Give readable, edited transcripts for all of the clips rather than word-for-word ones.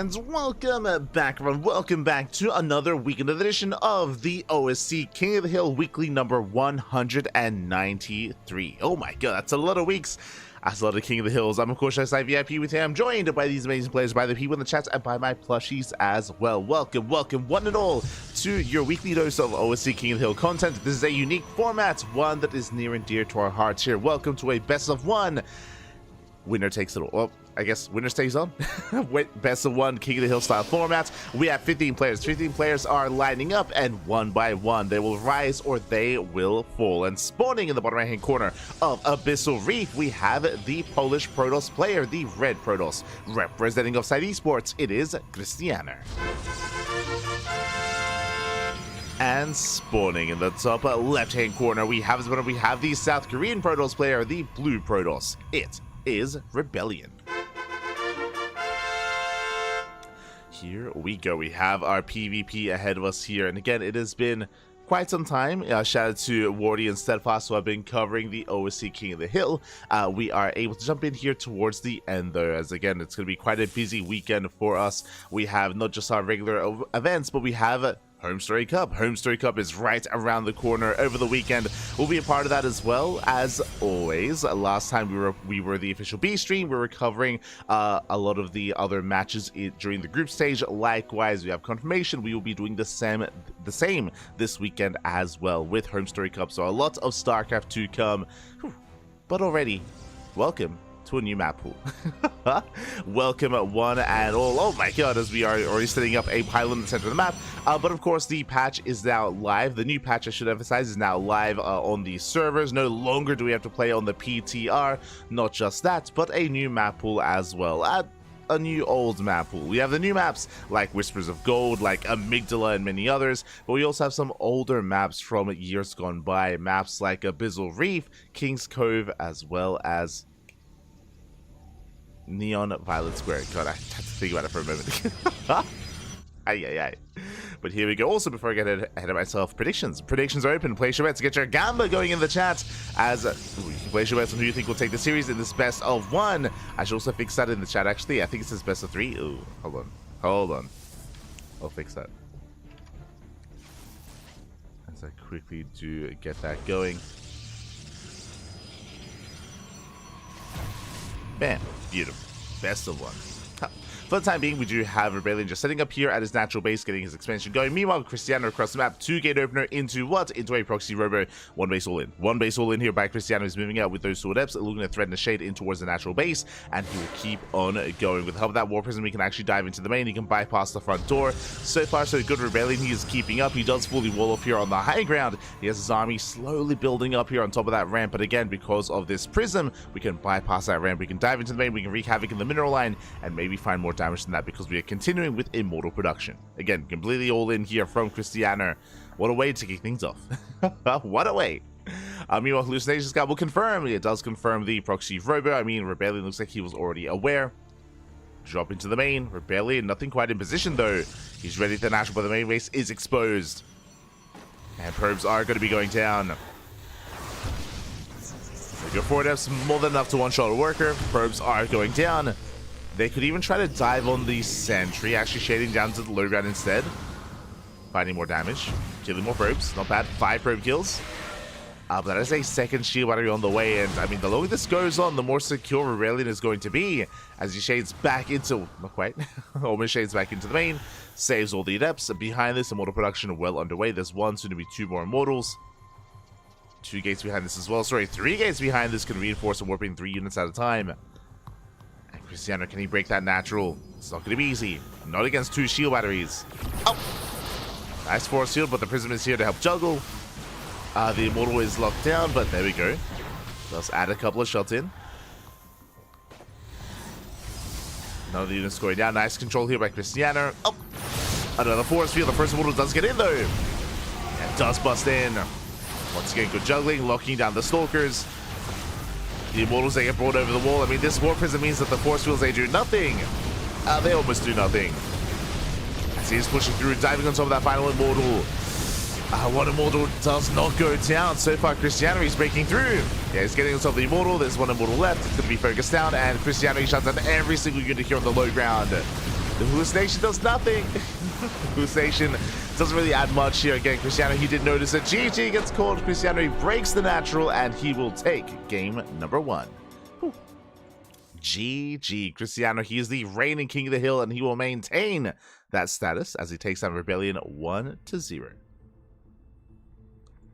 and welcome back, everyone. Welcome back to another weekend edition of the OSC King of the Hill weekly number 193. Oh my god, that's a lot of weeks. That's a lot of King of the Hills. I'm of course VIP with you. I'm joined by these amazing players, by the people in the chat, and by my plushies as well. Welcome one and all to your weekly dose of OSC King of the Hill content. This is a unique format, one that is near and dear to our hearts here. Welcome to a best of one. Winner takes it all. Well, I guess winner stays on. Best of one King of the Hill style format. We have 15 players. 15 players are lining up, and one by one they will rise or they will fall. And spawning in the bottom right hand corner of Abyssal Reef, we have the Polish Protoss player, the Red Protoss. Representing Offside Esports, it is Cristiano. And spawning in the top left hand corner, we have the South Korean Protoss player, the Blue Protoss. It is Rebellion. Here we go. We have our PvP ahead of us here, and again, it has been quite some time. Shout out to Wardy and Steadfast who have been covering the OSC King of the Hill. We are able to jump in here towards the end though, as again, it's going to be quite a busy weekend for us. We have not just our regular events, but we have Home Story Cup. Home Story Cup is right around the corner over the weekend. We'll be a part of that as well. As always, last time we were the official B stream. We were covering a lot of the other matches during the group stage. Likewise, we have confirmation we will be doing the same this weekend as well with Home Story Cup. So a lot of StarCraft to come. But already, welcome to a new map pool. Welcome one and all. Oh my god, as we are already setting up a pylon in the center of the map. But of course, the patch is now live. The new patch, I should emphasize, is now live on the servers. No longer do we have to play on the PTR. Not just that, but a new map pool as well. A new old map pool. We have the new maps like Whispers of Gold, like Amygdala, and many others, but we also have some older maps from years gone by. Maps like Abyssal Reef, King's Cove, as well as Neon Violet Square. God, I had to think about it for a moment. Aye. But here we go. Also, before I get ahead of myself, predictions. Predictions are open. Place your bets. Get your gamba going in the chat. As you can place your bets on who you think will take the series in this best of one. I should also fix that in the chat, actually. I think it says best of three. Ooh, hold on. I'll fix that. As I quickly do get that going. Bam. Beautiful. Best of one. For the time being, we do have Rebellion just setting up here at his natural base, getting his expansion going. Meanwhile, Cristiano across the map, 2-gate opener into what? Into a proxy robo. One base all in. One base all in here by Cristiano. Is moving out with those sword depths, looking to threaten the shade in towards the natural base, and he will keep on going. With the help of that War Prism, we can actually dive into the main. He can bypass the front door. So far, so good. Rebellion, he is keeping up. He does fully wall off here on the high ground. He has his army slowly building up here on top of that ramp, but again, because of this prism, we can bypass that ramp. We can dive into the main. We can wreak havoc in the mineral line, and maybe find more damage than that, because we are continuing with Immortal production. Again, completely all in here from Cristiano. What a way to kick things off. What a way. Meanwhile, Hallucination Scout will confirm. It does confirm the proxy robo. I mean, Rebellion looks like he was already aware. Drop into the main. Rebellion, nothing quite in position though. He's ready for the natural, but the main base is exposed. And probes are going to be going down. Your 4 depths, more than enough to one-shot a worker. Probes are going down. They could even try to dive on the sentry, actually shading down to the low ground instead. Finding more damage. Killing more probes. Not bad. 5 probe kills. But that is a second shield battery on the way. And, I mean, the longer this goes on, the more secure Rebellion is going to be. As he shades back into... Not quite. Almost shades back into the main. Saves all the adepts. Behind this, Immortal production well underway. There's one, soon to be 2 more Immortals. 2 gates behind this as well. Sorry, 3 gates behind this can reinforce and warping 3 units at a time. Cristiano, can he break that natural? It's not going to be easy. Not against 2 shield batteries. Oh! Nice force shield, but the Prism is here to help juggle. The Immortal is locked down, but there we go. Let's add a couple of shots in. None of the units going down. Nice control here by Cristiano. Oh! Another force field. The first Immortal does get in, though. And does bust in. Once again, good juggling, locking down the Stalkers. The Immortals, they get brought over the wall. I mean, this War Prism means that the Force Fields, they do nothing. They almost do nothing. As he is pushing through, diving on top of that final Immortal. One Immortal does not go down. So far, Cristiano is breaking through. Yeah, he's getting on top of the Immortal. There's one Immortal left. It's going to be focused down, and Cristiano shuts down every single unit here on the low ground. The Who's Nation does nothing. Who's Nation doesn't really add much here. Again, Cristiano, he did notice that GG gets called. Cristiano, he breaks the natural, and he will take game number 1. Whew. GG. Cristiano, he is the reigning king of the hill, and he will maintain that status as he takes down Rebellion 1-0.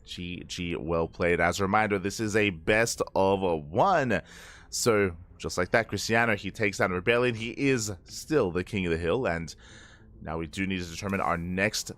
GG, well played. As a reminder, this is a best of 1. So, just like that, Cristiano, he takes down Rebellion. He is still the king of the hill, and now we do need to determine our next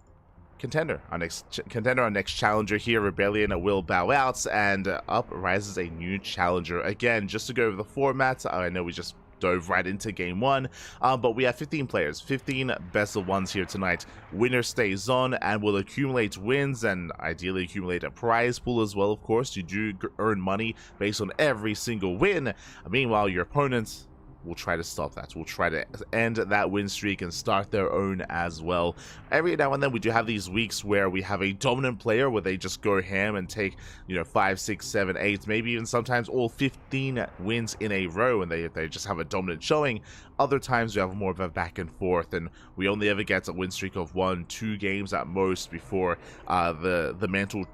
contender. Our next challenger here. Rebellion will bow out, and up rises a new challenger. Again, just to go over the format, I know we just dove right into game 1, but we have 15 players, 15 best of 1s here tonight. Winner stays on and will accumulate wins and ideally accumulate a prize pool as well. Of course, you do earn money based on every single win. Meanwhile, your opponent will try to stop that. We'll try to end that win streak and start their own as well. Every now and then we do have these weeks where we have a dominant player where they just go ham and take, 5, 6, 7, 8, maybe even sometimes all 15 wins in a row, and they just have a dominant showing. Other times we have more of a back and forth, and we only ever get a win streak of 1, 2 games at most before the mantle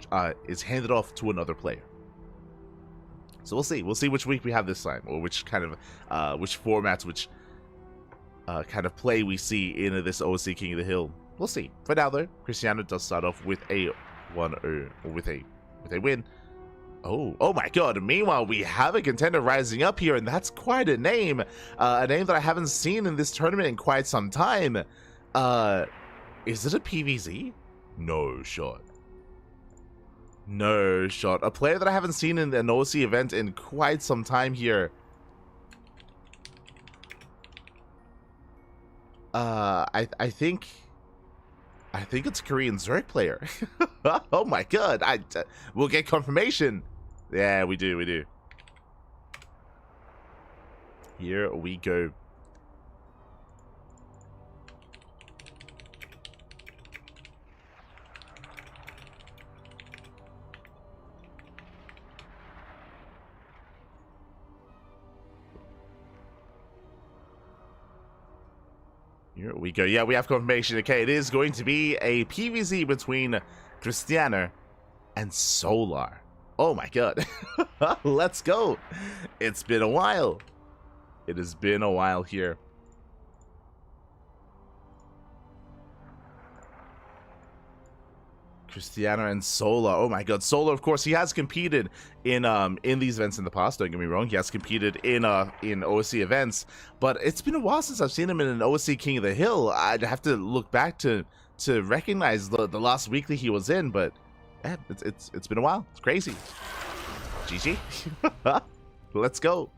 is handed off to another player. So we'll see. We'll see which week we have this time, or which kind of, which formats, which kind of play we see in this OSC King of the Hill. We'll see. For now, though, Cristiano does start off with a 1-0, or with a win. Oh my God! Meanwhile, we have a contender rising up here, and that's quite a name that I haven't seen in this tournament in quite some time. Is it a PVZ? No shot. No shot. A player that I haven't seen in an OSC event in quite some time here. I think it's a Korean Zerg player. Oh my God. We'll get confirmation. Yeah, we do. Here we go. Here we go. Yeah, we have confirmation. Okay, it is going to be a PVZ between Cristiano and Solar. Oh my God. Let's go. It's been a while. It has been a while here. Cristiano and Solar. Oh my God, Solar, of course, he has competed in these events in the past. Don't get me wrong, he has competed in OSC events, but it's been a while since I've seen him in an OSC King of the Hill. I'd have to look back to recognize the last weekly he was in, but yeah, it's been a while. It's crazy. GG. Let's go.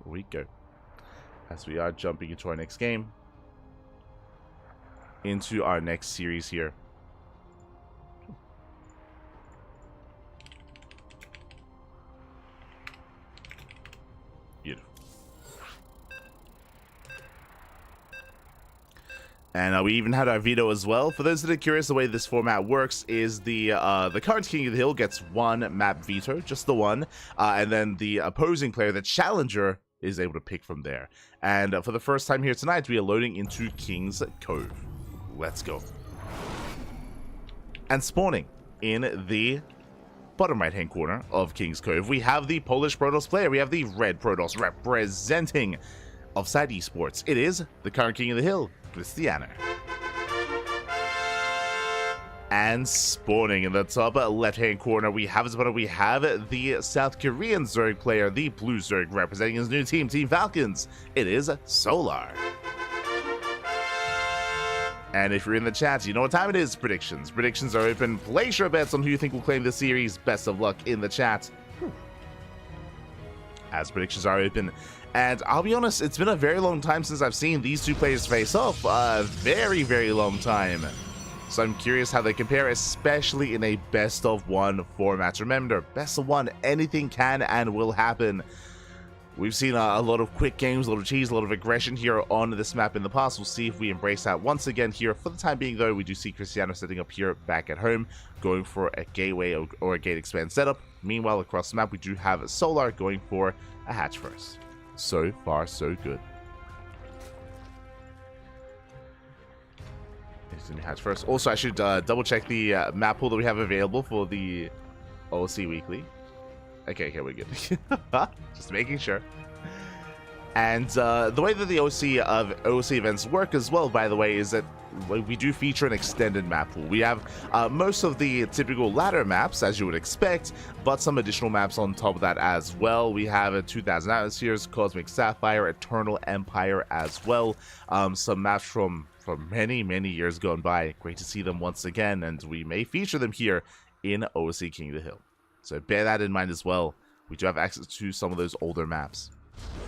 We go as we are jumping into our next game, into our next series here. Beautiful. And we even had our veto as well. For those that are curious, the way this format works is the current King of the Hill gets 1 map veto, just the 1, and then the opposing player, the challenger, is able to pick from there. And for the first time here tonight, we are loading into King's Cove. Let's go. And spawning in the bottom right hand corner of King's Cove, we have the Polish Protoss player. We have the red Protoss representing Offside Esports. It is the current King of the Hill, Cristiano. And spawning in the top left-hand corner, we have the South Korean Zerg player, the blue Zerg, representing his new team, Team Falcons. It is Solar. And if you're in the chat, you know what time it is. Predictions. Predictions are open. Place your bets on who you think will claim this series. Best of luck in the chat. As predictions are open. And I'll be honest, it's been a very long time since I've seen these two players face off. A very, very long time. So I'm curious how they compare, especially in a best of one format. Remember, best of one, anything can and will happen. We've seen a lot of quick games, a lot of cheese, a lot of aggression here on this map in the past. We'll see if we embrace that once again here. For the time being, though, we do see Cristiano setting up here back at home, going for a gateway or a gate expand setup. Meanwhile, across the map, we do have Solar going for a hatch first. So far, so good. He's going to hatch first. Also, I should double check the map pool that we have available for the OSC Weekly. Okay, we're good. Just making sure. And the way that the OSC events work as well, by the way, is that we do feature an extended map pool. We have most of the typical ladder maps, as you would expect, but some additional maps on top of that as well. We have a 2000 Atmospheres, Cosmic Sapphire, Eternal Empire as well. Some maps from many, many years gone by. Great to see them once again, and we may feature them here in OSC King of the Hill. So bear that in mind as well. We do have access to some of those older maps.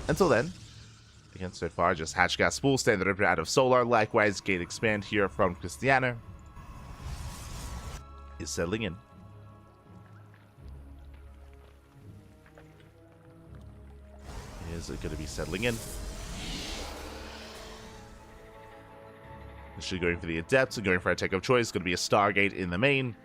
Until then, again, so far, just hatch gas full, standard open out of Solar. Likewise, gate expand here from Cristiano is settling in. Is it going to be settling in? Initially going for the Adepts and going for a tech of choice. Going to be a Stargate in the main.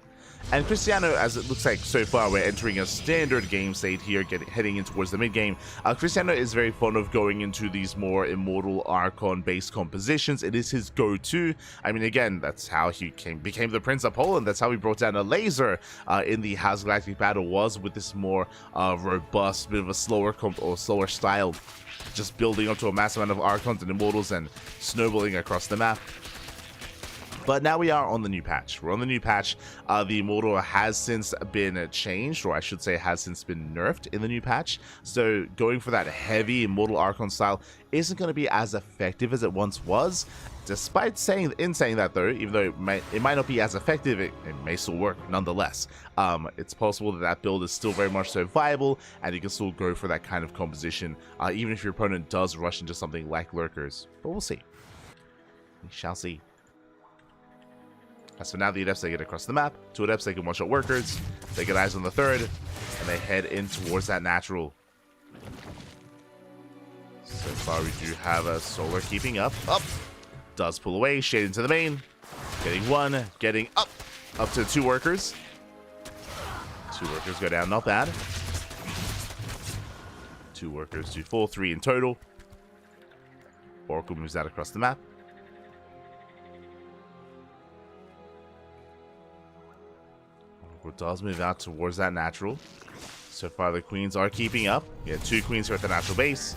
And Cristiano, as it looks like so far, we're entering a standard game state here, heading in towards the mid-game. Cristiano is very fond of going into these more Immortal Archon-based compositions. It is his go-to. I mean, again, that's how he became the Prince of Poland. That's how he brought down a laser in the House Galactic battle, was with this more robust, bit of a slower style, just building up to a massive amount of Archons and Immortals and snowballing across the map. But now we are on the new patch. We're on the new patch. The Immortal has since been changed, or I should say has since been nerfed in the new patch. So going for that heavy Immortal Archon style isn't going to be as effective as it once was. Despite saying that though, even though it might not be as effective, it may still work nonetheless. It's possible that build is still very much so viable, and you can still go for that kind of composition, even if your opponent does rush into something like Lurkers. But we'll see. We shall see. As for now, the Adepts, they get across the map. 2 Adepts, they can one-shot Workers. They get eyes on the 3rd, and they head in towards that natural. So far, we do have a Solar keeping up. Does pull away, shade into the main. Getting 1, getting up to 2 Workers. 2 Workers go down, not bad. 2 Workers do full, 3 in total. Oracle moves out across the map. Does move out towards that natural. So far, the Queens are keeping up. We have 2 Queens here at the natural base.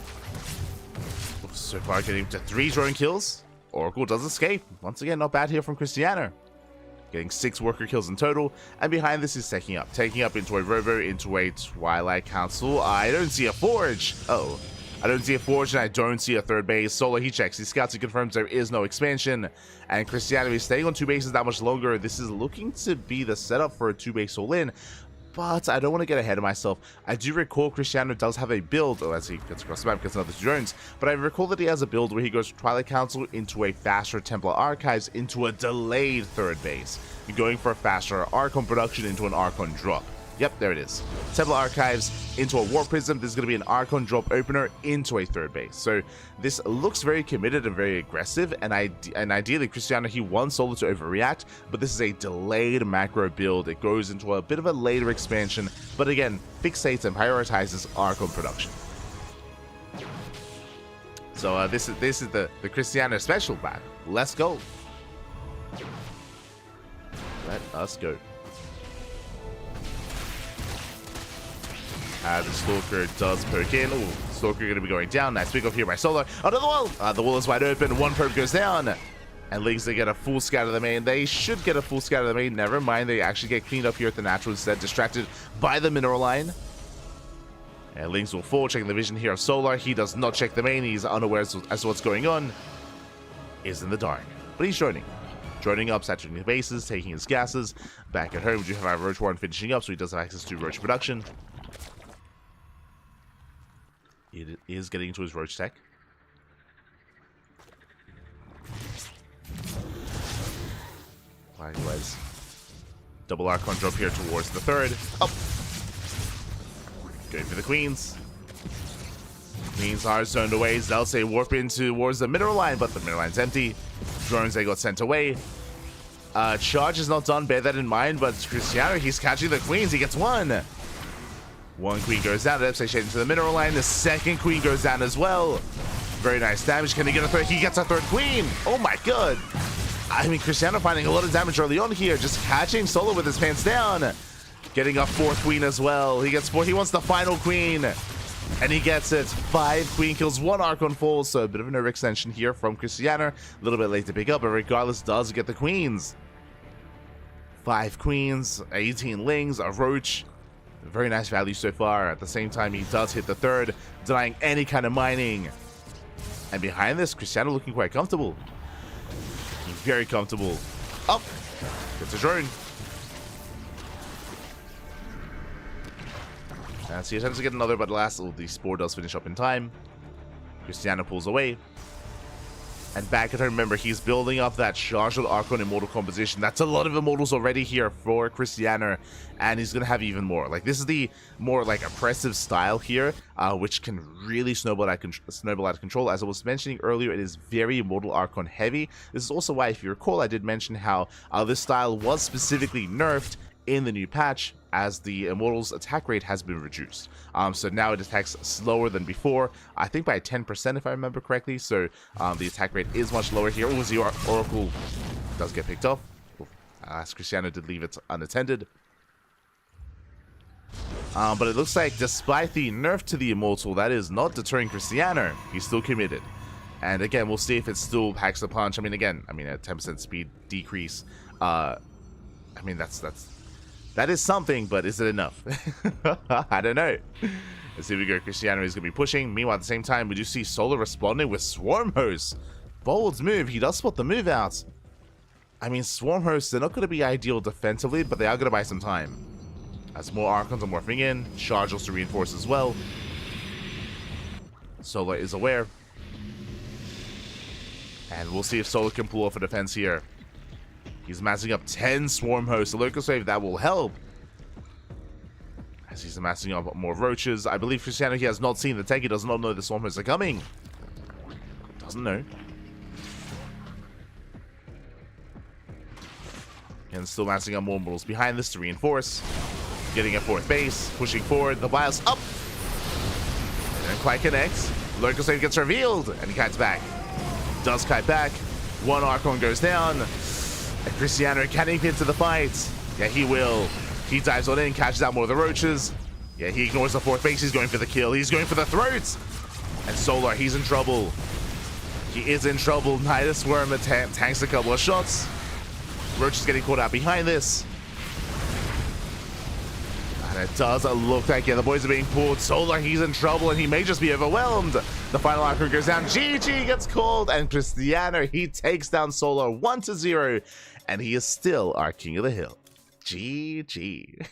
So far, getting to 3 drone kills. Oracle does escape. Once again, not bad here from Cristiano. Getting 6 worker kills in total. And behind this is taking up into a Robo, into a Twilight Council. I don't see a Forge. Oh. I don't see a Forge, and I don't see a 3rd base. Solar, he checks. He scouts and confirms there is no expansion. And Cristiano is staying on 2 bases that much longer. This is looking to be the setup for a 2-base all-in. But I don't want to get ahead of myself. I do recall Cristiano does have a build, as he gets across the map because of the drones, but I recall that he has a build where he goes Twilight Council into a faster Templar Archives into a delayed 3rd base. You're going for a faster Archon production into an Archon drop. Yep, there it is. Templar Archives into a Warp Prism. This is going to be an Archon drop opener into a 3rd base. So this looks very committed and very aggressive. And ideally, Cristiano, he wants Solar to overreact, but this is a delayed macro build. It goes into a bit of a later expansion, but again, fixates and prioritizes Archon production. So this is the Cristiano special back. Let's go. Let us go. The Stalker does poke in. Ooh, Stalker going to be going down. Nice pick off here by Solar. Under the wall! The wall is wide open. 1 probe goes down. And Lings, they get a full scout of the main. They should get a full scout of the main. Never mind. They actually get cleaned up here at the natural instead. Distracted by the mineral line. And Lings will fall, checking the vision here of Solar. He does not check the main. He's unaware as to what's going on. Is in the dark. But he's joining. Joining up, saturating the bases, taking his gases. Back at home, we do have our Roach Warren finishing up, so he does have access to Roach production. It is getting into his Roach tech. Anyways, double Archon drop here towards the third. Up. Going for the queens. Queens are zoned away. Zealots, they warp in towards the mineral line, but the mineral line's empty. Drones, they got sent away. Charge is not done, bear that in mind, but Cristiano, he's catching the queens. He gets one. One queen goes down. Devastation into the mineral line. The second queen goes down as well. Very nice damage. Can he get a third? He gets a third queen. Oh my god. I mean, Cristiano finding a lot of damage early on here. Just catching Solo with his pants down. Getting a fourth queen as well. He gets four. He wants the final queen. And he gets it. 5 queen kills, 1 Archon falls. So a bit of an overextension here from Cristiano. A little bit late to pick up, but regardless, does get the queens. 5 queens, 18 lings, a roach. Very nice value so far. At the same time, he does hit the third, denying any kind of mining. And behind this, Cristiano looking quite comfortable. Very comfortable. Up. Gets a drone. And so he attempts to get another, but last, the Spore does finish up in time. Cristiano pulls away. And back at home, remember, he's building up that Charged Archon Immortal composition. That's a lot of Immortals already here for Cristiano. And he's going to have even more. Like, this is the more, like, oppressive style here, which can really snowball out of control. As I was mentioning earlier, it is very Immortal Archon heavy. This is also why, if you recall, I did mention how this style was specifically nerfed in the new patch, as the Immortals attack rate has been reduced. So now it attacks slower than before, I think by 10% if I remember correctly, so the attack rate is much lower here. The Oracle does get picked off, as Cristiano did leave it unattended. But it looks like despite the nerf to the Immortal, that is not deterring Cristiano. He's still committed. And again, we'll see if it still packs the punch. I mean, again, a 10% speed decrease. I mean, that is something, but is it enough? I don't know. Let's see if we go. Cristiano is going to be pushing. Meanwhile, at the same time, we do see Solar responding with Swarm Host. Bold move. He does spot the move out. I mean, Swarm Hosts, they're not going to be ideal defensively, but they are going to buy some time. As more Archons are morphing in. Charge also to reinforce as well. Solar is aware. And we'll see if Solar can pull off a defense here. He's amassing up 10 Swarm Hosts. A Locust Wave, that will help. As he's amassing up more Roaches. I believe Cristiano, he has not seen the tech. He does not know the Swarm Hosts are coming. Doesn't know. And still amassing up more models behind this to reinforce. Getting a 4th base. Pushing forward. The Biles up. And then quite connects. Locust Wave gets revealed. And he kites back. Does kite back. 1 Archon goes down. And Cristiano, can he get to the fight? Yeah, he will. He dives on in, catches out more of the Roaches. Yeah, he ignores the 4th base. He's going for the kill. He's going for the throat. And Solar, he's in trouble. He is in trouble. Nidus Worm tanks a couple of shots. Roach is getting caught out behind this. And it does look like, yeah, the boys are being pulled. Solar, he's in trouble, and he may just be overwhelmed. The final Archon goes down. GG gets called, and Cristiano, he takes down Solar 1-0. And he is still our King of the Hill. GG.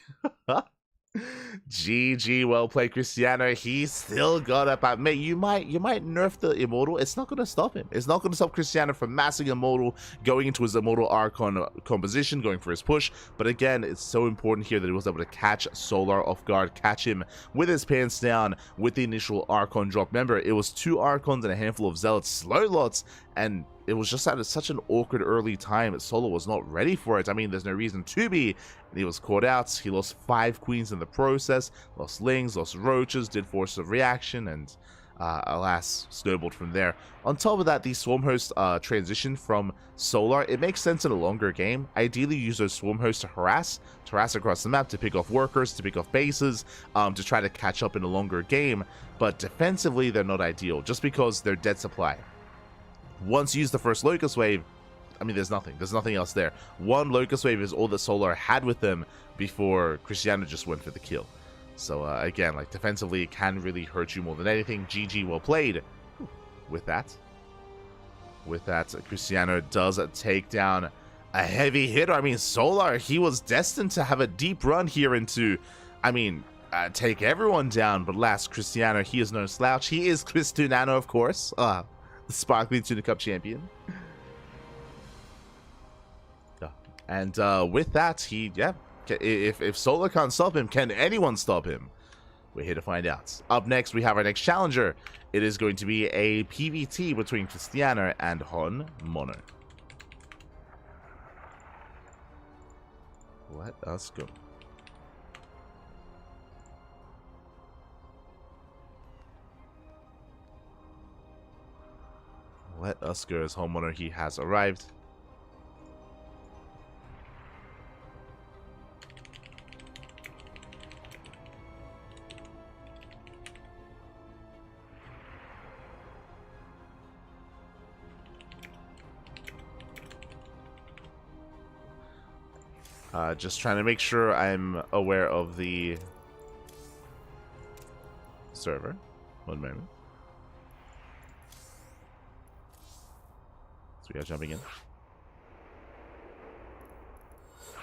GG, well played, Cristiano. He still got up at mate. You might nerf the Immortal. It's not going to stop him. It's not going to stop Cristiano from massing Immortal, going into his Immortal Archon composition, going for his push. But again, it's so important here that he was able to catch Solar off guard, catch him with his pants down with the initial Archon drop. Remember, it was 2 Archons and a handful of Zealots slow lots, and it was just at such an awkward early time. Solo was not ready for it. I mean, there's no reason to be. And he was caught out. He lost 5 queens in the process. Lost lings, lost roaches, did force a reaction, and alas, snowballed from there. On top of that, the Swarm Host transition from Solar, it makes sense in a longer game. Ideally, use those Swarm Hosts to harass across the map, to pick off workers, to pick off bases, to try to catch up in a longer game. But defensively, they're not ideal, just because they're dead supply. Once you use the first Locust Wave, I mean, there's nothing else there. 1 Locust Wave is all that Solar had with them before Cristiano just went for the kill. So again, like, defensively, it can really hurt you more than anything. GG, well played. With that, Cristiano does take down a heavy hitter. I mean, Solar, he was destined to have a deep run here into, I mean, take everyone down. But last, Cristiano, he is no slouch. He is Chris Tunano, of course. The sparkly Tuna Cup champion. And with that, if Solar can't stop him, can anyone stop him? We're here to find out. Up next, we have our next challenger. It is going to be a PvT between Cristiano and Hon Mono. Let us go. Let us go as Hon Mono, he has arrived. Just trying to make sure I'm aware of the server. One moment. So we are jumping in.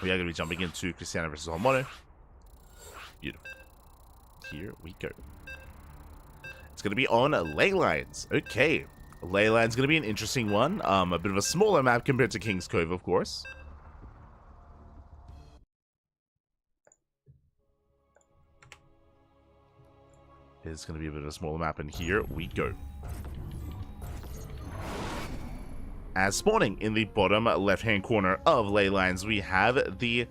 We are going to be jumping into Cristiano versus Hon Mono. Beautiful. Here we go. It's going to be on Ley Lines. Okay. Ley Lines going to be an interesting one. A bit of a smaller map compared to King's Cove, of course. It's going to be a bit of a smaller map, and here we go. As spawning in the bottom left-hand corner of Ley Lines, we have the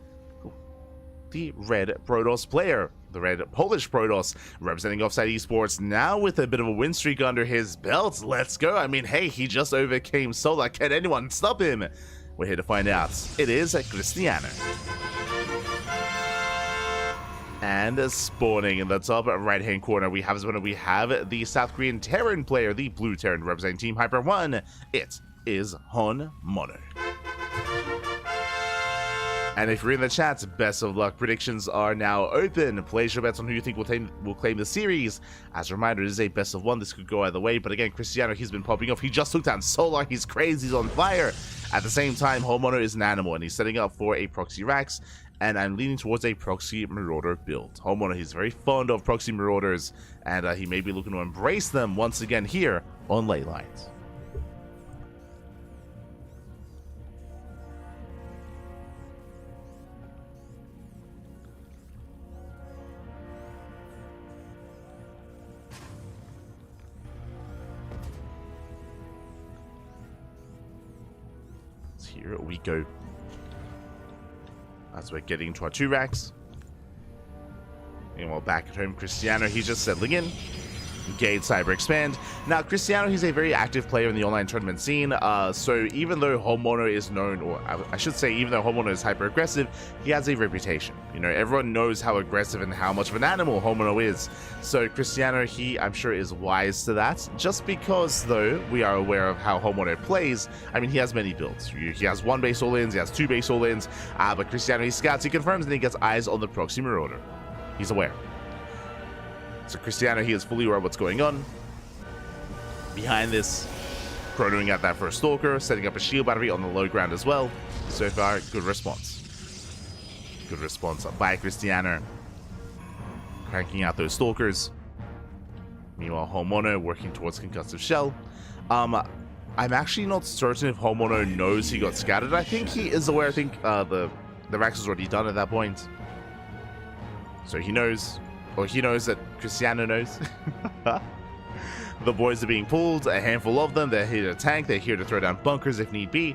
red Protoss player, the red Polish Protoss, representing Offside Esports, now with a bit of a win streak under his belt. Let's go. I mean, hey, he just overcame Solar. Can anyone stop him? We're here to find out. It is Cristiano. And spawning in the top right-hand corner, we have the South Korean Terran player, the blue Terran representing Team Hyper 1. It is Hon Mono. And if you're in the chat, best of luck predictions are now open. Place your bets on who you think will claim the series. As a reminder, it is a best of one. This could go either way, but again, Cristiano, he's been popping off. He just took down Solar. He's crazy. He's on fire. At the same time, Hon Mono is an animal, and he's setting up for a proxy Rax. And I'm leaning towards a proxy Marauder build. Hon Mono, he's very fond of proxy Marauders, and he may be looking to embrace them once again here on Ley Lines. So here we go. As we're getting into our 2 racks. Meanwhile, back at home, Cristiano, he's just settling in. Engage, Cyber Expand. Now, Cristiano, he's a very active player in the online tournament scene. So even though Hon Mono is known, or I should say, even though Hon Mono is hyper aggressive, he has a reputation. You know, everyone knows how aggressive and how much of an animal Hon Mono is. So Cristiano, I'm sure, is wise to that. Just because, though, we are aware of how Hon Mono plays. I mean, he has many builds. He has 1 base all-ins, he has 2 base all-ins. But Cristiano, he scouts, he confirms, and he gets eyes on the proxy Marauder. He's aware. So Cristiano, he is fully aware of what's going on. Behind this, protoing out that first Stalker, setting up a shield battery on the low ground as well. So far, good response. Good response by Cristiano. Cranking out those Stalkers. Meanwhile, Hon Mono working towards Concussive Shell. I'm actually not certain if Hon Mono knows he got scattered. I think he is aware. I think the Rax is already done at that point. So he knows. Or he knows that Cristiano knows. The boys are being pulled, a handful of them. They're here to tank, they're here to throw down bunkers if need be.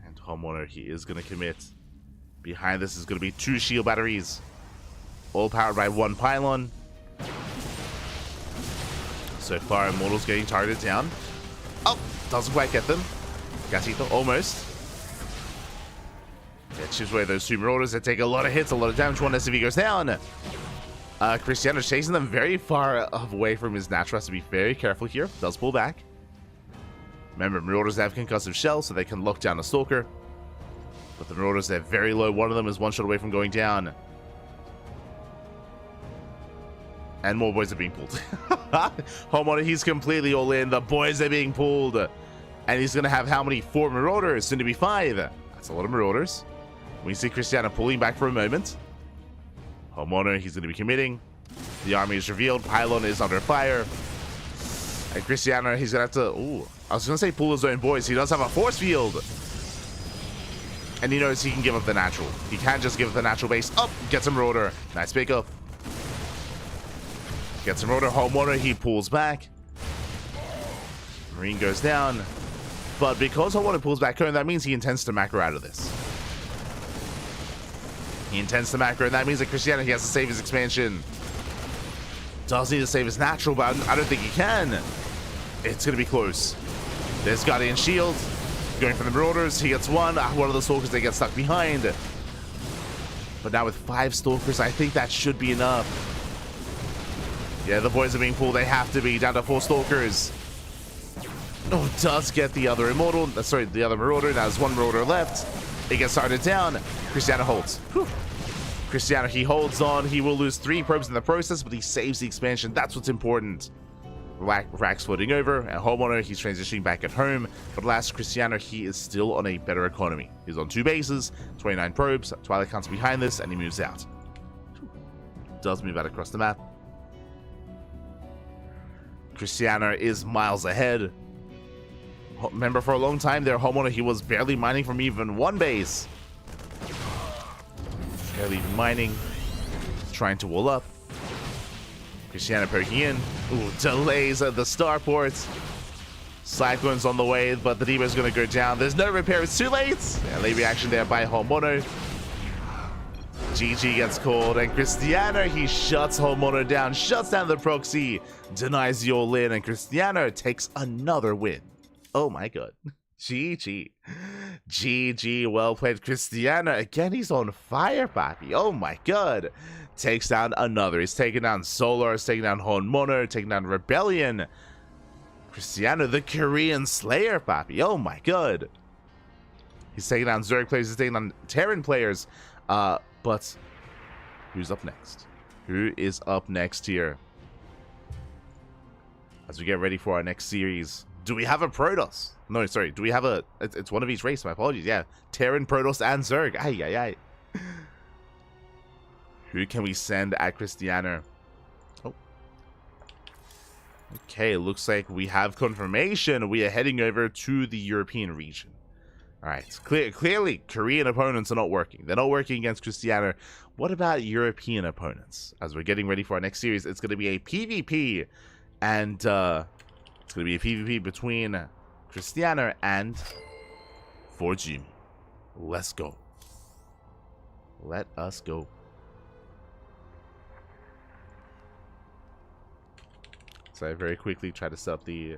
And Hon Mono, he is going to commit. Behind this is going to be 2 shield batteries. All powered by 1 pylon. So far, Immortal's getting targeted down. Oh, doesn't quite get them. Gatito, almost. It chips away those 2 Marauders that take a lot of hits, a lot of damage. 1 SCV goes down. Cristiano's chasing them very far away from his natural. Has to be very careful here. Does pull back. Remember, Marauders have concussive shell, so they can lock down a Stalker. But the Marauders, they're very low. One of them is 1 shot away from going down. And more boys are being pulled. Hon Mono, he's completely all in. The boys are being pulled. And he's going to have how many? 4 Marauders, soon to be 5. That's a lot of Marauders. We see Cristiano pulling back for a moment. Hon Mono, he's going to be committing. The army is revealed. Pylon is under fire. And Cristiano, he's gonna have to, ooh, I was gonna say pull his own boys. He does have a force field. And he knows he can give up the natural. He can't just give up the natural base. Up, gets him rotor. Nice pick up. Gets him rotor, homeowner, he pulls back. Marine goes down. But because homeowner pulls back home, that means he intends to macro out of this. He intends to macro, and that means that Cristiano, he has to save his expansion. Does need to save his natural, but I don't think he can. It's going to be close. There's Guardian Shield. Going for the Marauders. He gets one. One of the Stalkers, they get stuck behind. But now with 5 Stalkers, I think that should be enough. Yeah, the boys are being pulled. They have to be. Down to 4 Stalkers. Oh, does get the other Immortal. Sorry, the other Marauder. Now there's 1 Marauder left. It gets started down. Cristiano holds. Whew. Cristiano, he holds on. He will lose 3 probes in the process, but he saves the expansion. That's what's important. Rack's floating over, and homeowner, he's transitioning back at home. But last, Cristiano, he is still on a better economy. He's on 2 bases, 29 probes. Twilight counts behind this, and he moves out. Does move out across the map. Cristiano is miles ahead. Remember, for a long time there, homeowner, he was barely mining from even 1 base. Barely mining, trying to wall up. Cristiano poking in. Ooh, delays at the starports. Cyclone's on the way, but the Demo's going to go down. There's no repair. It's too late. Yeah, late reaction there by Homemono. GG gets called, and Cristiano, he shuts Homemono down, shuts down the proxy, denies the all-in, and Cristiano takes another win. Oh my god. GG. GG, well played. Cristiano, again, he's on fire, papi. Oh my god. Takes down another. He's taking down Solar, he's taking down Honmono, taking down Rebellion. Cristiano, the Korean Slayer, papi. Oh my god. He's taking down Zerg players, he's taking down Terran players. But who's up next? Who is up next here? As we get ready for our next series. Do we have a Protoss? No, sorry. Do we have a... It's one of each race. My apologies. Yeah. Terran, Protoss, and Zerg. Ay, ay, ay. Who can we send at Cristiano? Oh. Okay, looks like we have confirmation. We are heading over to the European region. Alright, clearly Korean opponents are not working. They're not working against Cristiano. What about European opponents? As we're getting ready for our next series, it's going to be a PvP. And it's going to be a PvP between Cristiano and Forjimi. Let's go. Let us go. So I very quickly try to set up the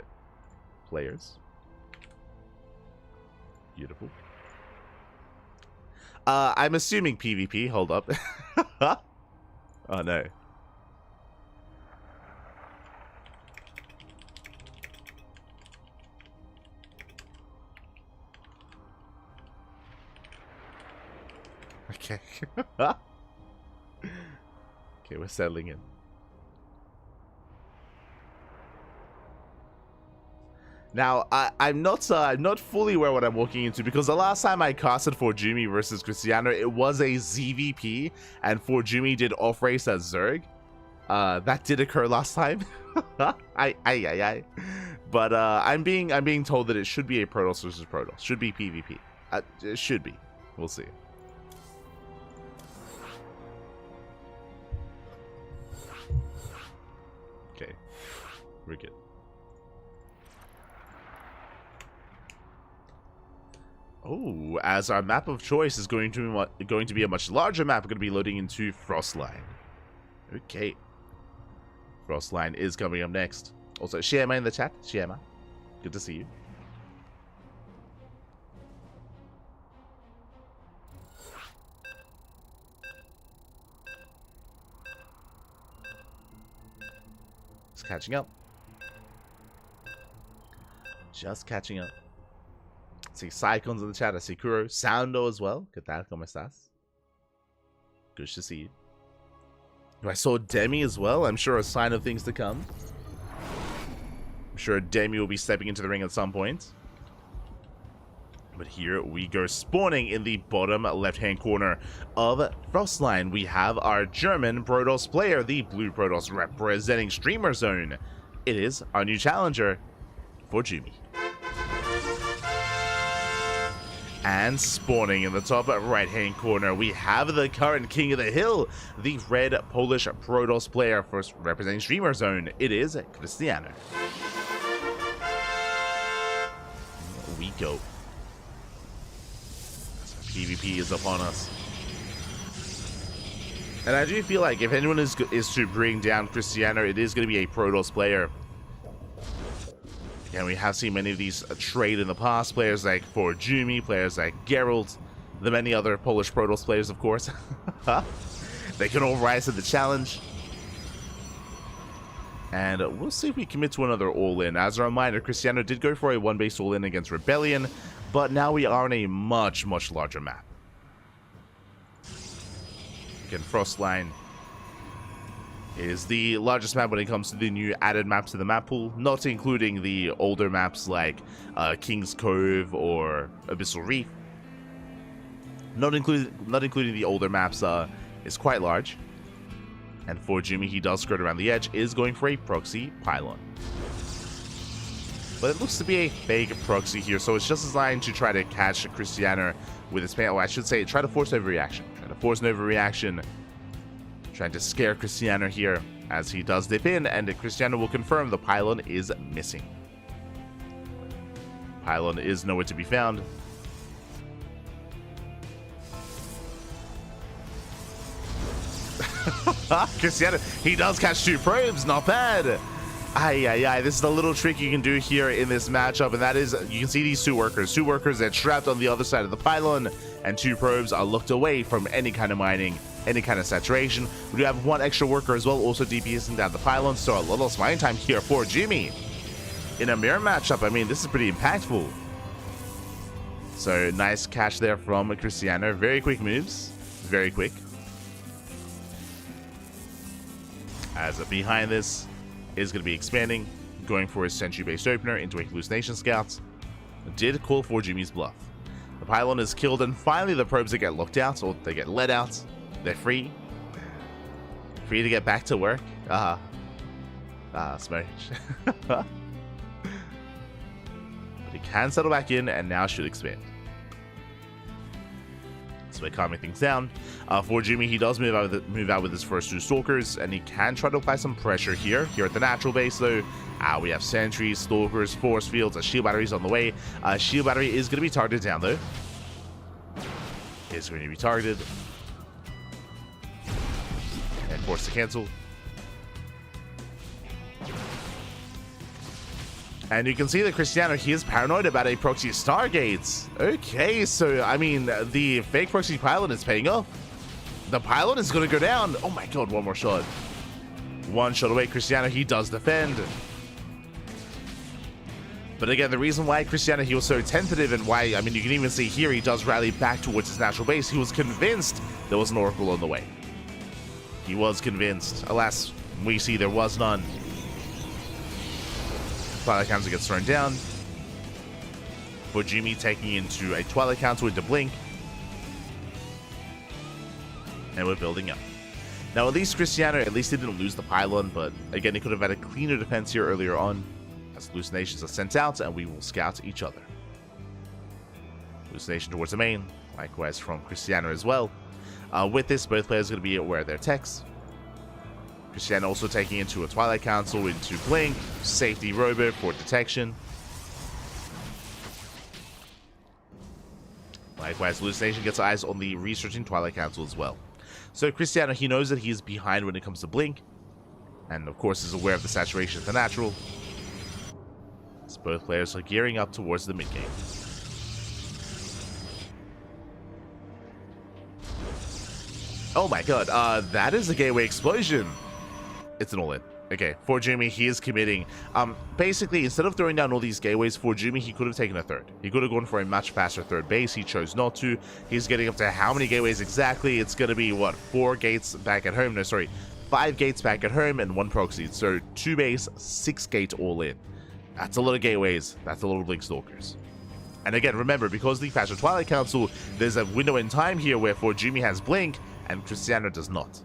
players. Beautiful. I'm assuming PvP. Hold up. Oh no. Okay. Okay, we're settling in. Now, I'm not fully aware what I'm walking into, because the last time I casted Forjimi versus Cristiano, it was a ZVP, and Forjimi did off race as Zerg. That did occur last time. Aye. But I'm being told that it should be a Protoss versus Protoss. Should be PvP. It should be. We'll see. Okay, we're good. Oh, as our map of choice is going to be a much larger map, we're going to be loading into Frostline. Okay. Frostline is coming up next. Also, Shiema in the chat. Shiema, good to see you. Just catching up. Just catching up. See Cyclones in the chat. I see Kuro. Soundo as well. ¿Qué tal? ¿Cómo estás? Good to see you. I saw Demi as well. I'm sure a sign of things to come. I'm sure Demi will be stepping into the ring at some point. But here we go, spawning in the bottom left-hand corner of Frostline. We have our German Protoss player, the blue Protoss representing Streamer Zone. it is our new challenger, Forjumi. And spawning in the top right-hand corner, we have the current king of the hill, the red Polish Protoss player first representing Streamer Zone. It is Cristiano. Here we go. PvP is upon us. And I do feel like if anyone is to bring down Cristiano, it is going to be a Protoss player. And we have seen many of these trade in the past. Players like Forjumi, players like Gerald, the many other Polish Protoss players, of course. They can all rise to the challenge. And we'll see if we commit to another all-in. As a reminder, Cristiano did go for a one-base all-in against Rebellion, but now we are on a much, much larger map. Again, Frostline is the largest map when it comes to the new added maps to the map pool, not including the older maps like King's Cove or Abyssal Reef. Not including the older maps is quite large. And Forjumi, he does skirt around the edge, is going for a proxy pylon. But it looks to be a fake proxy here, so it's just designed to try to catch Cristiano with his pan. Oh, I should say, try to force an overreaction. Trying to scare Cristiano here as he does dip in, and Cristiano will confirm the pylon is missing. Pylon is nowhere to be found. Cristiano, he does catch 2 probes, not bad. Aye, this is a little trick you can do here in this matchup, and that is, you can see these 2 workers. 2 workers that are trapped on the other side of the pylon, and 2 probes are looked away from any kind of mining, any kind of saturation. We do have 1 extra worker as well, also DPSing down the pylon, so a little mining time here for Jimmy. In a mirror matchup, I mean, this is pretty impactful. So, nice catch there from Cristiano. Very quick moves. Very quick. As behind this is going to be expanding, going for his sentry-based opener into a hallucination scout. Did call for Jimmy's bluff. The pylon is killed, and finally the probes that get looked out, or they get let out, they're free. Free to get back to work. Smoke. But he can settle back in, and now should expand. So we're calming things down. For Jimmy, he does move out with his first 2 stalkers, and he can try to apply some pressure here at the natural base, though. We have sentries, stalkers, force fields, a shield battery's on the way. Shield battery is going to be targeted down, though. Is going to be targeted. And forced to cancel. And you can see that Cristiano, he is paranoid about a proxy Stargates. Okay, so, I mean, the fake proxy pylon is paying off. The pylon is going to go down. Oh my god, 1 more shot. 1 shot away, Cristiano, he does defend. But again, the reason why Cristiano, he was so tentative, and why, I mean, you can even see here, he does rally back towards his natural base. He was convinced there was an oracle on the way. He was convinced. Alas, we see there was none. Twilight Council gets thrown down. For Jimmy taking into a Twilight Council into Blink. And we're building up. Now, at least Cristiano, he didn't lose the pylon, but again, he could have had a cleaner defense here earlier on. As hallucinations are sent out, and we will scout each other. Hallucination towards the main, likewise from Cristiano as well. With this, both players are going to be aware of their techs. Cristiano also taking into a Twilight Council, into Blink, safety robo for detection. Likewise, Hallucination gets eyes on the researching Twilight Council as well. So Cristiano, he knows that he is behind when it comes to Blink, and of course is aware of the saturation of the natural. As both players are gearing up towards the mid-game. Oh my god, that is a gateway explosion. It's an all-in. Okay, for Jimmy, he is committing. Basically, instead of throwing down all these gateways, for Jimmy, he could have taken a 3rd. He could have gone for a much faster 3rd base. He chose not to. He's getting up to how many gateways exactly? It's going to be, what, 4 gates back at home? No, sorry, 5 gates back at home and 1 proxy. So 2 base, 6 gate all in. That's a lot of gateways. That's a lot of Blink Stalkers. And again, remember, because the faster Twilight Council, there's a window in time here where for Jimmy has Blink and Cristiano does not.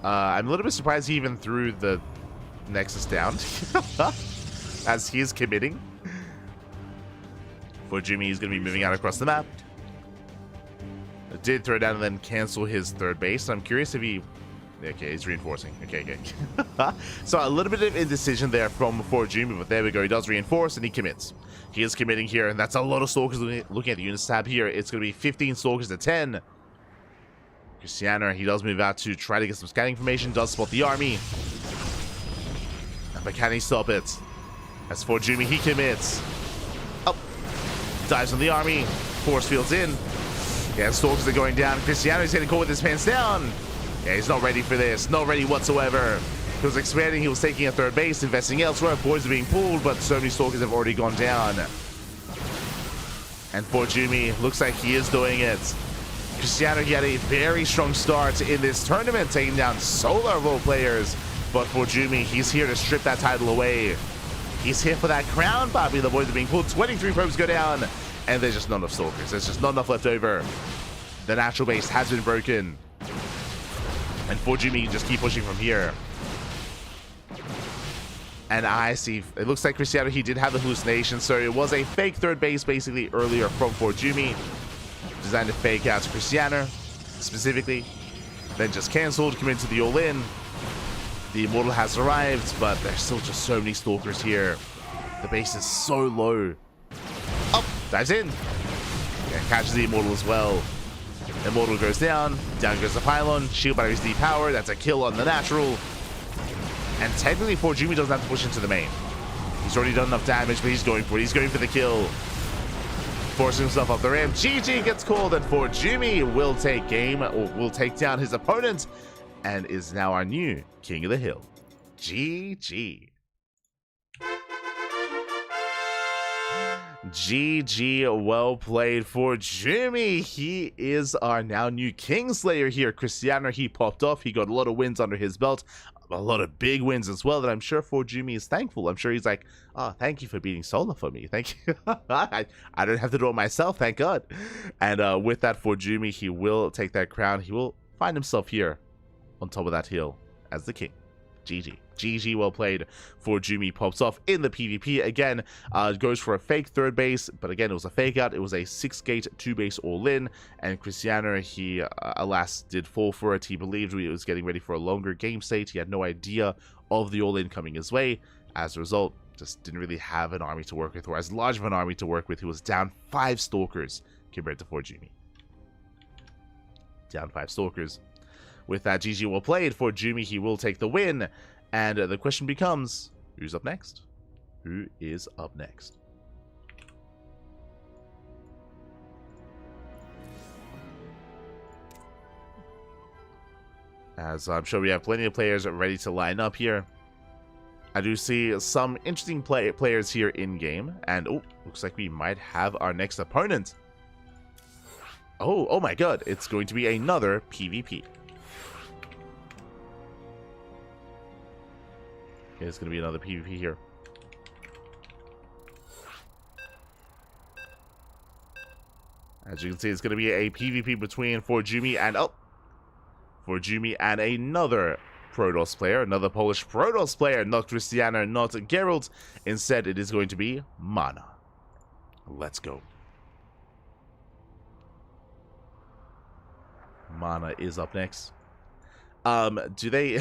I'm a little bit surprised he even threw the Nexus down as he is committing. For Jimmy, he's going to be moving out across the map. Did throw down and then cancel his third base. I'm curious if he... Okay, he's reinforcing. Okay. So a little bit of indecision there from For Jimmy, but there we go. He does reinforce and he commits. He is committing here, and that's a lot of Stalkers. Looking at the units tab here, it's going to be 15 Stalkers to 10. Cristiano, he does move out to try to get some scanning information, does spot the army. But can he stop it? As For Jimmy, he commits. Up. Dives on the army. Force fields in. Yeah, Stalkers are going down. Cristiano's getting caught with his pants down. Yeah, he's not ready for this. Not ready whatsoever. He was expanding. He was taking a third base, investing elsewhere. Boys are being pulled, but so many Stalkers have already gone down. And For Jimmy, looks like he is doing it. Cristiano, he had a very strong start in this tournament, taking down Solar role players. But For Jimmy, he's here to strip that title away. He's here for that crown, Bobby. The boys are being pulled. 23 probes go down. And there's just not enough Stalkers. There's just not enough left over. The natural base has been broken. And For Jimmy can just keep pushing from here. And I see, it looks like Cristiano, he did have the hallucination. So it was a fake third base basically earlier from For Jimmy. Designed to fake out to Cristiano specifically. Then just cancelled, committed to the all-in. The Immortal has arrived, but there's still just so many Stalkers here. The base is so low. Up, dives in. Yeah, catches the Immortal as well. Immortal goes down. Down goes the pylon. Shield batteries depowered. That's a kill on the natural. And technically, For Jimmy doesn't have to push into the main. He's already done enough damage, but he's going for it. He's going for the kill. Forcing himself off the ramp. GG gets called, and For Jimmy will take game, or will take down his opponent, and is now our new King of the Hill. GG. GG, well played For Jimmy. He is our now new Kingslayer here. Cristiano, he popped off. He got a lot of wins under his belt. A lot of big wins as well that I'm sure For Jimmy is thankful. I'm sure he's like, oh, thank you for beating Solar for me. Thank you. I don't have to do it myself, thank God. And with that, For Jimmy, he will take that crown. He will find himself here on top of that hill as the king. GG. GG, well played. For Jimmy pops off in the PvP again. Goes for a fake third base, but again, it was a fake out. It was a 6-gate, 2-base all-in, and Cristiano, he, alas, did fall for it. He believed he was getting ready for a longer game state. He had no idea of the all-in coming his way. As a result, just didn't really have an army to work with, or as large of an army to work with. He was down 5 Stalkers compared to For Jimmy. Down 5 Stalkers. With that, GG, well played. For Jimmy, he will take the win. And the question becomes, who's up next? Who is up next? As I'm sure we have plenty of players ready to line up here. I do see some interesting players here in-game. And, oh, looks like we might have our next opponent. Oh my god, it's going to be another PvP. Okay, it's going to be another PvP here. As you can see, it's going to be a PvP between For Jimmy and... Oh! For Jimmy and another Protoss player. Another Polish Protoss player. Not Cristiano, not Gerald. Instead, it is going to be Mana. Let's go. Mana is up next. Do they...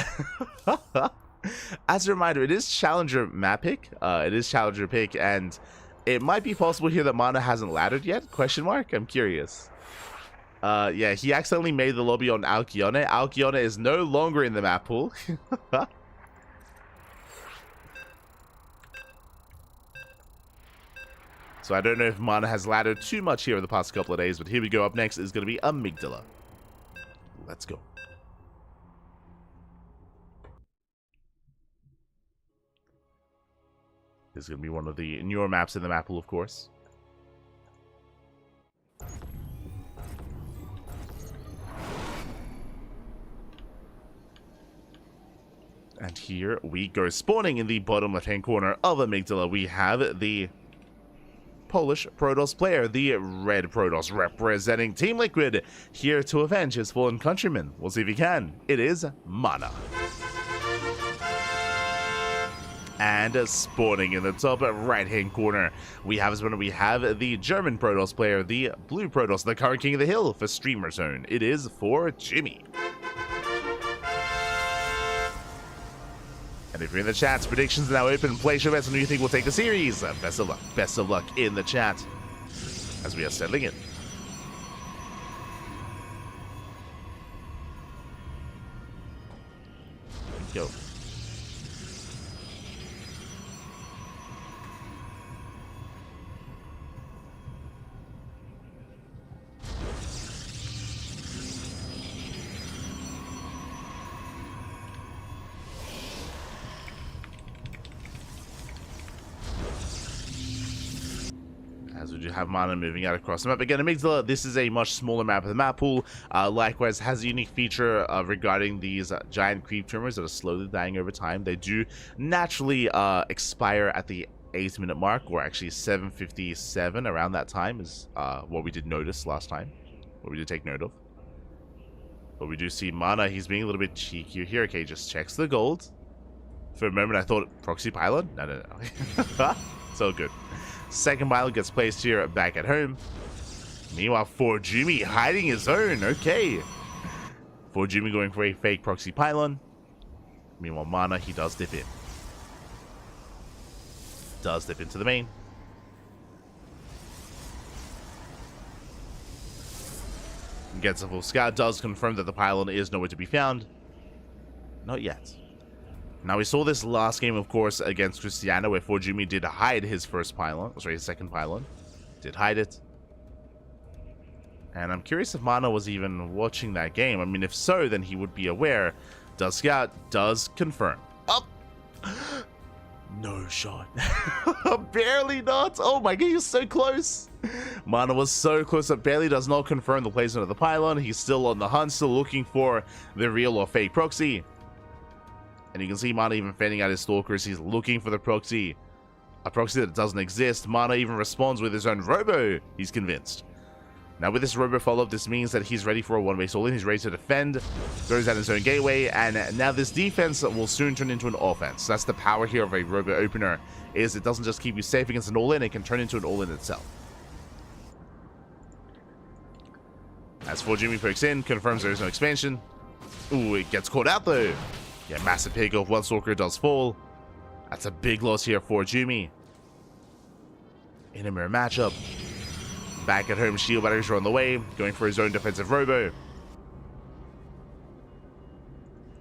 As a reminder, it is Challenger map pick. It is Challenger pick, and it might be possible here that Mana hasn't laddered yet? Question mark? I'm curious. Yeah, he accidentally made the lobby on Alcyone. Alcyone is no longer in the map pool. So I don't know if Mana has laddered too much here in the past couple of days, but here we go. Up next is going to be Amygdala. Let's go. This is going to be one of the newer maps in the map pool, of course. And here we go. Spawning in the bottom left-hand corner of Amygdala, we have the Polish Protoss player, the Red Protoss representing Team Liquid, here to avenge his fallen countrymen. We'll see if he can. It is Mana. And spawning in the top right-hand corner, we have the German Protoss player, the Blue Protoss, the current King of the Hill for Streamer Zone. It is for Jimmy. And if you're in the chat, predictions are now open. Place your bets on who you think will take the series. Best of luck. Best of luck in the chat as we are settling in. Go. As we do have Mana moving out across the map. Again, Amygdala, this is a much smaller map of the map pool. Likewise, has a unique feature regarding these giant creep tumors that are slowly dying over time. They do naturally expire at the 8-minute mark, or actually 7:57 around that time is what we did notice last time. What we did take note of. But we do see Mana, he's being a little bit cheeky here. Okay, just checks the gold. For a moment, I thought proxy pylon. No. So good. Second pylon gets placed here back at home. Meanwhile, for Jimmy hiding his own. Okay. For Jimmy going for a fake proxy pylon. Meanwhile, Mana, he does dip in. Does dip into the main. Gets a full scout. Does confirm that the pylon is nowhere to be found. Not yet. Now, we saw this last game, of course, against Cristiano, where Forjumi did hide his first pylon. Sorry, his second pylon. Did hide it. And I'm curious if Mana was even watching that game. I mean, if so, then he would be aware. Does scout, does confirm. Up! No shot. Barely not. Oh my god, he was so close. Mana was so close that barely does not confirm the placement of the pylon. He's still on the hunt, still looking for the real or fake proxy. And you can see Mana even fanning out his stalkers. He's looking for the proxy. A proxy that doesn't exist. Mana even responds with his own robo. He's convinced. Now with this robo follow-up, this means that he's ready for a one-way all-in. He's ready to defend. Throws out his own gateway. And now this defense will soon turn into an offense. That's the power here of a robo opener. Is it doesn't just keep you safe against an all-in. It can turn into an all-in itself. As for Jimmy pokes in, confirms there is no expansion. Ooh, it gets caught out though. Yeah, massive pick off. One stalker does fall. That's a big loss here for Jimmy. In a mirror matchup. Back at home, shield batteries are on the way. Going for his own defensive robo.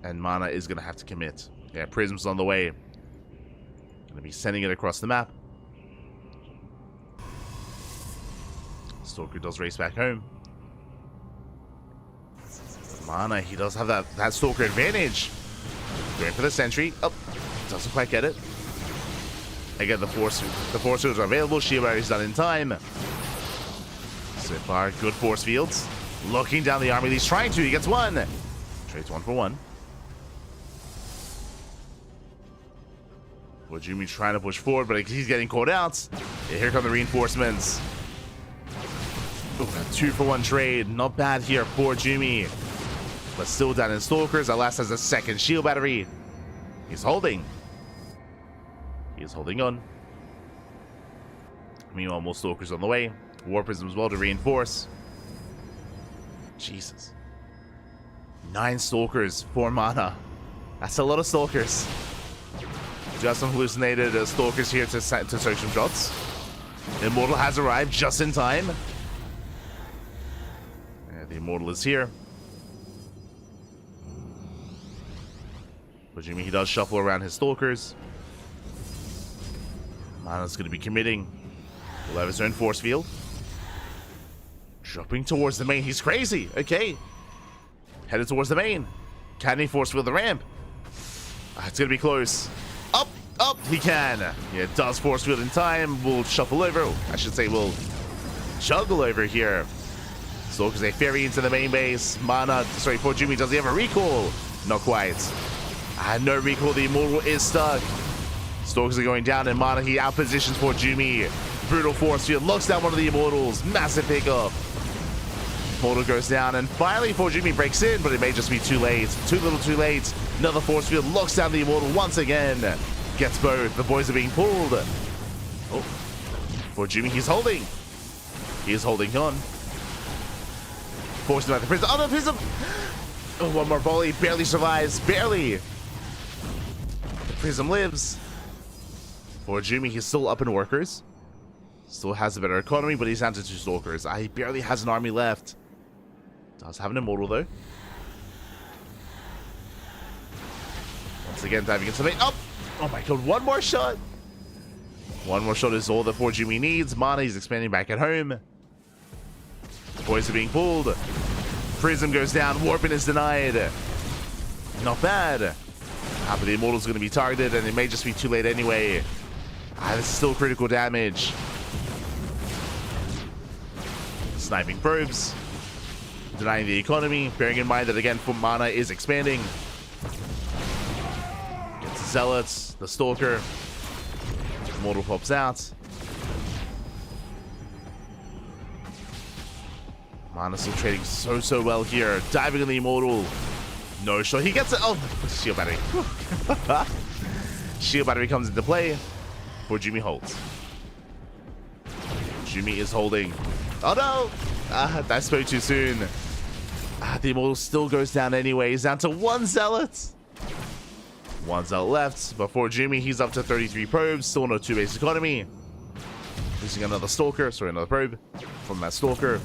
And Mana is going to have to commit. Yeah, Prism's on the way. Going to be sending it across the map. Stalker does race back home. But Mana, he does have that Stalker advantage. Going for the sentry. Oh, doesn't quite get it. Again, the force fields are available. Shield battery's done in time. So far, good force fields. Looking down the army. He's trying to. He gets one. Trades 1 for 1. Wajumi trying to push forward, but he's getting caught out. Yeah, here come the reinforcements. Ooh, a 2 for 1 trade. Not bad here for Jimmy. But still down in stalkers. Our last has a second shield battery. He's holding. He is holding on. Meanwhile, more stalkers on the way. War Prism as well to reinforce. Jesus. 9 stalkers for Mana. That's a lot of stalkers. Just some hallucinated stalkers here to soak some shots. Immortal has arrived just in time. Yeah, the Immortal is here. But Jimmy, he does shuffle around his stalkers. Mana's going to be committing. He'll have his own force field. Dropping towards the main. He's crazy. Okay. Headed towards the main. Can he force field the ramp? It's going to be close. Up. He can. Yeah, it does force field in time. We'll shuffle over. I should say we'll juggle over here. Stalkers a ferry into the main base. For Jimmy, does he have a recall? Not quite. No recall. The Immortal is stuck. Stalkers are going down, and Mana, he outpositions for Jimmy. Brutal force field locks down one of the immortals. Massive pickup. Immortal goes down, and finally Jimmy breaks in, but it may just be too late. Too little too late. Another force field locks down the immortal once again. Gets both. The boys are being pulled. Oh, Jimmy, he's holding. He is holding on. Forced him out the prism. Oh, no, prism! Oh, one more volley. Barely survives. Barely. The prism lives. Jimmy, he's still up in workers. Still has a better economy, but he's down to 2 stalkers. He barely has an army left. Does have an immortal, though. Once again, diving into the... Oh my god, one more shot! One more shot is all that Jimmy needs. Mana, he's expanding back at home. Boys are being pulled. Prism goes down. Warping is denied. Not bad. But the immortal's going to be targeted, and it may just be too late anyway. This is still critical damage. Sniping probes. Denying the economy. Bearing in mind that, again, mana is expanding. Gets the zealots. The stalker. Immortal pops out. Mana still trading so well here. Diving on the immortal. No shot. He gets it. Oh, shield battery. Shield battery comes into play. Jimmy holds. Jimmy is holding. Oh no! That spoke too soon. The immortal still goes down anyway. He's down to 1 zealot. 1 zealot left. Before Jimmy, he's up to 33 probes. Still no 2 base economy. Losing another stalker. Sorry, another probe from that stalker.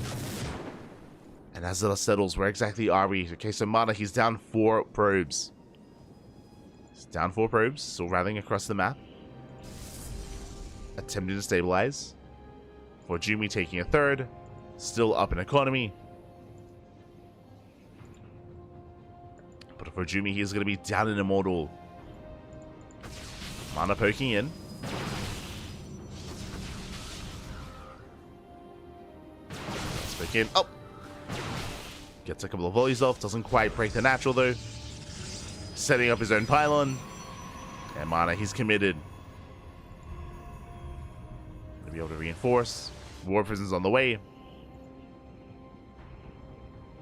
And as it settles, where exactly are we? Okay, so Mana, he's down 4 probes. He's down 4 probes. Still rallying across the map. Attempting to stabilize. Jimmy taking a 3rd. Still up in economy. But for Jimmy, he's going to be down in immortal. Mana poking in. Let's poke in. Oh! Gets a couple of volleys off. Doesn't quite break the natural, though. Setting up his own pylon. And Mana, he's committed. Gonna be able to reinforce. War prison's on the way.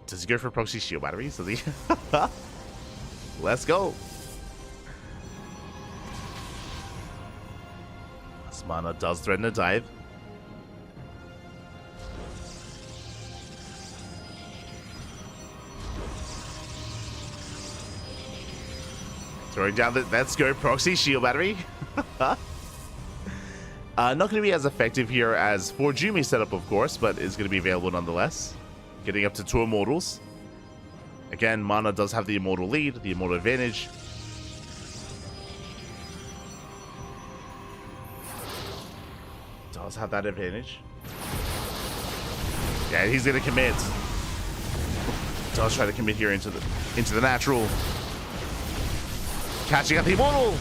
Does he go for proxy shield batteries? Does he? Let's go. This Mana does threaten a dive. Throwing down the... Let's go proxy shield battery. Not going to be as effective here as Jimmy's setup, of course, but is going to be available nonetheless. Getting up to 2 immortals. Again, Mana does have the immortal lead, the immortal advantage. Does have that advantage. Yeah, he's going to commit. Does try to commit here into the natural. Catching up the immortal.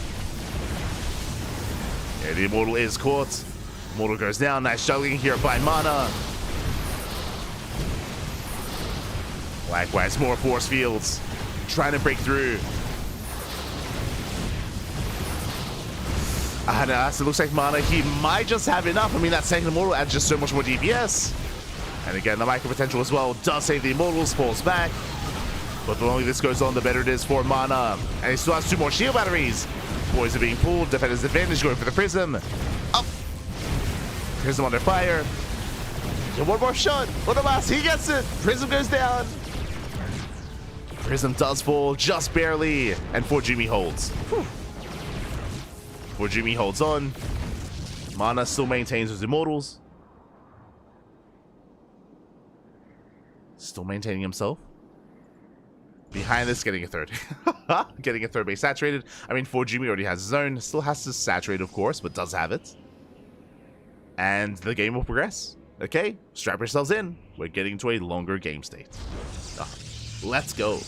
Yeah, the immortal is caught. Immortal goes down. Nice juggling here by Mana. Likewise, more force fields. Trying to break through. So it looks like Mana, he might just have enough. I mean, that second immortal adds just so much more DPS. And again, the micro potential as well does save the immortals, falls back. But the longer this goes on, the better it is for Mana. And he still has 2 more shield batteries. Boys are being pulled. Defender's advantage going for the prism. Up. Prism under fire. Yeah, 1 more shot. What about he gets it? Prism goes down. Prism does fall just barely. And Jimmy holds. Jimmy holds on. Mana still maintains his immortals. Still maintaining himself. Behind this, getting a 3rd. Getting a 3rd base saturated. I mean, Jimmy already has his own. Still has to saturate, of course, but does have it. And the game will progress. Okay, strap yourselves in. We're getting to a longer game state. Let's go.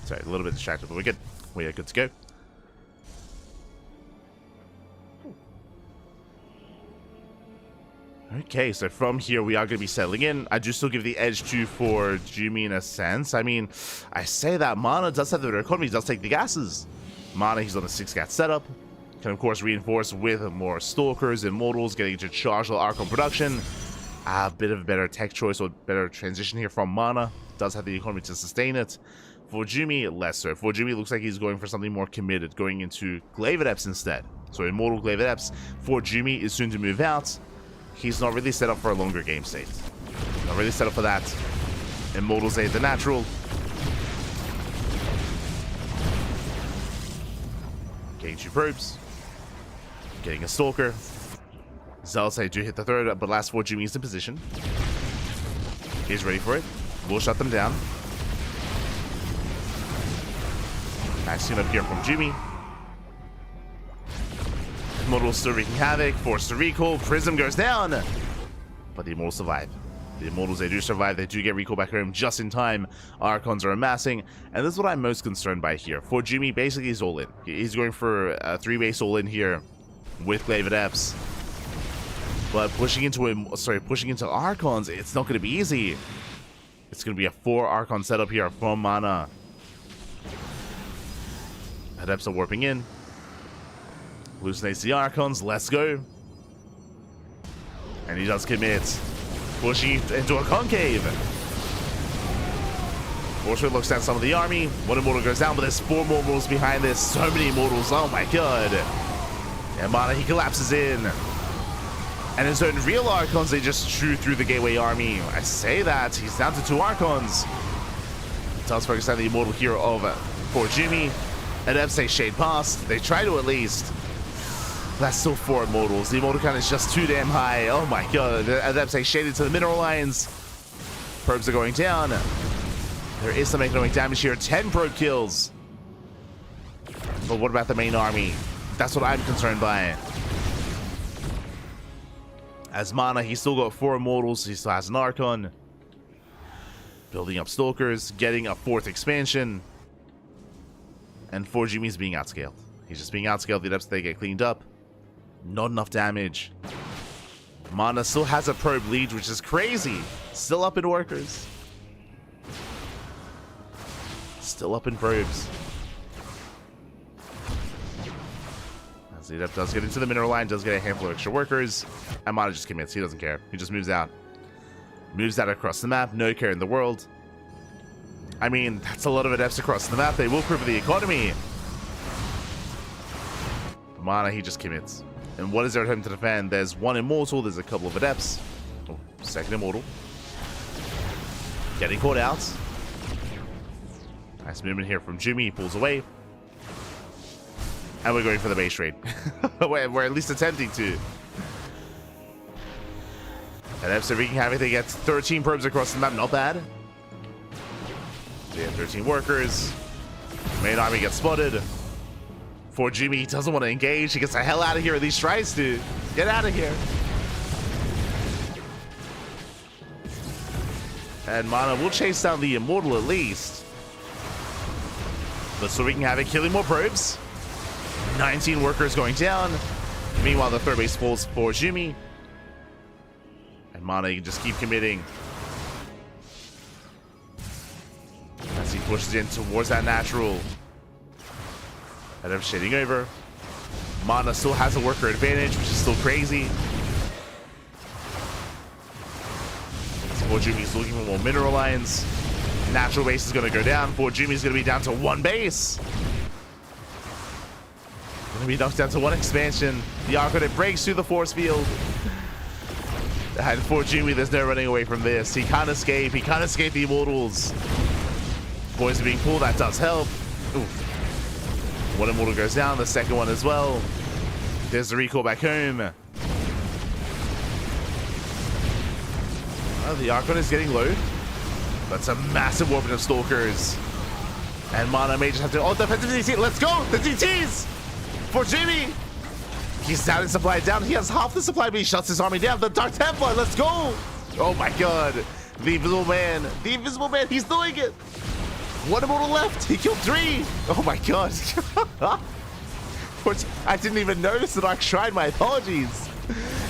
Sorry, a little bit distracted, but we're good. We are good to go. Okay, so from here we are going to be settling in. I do still give the edge to for Jumi in a sense. I mean, I say that Mana does have the better economy, does take the gases. Mana, he's on a 6-gat setup. Can of course reinforce with more Stalkers, Immortals, getting into charge of Archon production. A bit of a better tech choice or better transition here from Mana. Does have the economy to sustain it. For Jumi, less so. For Jumi, it looks like he's going for something more committed, going into Glaive Adepts instead. So Immortal Glaive Adepts for Jumi is soon to move out. He's not really set up for a longer game state. Not really set up for that. Immortals aid the natural. Getting 2 probes. Getting a Stalker. Zealots do hit the third, but last 4 Jumi is in position. He's ready for it. We'll shut them down. Nice tune up here from Jumi. Immortals still wreaking havoc, forced to recall, Prism goes down, but the Immortals survive. The Immortals, they do survive, they do get recall back home just in time. Archons are amassing, and this is what I'm most concerned by here. For Jumi, basically he's all in. He's going for a 3-base all in here with Glaive Adepts. But pushing into Archons, it's not going to be easy. It's going to be a 4 Archon setup here from Mana. Adepts are warping in. Hallucinates the Archons, let's go. And he does commit. Pushing into a concave. Fortunately looks at some of the army. 1 Immortal goes down, but there's 4 more Immortals behind this. So many Immortals, oh my god. And Mana, he collapses in. And his own real Archons, they just chew through the Gateway army. I say that, he's down to 2 Archons. Does focus on the Immortal here of for Jumi. Adepts, they shade past. They try to at least. That's still 4 Immortals. The Immortal count is just too damn high. Oh my god. The Adepts, they shaded to the mineral lines. Probes are going down. There is some economic damage here. 10 probe kills. But what about the main army? That's what I'm concerned by. As Mana, he's still got 4 Immortals. He still has an Archon. Building up Stalkers. Getting a 4th expansion. And 4 Jumi's being outscaled. He's just being outscaled. The Adepts, they get cleaned up. Not enough damage. Mana still has a probe lead, which is crazy. Still up in workers. Still up in probes. As the Adept does get into the mineral line, does get a handful of extra workers. And Mana just commits. He doesn't care. He just moves out. Moves out across the map. No care in the world. I mean, that's a lot of Adepts across the map. They will cripple the economy. Mana, he just commits. And what is there at home to defend? There's 1 Immortal. There's a couple of Adepts. Oh, 2nd Immortal. Getting caught out. Nice movement here from Jumi. He pulls away. And we're going for the base raid. We're at least attempting to. Adepts are wreaking havoc. They get 13 probes across the map. Not bad. They have 13 workers. Main army gets spotted. For Jumi, he doesn't want to engage. He gets the hell out of here. At least tries to. Get out of here. And Mana will chase down the Immortal at least. But so we can have it killing more probes. 19 workers going down. Meanwhile, the 3rd base falls for Jumi. And Mana, you can just keep committing. As he pushes in towards that natural. Adept shading over. Mana still has a worker advantage, which is still crazy. For Jumi's looking for more mineral lines. Natural base is going to go down. For Jumi's going to be down to 1 base. Going to be knocked down to 1 expansion. The Archon breaks through the force field. And for Jumi, there's no running away from this. He can't escape. He can't escape the Immortals. Boys are being pulled. That does help. Oof. 1 Immortal goes down. The 2nd one as well. There's the recall back home. Well, the Archon is getting low. That's a massive warping of Stalkers. And Mana may just have to... Oh, defensive DT. Let's go. The DTs. For Jumi. He's down in supply. Down. He has half the supply, but he shuts his army down. The Dark Templar. Let's go. Oh, my God. The Invisible Man. The Invisible Man. He's doing it. 1 Immortal left. He killed 3. Oh my god. I didn't even notice the Dark Shrine. My apologies.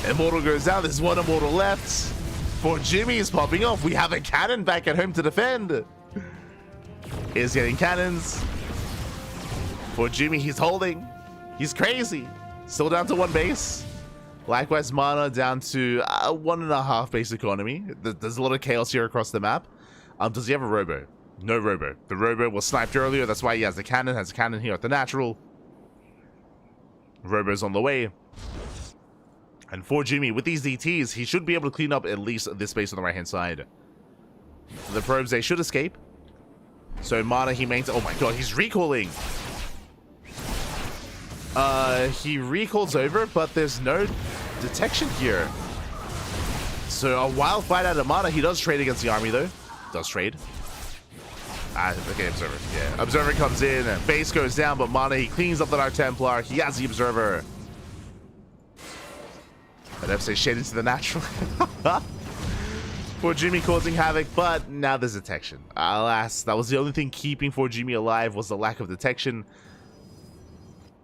Immortal goes down. There's one Immortal left. For Jimmy is popping off. We have a cannon back at home to defend. Is getting cannons. For Jimmy, he's holding. He's crazy. Still down to 1 base. Likewise, Mana down to 1.5 base economy. There's a lot of chaos here across the map. Does he have a Robo? No Robo. The Robo was sniped earlier. That's why he has the cannon. Has a cannon here at the natural. Robo's on the way. And for Jimmy, with these DTs, he should be able to clean up at least this space on the right-hand side. The probes, they should escape. So Mana, he maintains... Oh my god, he's recalling. He recalls over, but there's no detection here. So a wild fight out of Mana. He does trade against the army, though. Does trade. Okay, Observer. Yeah, Observer comes in. Base goes down, but Mana, he cleans up the Dark Templar. He has the Observer. But FC shade into the natural. For Jimmy causing havoc, but now there's detection. Alas, that was the only thing keeping for Jimmy alive was the lack of detection.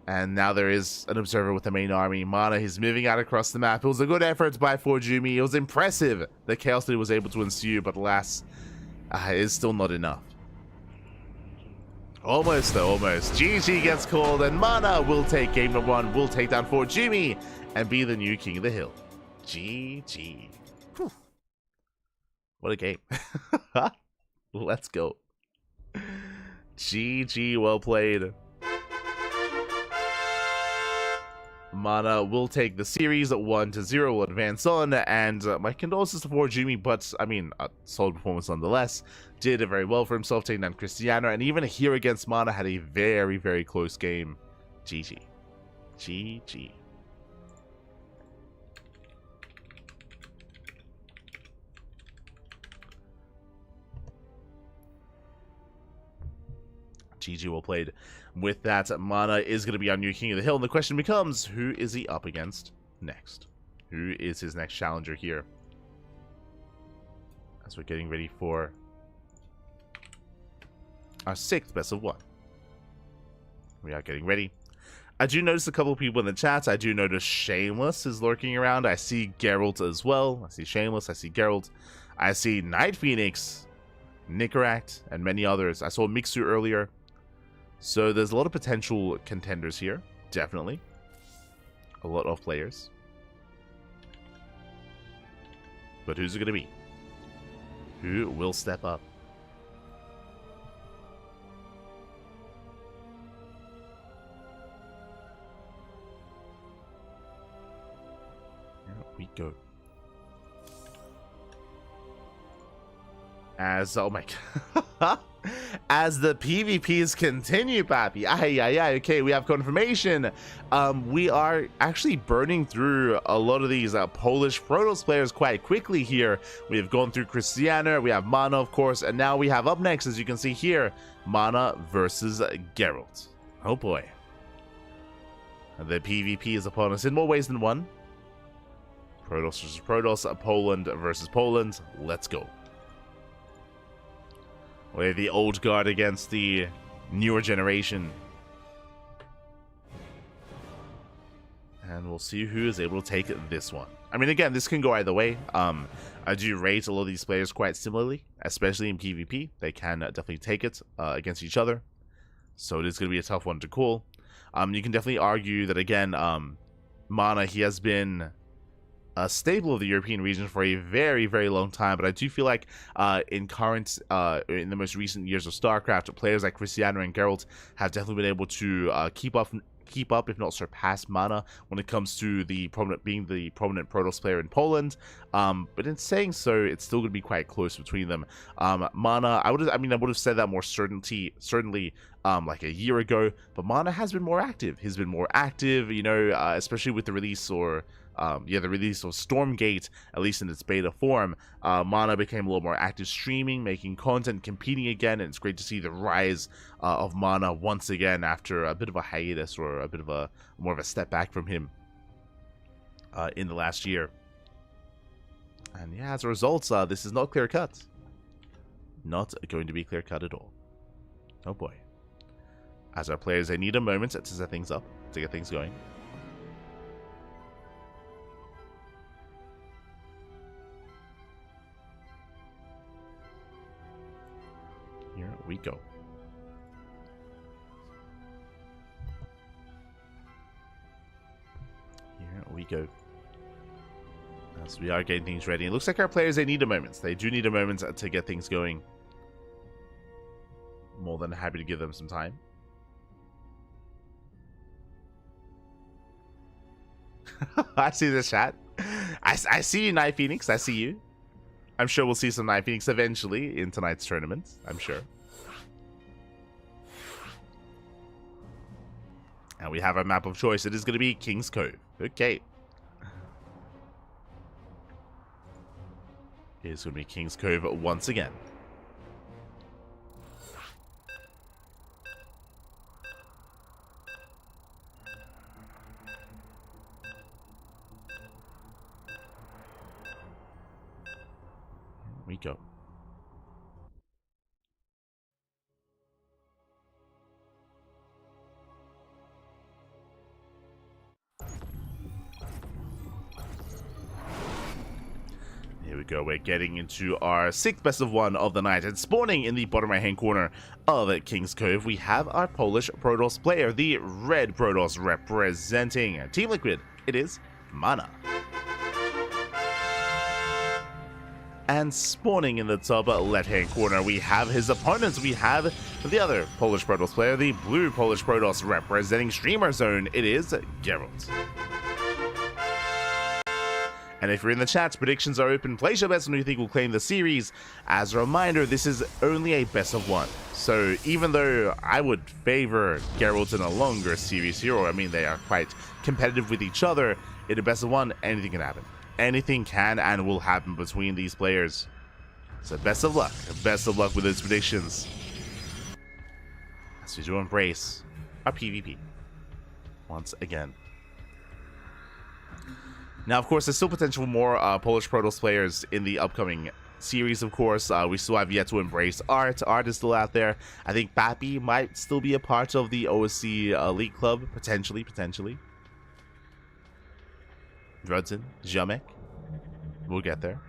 And now there is an Observer with the main army. Mana, he's moving out across the map. It was a good effort by for Jimmy. It was impressive that Chaos Leader was able to ensue, but alas, it is still not enough. Almost though, almost. GG gets called, and Mana will take game number 1, will take down for Jimmy, and be the new King of the Hill. GG. Whew. What a game. Let's go. GG, well played. Mana will take the series 1-0, will advance on, and my condolences for Jimmy, but I mean, a solid performance nonetheless. Did it very well for himself, taking down Cristiano, and even here against Mana had a very, very close game. GG. GG. GG, well played. With that, Mana is going to be our new King of the Hill, and the question becomes, who is he up against next? Who is his next challenger here? As we're getting ready for our 6th best of 1. We are getting ready. I do notice a couple of people in the chat. I do notice Shameless is lurking around. I see Gerald as well. I see Shameless. I see Gerald. I see Night Phoenix, Nicaract, and many others. I saw Mixu earlier. So there's a lot of potential contenders here, definitely. A lot of players. But who's it going to be? Who will step up? Here we go. As, oh my god. As the PvPs continue, Pappy. Okay, we have confirmation. We are actually burning through a lot of these Polish Protoss players quite quickly here. We have gone through Cristiano, we have Mana, of course, and now we have up next, as you can see here, Mana versus Gerald. Oh boy. The PvP is upon us in more ways than one. Protoss versus Protoss, Poland versus Poland. Let's go. We're the old guard against the newer generation. And we'll see who is able to take this one. I mean, again, this can go either way. I do rate a lot of these players quite similarly, especially in PvP. They can definitely take it against each other. So it is going to be a tough one to call. You can definitely argue that, again, Mana, he has been a staple of the European region for a very, very long time, but I do feel like in the most recent years of StarCraft, players like Cristiano and Gerald have definitely been able to keep up, if not surpass Mana when it comes to being the prominent Protoss player in Poland. But in saying so, it's still going to be quite close between them. Mana, I would have said that more certainly like a year ago, but Mana has been more active. He's been more active, you know, especially with the release the release of Stormgate, at least in its beta form. Mana became a little more active streaming, making content, competing again, and it's great to see the rise of Mana once again after a bit of a hiatus or a bit of more of a step back from him in the last year. And yeah, as a result, this is not clear-cut. Not going to be clear-cut at all. Oh boy. As our players, they need a moment to set things up, to get things going. we go. Here we go. As we are getting things ready. It looks like our players, they need a moment. They do need a moment to get things going. More than happy to give them some time. I see the chat. I see you, Night Phoenix. I see you. I'm sure we'll see some Night Phoenix eventually in tonight's tournament. I'm sure. And we have a map of choice. It is going to be King's Cove. Okay. It's going to be King's Cove once again. Here we go. Here we go, we're getting into our 6th best of 1 of the night, and spawning in the bottom right hand corner of King's Cove, we have our Polish Protoss player, the Red Protoss, representing Team Liquid. It is Mana. And spawning in the top left hand corner, we have his opponents. We have the other Polish Protoss player, the Blue Polish Protoss, representing Streamer Zone. It is Gerald. And if you're in the chat, predictions are open. Place your bets on who you think will claim the series. As a reminder, this is only a best of 1. So even though I would favor Gerald in a longer series here, or I mean they are quite competitive with each other, in a best of 1, anything can happen. Anything can and will happen between these players. So best of luck. Best of luck with those predictions. As we do embrace our PvP once again. Now, of course, there's still potential for more Polish Protoss players in the upcoming series, of course. We still have yet to embrace Art. Art is still out there. I think Bappy might still be a part of the OSC Elite Club, potentially. Rudson, Jamek. We'll get there.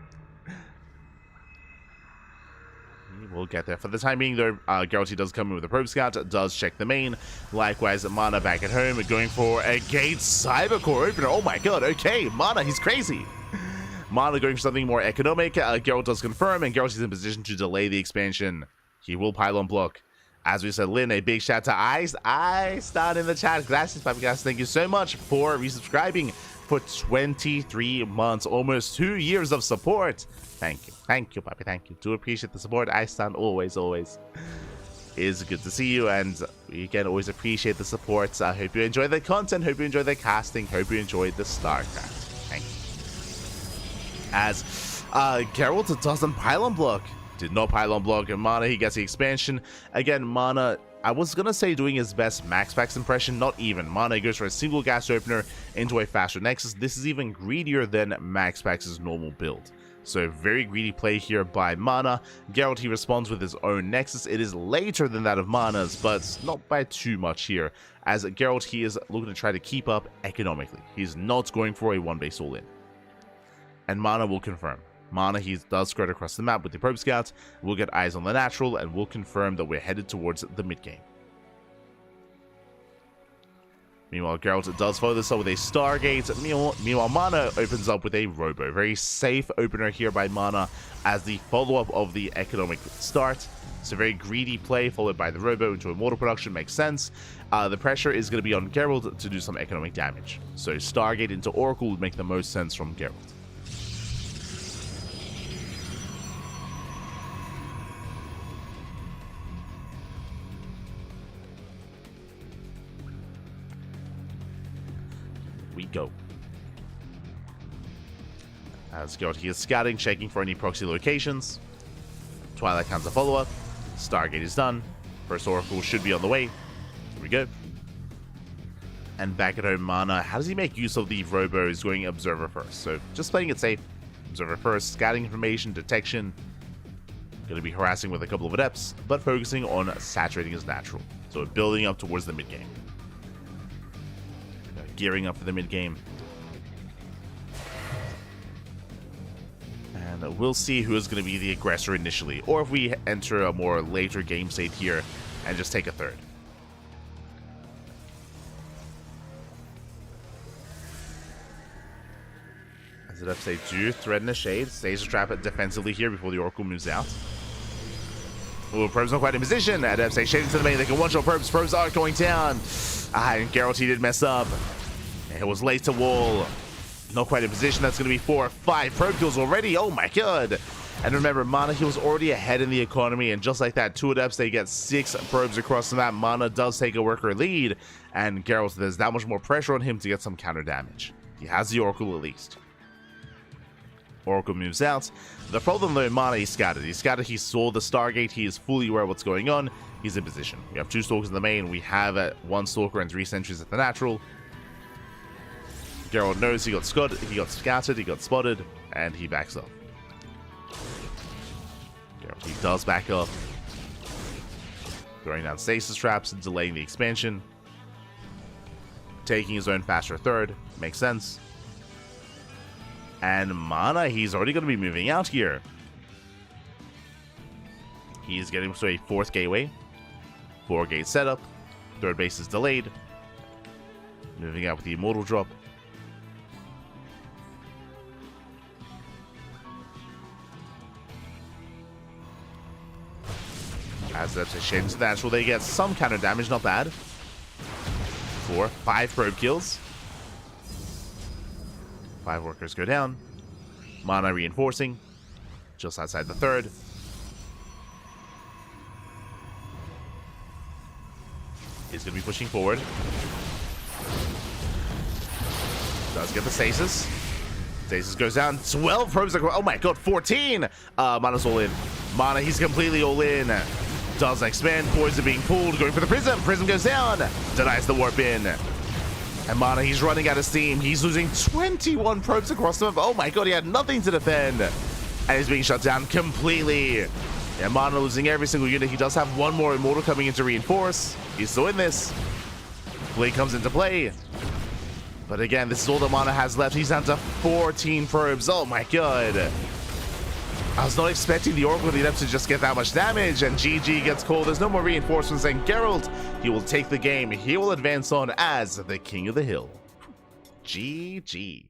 We'll get there. For the time being, though, Gerald does come in with a Probe Scout, does check the main. Likewise, Mana back at home, going for a Gate Cybercore opener. Oh my god, okay, Mana, he's crazy. Mana going for something more economic. Gerald does confirm, and Gerald is in position to delay the expansion. He will pylon block. As we said, Lynn, a big shout to I stand in the chat. Gracias, Papigas. Thank you so much for resubscribing for 23 months, almost 2 years of support. Thank you, Papi, thank you. Do appreciate the support. I stand always. It's good to see you, and we can always appreciate the support. I hope you enjoy the content, hope you enjoy the casting, hope you enjoy the StarCraft. Thank you. As Gerald doesn't pylon block. Did not pylon block, and Mana, he gets the expansion. Again, Mana, I was gonna say doing his best Max Packs impression, not even. Mana goes for a single gas opener into a faster Nexus. This is even greedier than Max Packs' normal build. So very greedy play here by Mana. Gerald, he responds with his own Nexus. It is later than that of Mana's, but not by too much here. As Gerald, he is looking to try to keep up economically. He's not going for a one-base all-in. And Mana will confirm. Mana, he does spread across the map with the Probe Scouts. We'll get eyes on the natural, and we'll confirm that we're headed towards the mid-game. Meanwhile, Gerald does follow this up with a Stargate. Meanwhile, Mana opens up with a Robo. Very safe opener here by Mana as the follow-up of the economic start. It's a very greedy play followed by the Robo into Immortal production. Makes sense. The pressure is going to be on Gerald to do some economic damage. So Stargate into Oracle would make the most sense from Gerald. We go. As Gerald, he is scouting, checking for any proxy locations. Twilight counts a follow-up. Stargate is done. First Oracle should be on the way. Here we go. And back at home, Mana, how does he make use of the Robo? He's going Observer first. So just playing it safe. Observer first, scouting information, detection. Going to be harassing with a couple of Adepts, but focusing on saturating his natural. So building up towards the mid-game. Gearing up for the mid-game. And And we'll see who is going to be the aggressor initially, or if we enter a more later game state here and just take a third. As Adepts, they do threaten a shade, stays a trap it defensively here before the Oracle moves out. Oh, Probes not quite in position. Adepts, they shade into the main, they can one-shot Probes. Probes are going down. And Gerald, he did mess up. It was late to wall. Not quite in position. That's going to be 4 or 5 probe kills already. Oh my god. And remember, Mana, he was already ahead in the economy. And just like that, 2 Adepts, they get 6 probes across the map. Mana does take a worker lead. And Gerald, there's that much more pressure on him to get some counter damage. He has the Oracle at least. Oracle moves out. The problem though, Mana, he scattered. He scattered, he saw the Stargate. He is fully aware of what's going on. He's in position. We have 2 Stalkers in the main. We have 1 Stalker and 3 Sentries at the natural. Gerald knows he got scattered, he got spotted, and he backs up. Gerald, he does back up. Throwing down stasis traps and delaying the expansion. Taking his own faster third. Makes sense. And Mana, he's already going to be moving out here. He's getting to a 4th gateway. 4 gate setup. 3rd base is delayed. Moving out with the Immortal drop. As that's a shade into the natural, they get some counter damage, not bad. 4, 5 probe kills. 5 workers go down. Mana reinforcing. Just outside the 3rd. He's going to be pushing forward. Does get the stasis. Stasis goes down. 12 probes. Oh my god, 14! Mana's all in. Mana, he's completely all in. Doesn't expand. Poison being pulled. Going for the Prism. Prism goes down. Denies the warp in. And Mana, he's running out of steam. He's losing 21 probes across the map. Oh my god, he had nothing to defend. And he's being shut down completely. And Mana losing every single unit. He does have 1 more Immortal coming in to reinforce. He's still in this. Blade comes into play. But again, this is all that Mana has left. He's down to 14 probes. Oh my god. I was not expecting the Oracle of the Adepts to just get that much damage, and GG gets called. There's no more reinforcements, and Gerald, he will take the game. He will advance on as the King of the Hill. GG.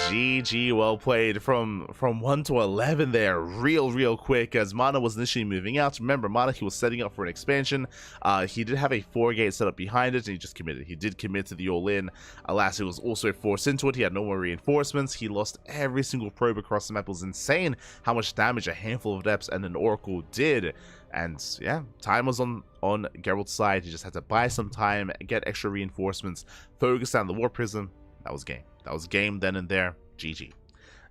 GG, well played. From 1 to 11 there, real quick, as Mana was initially moving out. Remember, Mana, he was setting up for an expansion. He did have a 4-gate setup behind it, and he just committed. He did commit to the all-in. Alas, he was also forced into it. He had no more reinforcements. He lost every single probe across the map. It was insane how much damage a handful of Adepts and an Oracle did. And yeah, time was on Gerald's side. He just had to buy some time, get extra reinforcements, focus on the Warp Prism. That was game. That was game then and there. GG.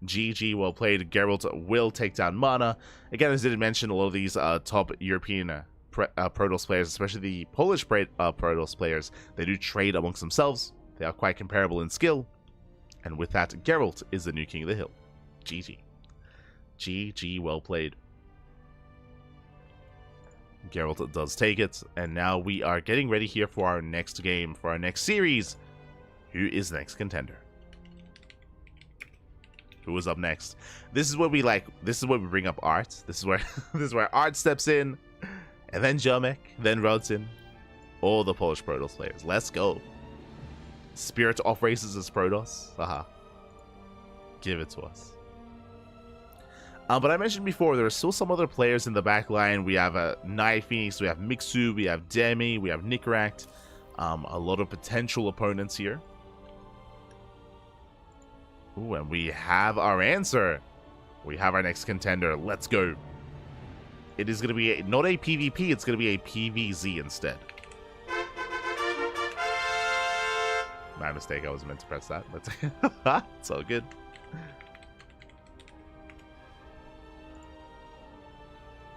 GG, well played. Gerald will take down Mana. Again, as I did mention, a lot of these top European Protoss players, especially the Polish Protoss players, they do trade amongst themselves. They are quite comparable in skill. And with that, Gerald is the new King of the Hill. GG. GG, well played. Gerald does take it. And now we are getting ready here for our next game, for our next series. Who is the next contender? Who is up next? This is what we like. This is where we bring up Art. This is where this is where Art steps in, and then Jomek, then Rodson, all the Polish Protoss players. Let's go. Spirit off races as Protoss. Haha. Give it to us. But I mentioned before, there are still some other players in the back line. We have Night Phoenix, we have Mixu, we have Demi, we have Nickeract. A lot of potential opponents here. Ooh, and we have our answer. We have our next contender. Let's go. It is going to be not a PvP, it's going to be a PvZ instead. My mistake, I was meant to press that. But it's all good.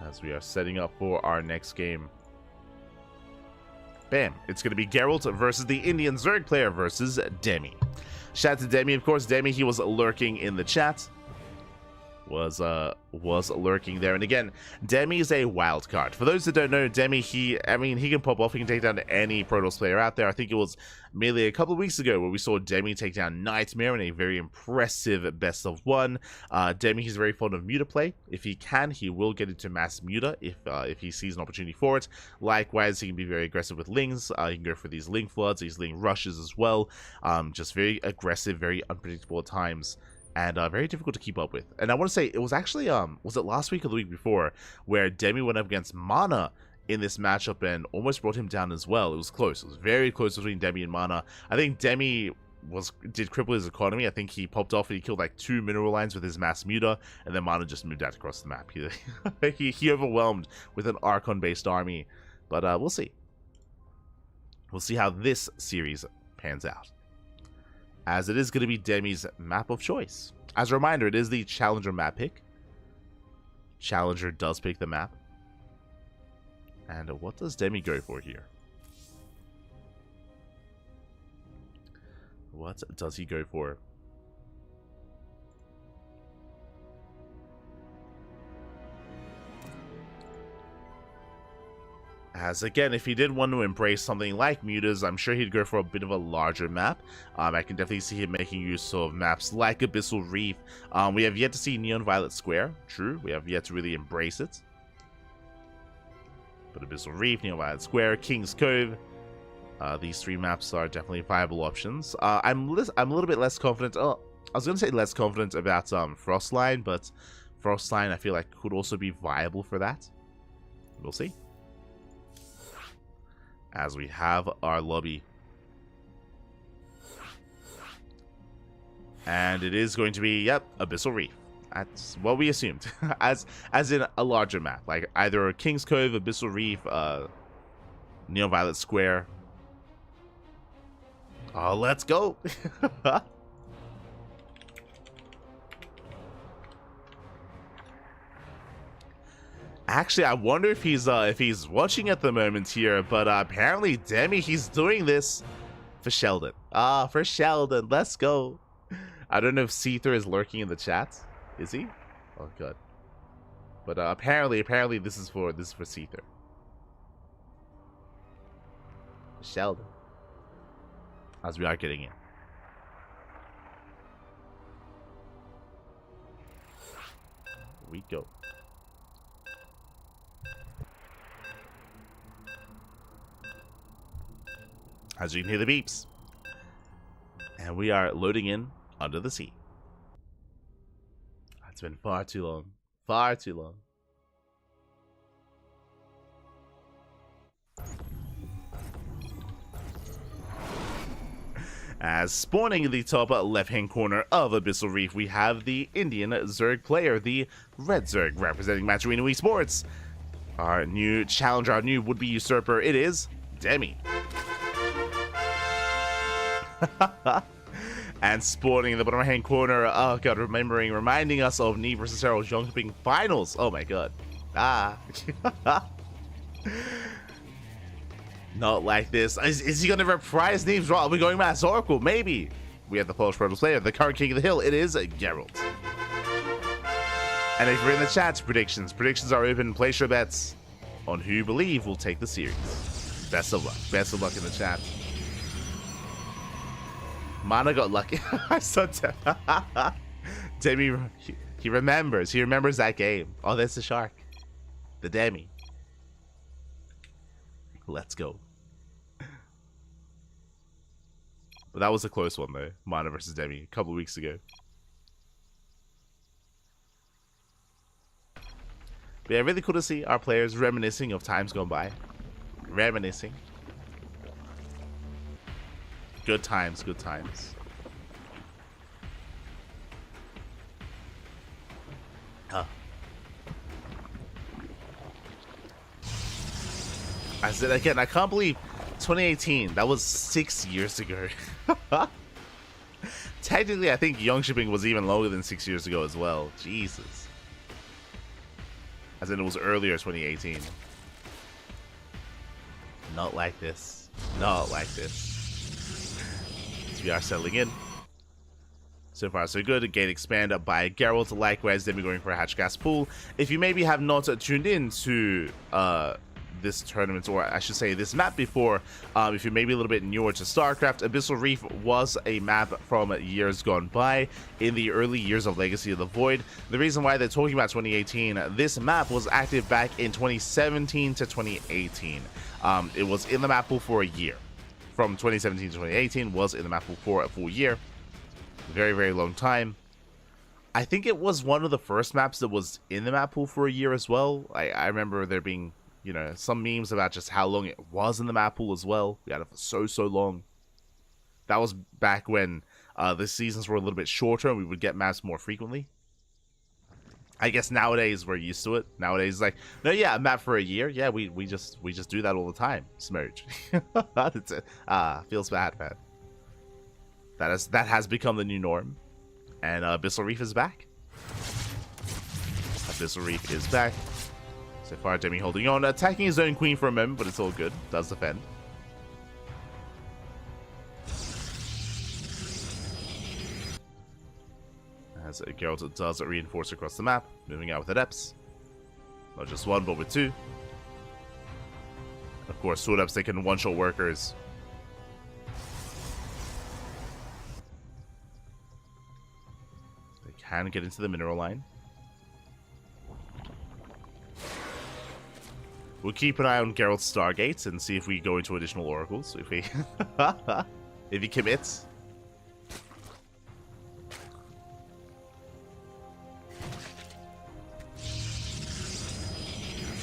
As we are setting up for our next game. Bam. It's going to be Gerald versus the Indian Zerg player versus Demi. Shout out to Demi, of course. Demi, he was lurking in the chat. was lurking there. And again, Demi is a wild card. For those that don't know, Demi, he can pop off, he can take down any Protoss player out there. I think it was merely a couple of weeks ago where we saw Demi take down Nightmare in a very impressive best of one. Demi, he's very fond of muta play. If he can, he will get into mass muta if he sees an opportunity for it. Likewise, he can be very aggressive with Lings. He can go for these Ling floods, these Ling rushes as well. Just very aggressive, very unpredictable at times. And very difficult to keep up with. And I want to say, it was actually, was it last week or the week before, where Demi went up against Mana in this matchup and almost brought him down as well. It was close. It was very close between Demi and Mana. I think Demi did cripple his economy. I think he popped off and he killed like 2 mineral lines with his mass muta, and then Mana just moved out across the map. He overwhelmed with an Archon-based army. But we'll see. We'll see how this series pans out, as it is going to be Demi's map of choice. As a reminder, it is the Challenger map pick. Challenger does pick the map. And what does Demi go for here? What does he go for? As again, if he did want to embrace something like mutas, I'm sure he'd go for a bit of a larger map. I can definitely see him making use of maps like Abyssal Reef. We have yet to see Neon Violet Square. True, we have yet to really embrace it. But Abyssal Reef, Neon Violet Square, King's Cove. These 3 maps are definitely viable options. I'm a little bit less confident. Oh, I was going to say less confident about Frostline, but Frostline I feel like could also be viable for that. We'll see. As we have our lobby. And it is going to be, yep, Abyssal Reef. That's what we assumed. as in a larger map. Like either King's Cove, Abyssal Reef, Neon Violet Square. Oh, let's go. Actually, I wonder if he's watching at the moment here, but apparently Demi, he's doing this for Sheldon. For Sheldon, let's go. I don't know if Seether is lurking in the chat. Is he? Oh god. But apparently this is for Seether. Sheldon. As we are getting in. Here we go. As you can hear the beeps. And we are loading in under the sea. It's been far too long. Far too long. As spawning in the top left-hand corner of Abyssal Reef, we have the Indian Zerg player, the Red Zerg, representing Matcherino Esports. Our new challenger, our new would-be usurper, it is Demi. And spawning in the bottom right-hand corner, oh god, reminding us of Neve vs. Gerald jumping finals. Oh my god. Not like this. Is he going to reprise Neve's draw? Are we going Mass Oracle? Maybe. We have the Polish Protoss player, the current king of the hill. It is Gerald. And if you're in the chat, predictions are open. Place your bets on who you believe will take the series. Best of luck. Best of luck in the chat. Mana got lucky. I saw Demi. He remembers. He remembers that game. Oh, that's the shark. The Demi. Let's go. But that was a close one, though. Mana versus Demi a couple of weeks ago. But yeah, really cool to see our players reminiscing of times gone by. Reminiscing. Good times, good times. I said again, I can't believe 2018, that was 6 years ago. Technically, I think Young Shipping was even longer than 6 years ago as well. Jesus. As in, it was earlier 2018. Not like this. Not like this. So we are settling in. So far, so good. Gate expand by Gerald. Likewise, Demi going for a hatch gas pool. If you maybe have not tuned in to this tournament, or I should say this map before, if you're maybe a little bit newer to StarCraft, Abyssal Reef was a map from years gone by in the early years of Legacy of the Void. The reason why they're talking about 2018, this map was active back in 2017 to 2018. It was in the map pool for a year. From 2017 to 2018 was in the map pool for a full year. Very, very long time. I think it was one of the first maps that was in the map pool for a year as well. I remember there being, you know, some memes about just how long it was in the map pool as well. We had it for so long. That was back when the seasons were a little bit shorter and we would get maps more frequently. I guess nowadays we're used to it. Nowadays it's like, no, yeah, a map for a year. Yeah, we just do that all the time. Smurge. Feels bad, man. That has become the new norm. And Abyssal Reef is back. Abyssal Reef is back. So far, Demi holding on. Attacking his own queen for a moment, but it's all good. Does defend. As Gerald does reinforce across the map. Moving out with adepts. Not just one, but with two. Of course, two adepts, they can one-shot workers. Can get into the mineral line. We'll keep an eye on Gerald's Stargates and see if we go into additional oracles. If he if he commits.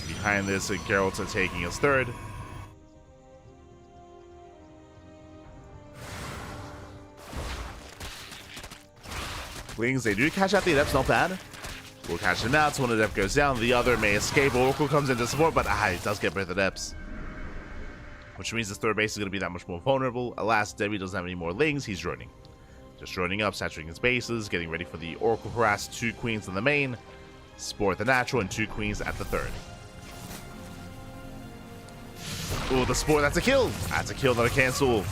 Behind this, Gerald's taking his third. Wings, they do catch out the adepts, not bad. We'll catch them out, so one adept goes down, the other may escape. Oracle comes in to support, but it does get both adepts. Which means this third base is going to be that much more vulnerable. Alas, Debbie doesn't have any more lings, he's droning. Just droning up, saturating his bases, getting ready for the Oracle harass, 2 queens in the main, Spore at the natural, and 2 queens at the third. Oh, the Spore, that's a kill! That's a kill, not a cancel.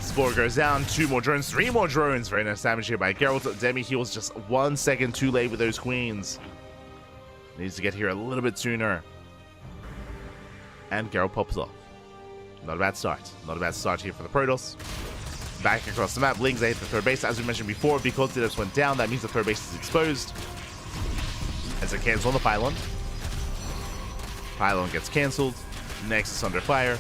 Spore goes down, 2 more drones, 3 more drones. Very nice damage here by Gerald. Demi heals just 1 second too late with those queens. Needs to get here a little bit sooner. And Gerald pops off. Not a bad start. Not a bad start here for the Protoss. Back across the map, Lings, they hit the third base. As we mentioned before, because the adepts went down, that means the third base is exposed. As it cancels on the pylon. Pylon gets cancelled. Nexus under fire.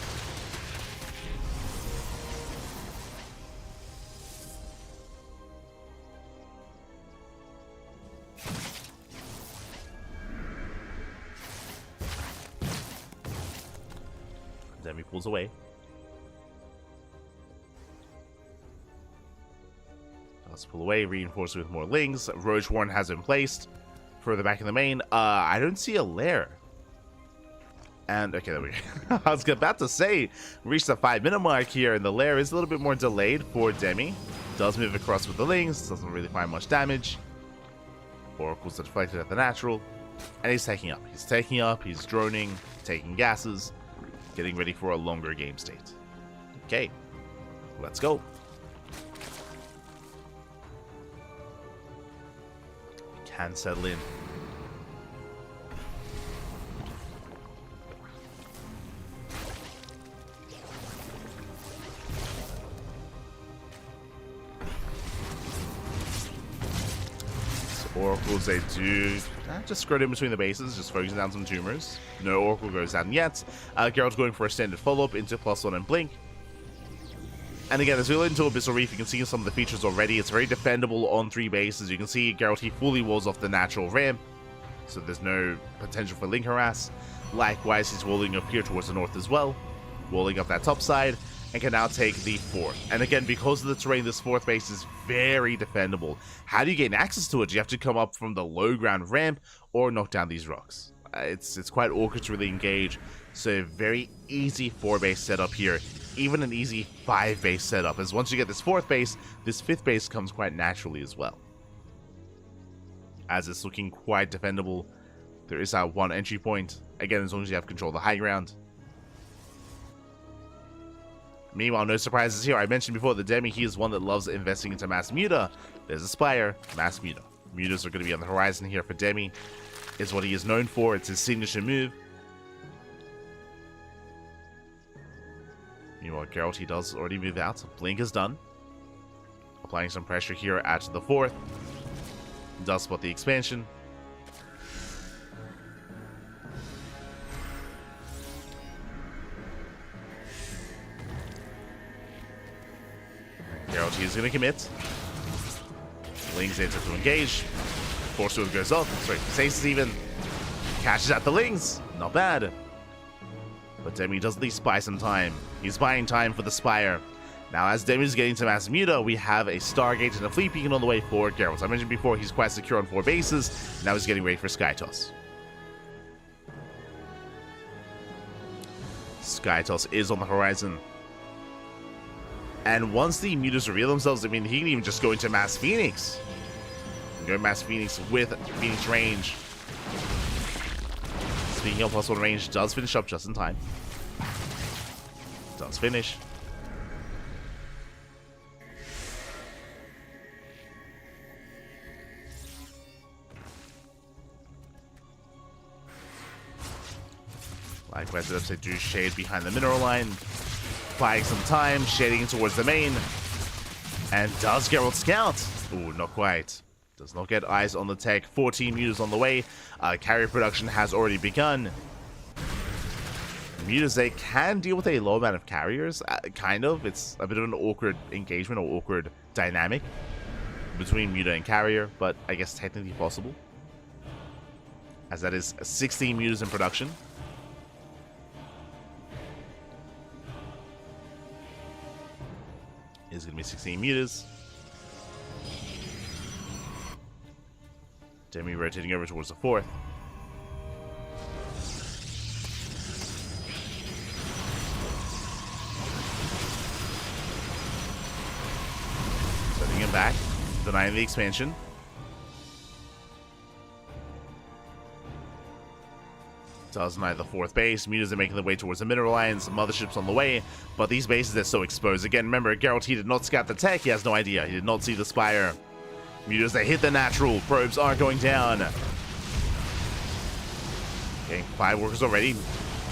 Demi pulls away. Let's pull away, reinforce with more lings. Roach Warren has been placed. Further back in the main, I don't see a lair. And, okay, there we go. I was about to say, reached the 5-minute mark here, and the lair is a little bit more delayed for Demi. Does move across with the lings, doesn't really find much damage. Oracle's deflected at the natural. And he's taking up. He's taking up, he's droning, taking gases. Getting ready for a longer game state. Okay, let's go. We can settle in. Oracles, they do just screwed in between the bases, just focusing down some tumors. No Oracle goes down yet. Gerald's going for a standard follow-up into +1 and Blink. And again, as we look into Abyssal Reef, you can see some of the features already. It's very defendable on 3 bases. You can see Gerald, he fully walls off the natural ramp, so there's no potential for link harass. Likewise, he's walling up here towards the north as well, walling up that top side, and can now take the 4th. And again, because of the terrain, this 4th base is very defendable. How do you gain access to it? You have to come up from the low ground ramp or knock down these rocks. It's quite awkward to really engage, so very easy 4-base setup here. Even an easy 5-base setup, as once you get this 4th base, this 5th base comes quite naturally as well. As it's looking quite defendable, there is that 1 entry point. Again, as long as you have control of the high ground. Meanwhile, no surprises here. I mentioned before that Demi, he is one that loves investing into mass muta. There's a Spire, mass muta. Mutas are going to be on the horizon here for Demi. It's what he is known for. It's his signature move. Meanwhile, Gerald, he does already move out. Blink is done. Applying some pressure here at the 4th. Does spot the expansion. Gerald, he is going to commit. Lings enter to engage. Force Wave goes off. Sorry, Stasis even catches at the Lings. Not bad. But Demi does at least buy some time. He's buying time for the Spire. Now, as Demi's getting to Mass Muta, we have a Stargate and a Fleet Beacon on the way for Geralt. I mentioned before, he's quite secure on 4 bases. Now he's getting ready for Sky Toss. Sky Toss is on the horizon. And once the Mutas reveal themselves, I mean, he can even just go into Mass Phoenix. Go Mass Phoenix with Phoenix range. Speaking of +1 range, does finish up just in time. Does finish. Likewise, they do shade behind the mineral line. Buying some time, shading towards the main. And does Geralt scout? Ooh, not quite. Does not get eyes on the tech. 14 mutas on the way. Carrier production has already begun. Mutas, they can deal with a low amount of carriers. Kind of. It's a bit of an awkward engagement or awkward dynamic between muta and carrier, but I guess technically possible. As that is 16 mutas in production. Is going to be 16 mutas. Demi rotating over towards the 4th. Setting him back, denying the expansion. Does deny the 4th base. Mutas are making their way towards the mineral lines. Motherships on the way. But these bases are so exposed. Again, remember, Geralt, he did not scout the tech. He has no idea. He did not see the Spire. Mutas, they hit the natural. Probes are going down. Okay, 5 workers already.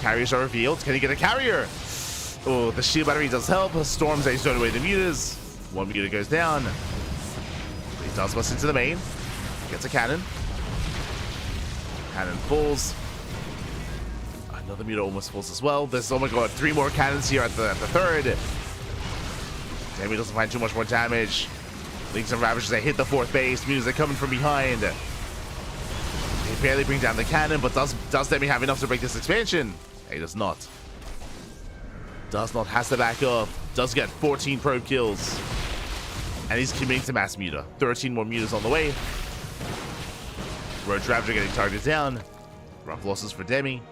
Carriers are revealed. Can he get a carrier? Oh, the shield battery does help. Storms Ace don't away the mutas. 1 muta goes down. He does bust into the main. Gets a cannon. Cannon falls. Another muta almost falls as well. There's, oh my god, 3 more cannons here at the 3rd. Demi doesn't find too much more damage. Lings and Ravagers, they hit the 4th base. Mutas are coming from behind. They barely bring down the cannon, but does Demi have enough to break this expansion? He does not. Does not, has to back up. Does get 14 probe kills. And he's committing to mass muta. 13 more mutas on the way. Roach Ravager getting targeted down. Rough losses for Demi.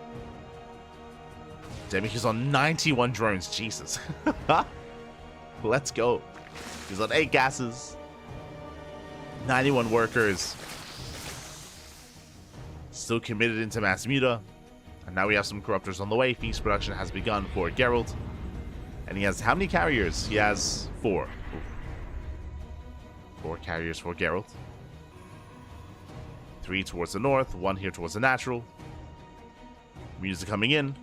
Demi, he's on 91 drones. Jesus. Let's go. He's on 8 gases. 91 workers. Still committed into mass muta. And now we have some corruptors on the way. Phoenix production has begun for Gerald. And he has how many carriers? He has 4. 4 carriers for Gerald. 3 towards the north. 1 here towards the natural. Mutas are coming in.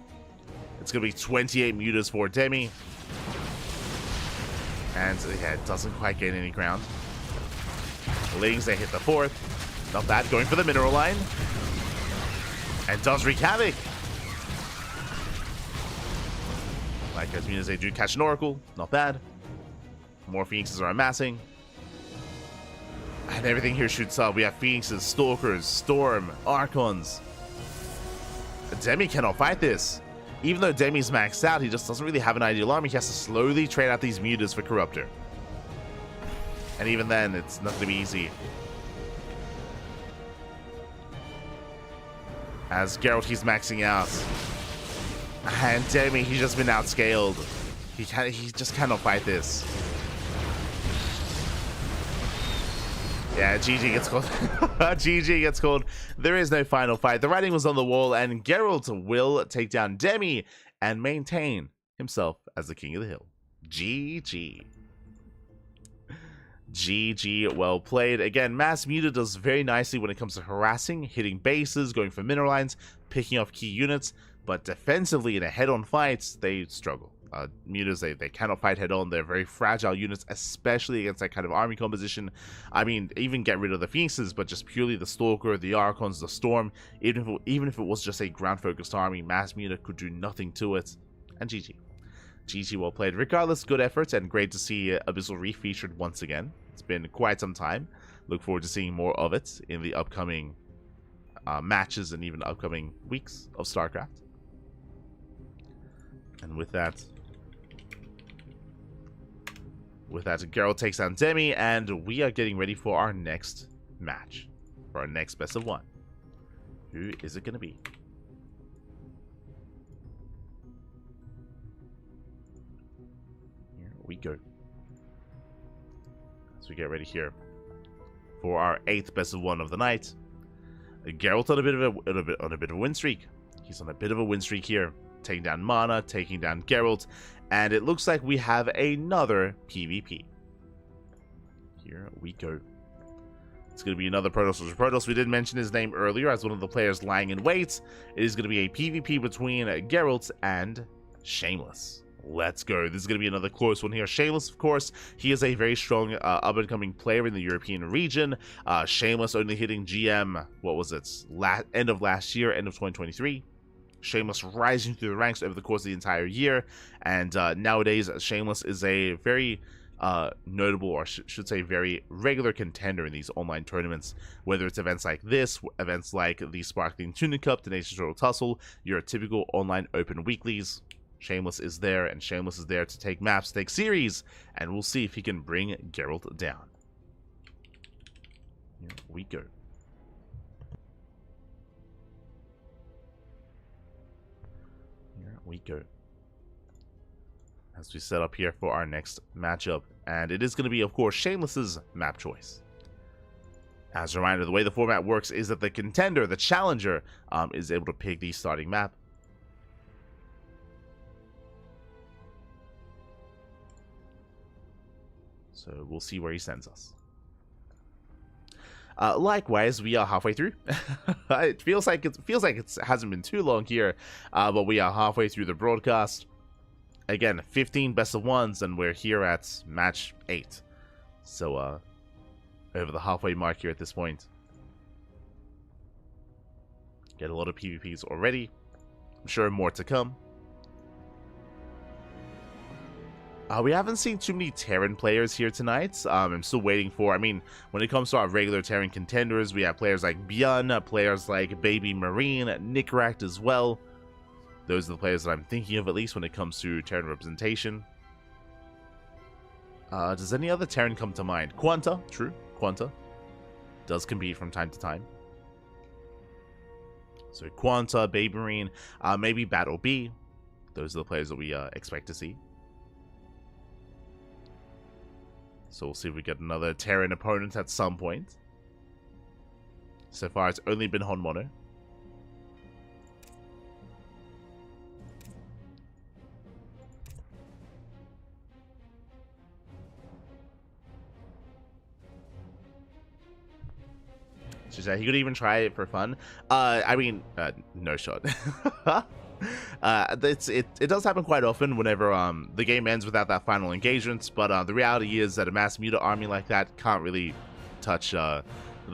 It's going to be 28 mutas for Demi. And yeah, it doesn't quite gain any ground. Lings, they hit the 4th. Not bad. Going for the mineral line. And does wreak havoc. Like as mutas, they do catch an Oracle. Not bad. More Phoenixes are amassing. And everything here shoots up. We have Phoenixes, Stalkers, Storm, Archons. Demi cannot fight this. Even though Demi's maxed out, he just doesn't really have an ideal army. He has to slowly trade out these mutas for Corruptor. And even then, it's not going to be easy. As Geralt, he's maxing out. And Demi, he's just been outscaled. He just cannot fight this. Yeah, GG gets called. GG gets called. There is no final fight. The writing was on the wall, and Geralt will take down Demi and maintain himself as the King of the Hill. GG. GG, well played. Again, Mass Muta does very nicely when it comes to harassing, hitting bases, going for mineral lines, picking off key units, but defensively in a head-on fight, they struggle. Mutas, they cannot fight head-on. They're very fragile units, especially against that kind of army composition. I mean, even get rid of the Phoenixes, but just purely the Stalker, the Archons, the Storm, even if it was just a ground-focused army, Mass Muta could do nothing to it. And GG. GG, well played. Regardless, good effort, and great to see Abyssal Reef featured once again. It's been quite some time. Look forward to seeing more of it in the upcoming matches and even upcoming weeks of StarCraft. And with that, Gerald takes down Demi, and we are getting ready for our next match, for our next best of one. Who is it going to be? Here we go. As we get ready here for our 8th best of one of the night. Gerald's on a bit of a win streak. He's on a bit of a win streak here, taking down Mana, taking down Gerald, and it looks like we have another PvP. Here we go. It's going to be another Protoss versus Protoss. We did mention his name earlier as one of the players lying in wait. It is going to be a PvP between Gerald and Shameless. Let's go. This is going to be another close one here. Shameless, of course, he is a very strong up-and-coming player in the European region. Shameless only hitting GM, what was it, end of last year, end of 2023. Shameless rising through the ranks over the course of the entire year, and nowadays Shameless is a very notable, or should say very regular contender in these online tournaments, whether it's events like this, events like the Sparkling Tunic Cup, the Nations Total Tussle, your typical online open weeklies. Shameless is there, and Shameless is there to take maps, take series, and we'll see if he can bring Gerald down. Here we go. Here we go. As we set up here for our next matchup, and it is going to be, of course, Shameless's map choice. As a reminder, the way the format works is that the contender, the challenger, is able to pick the starting map. So we'll see where he sends us. Likewise, we are halfway through. It feels like it hasn't been too long here, but we are halfway through the broadcast. Again, 15 best of ones, and we're here at match 8. So over the halfway mark here at this point. Get a lot of PvPs already. I'm sure more to come. We haven't seen too many Terran players here tonight. I'm still waiting for, I mean, when it comes to our regular Terran contenders, we have players like Bjorn, players like BabyMarine, Nickract as well. Those are the players that I'm thinking of, at least when it comes to Terran representation. Does any other Terran come to mind? Quanta, true, Quanta does compete from time to time. So Quanta, BabyMarine, maybe Battle B. Those are the players that we expect to see. So we'll see if we get another Terran opponent at some point. So far, it's only been Honmono. He could even try it for fun. I mean, no shot. It does happen quite often whenever the game ends without that final engagement, but the reality is that a Mass Muta army like that can't really touch the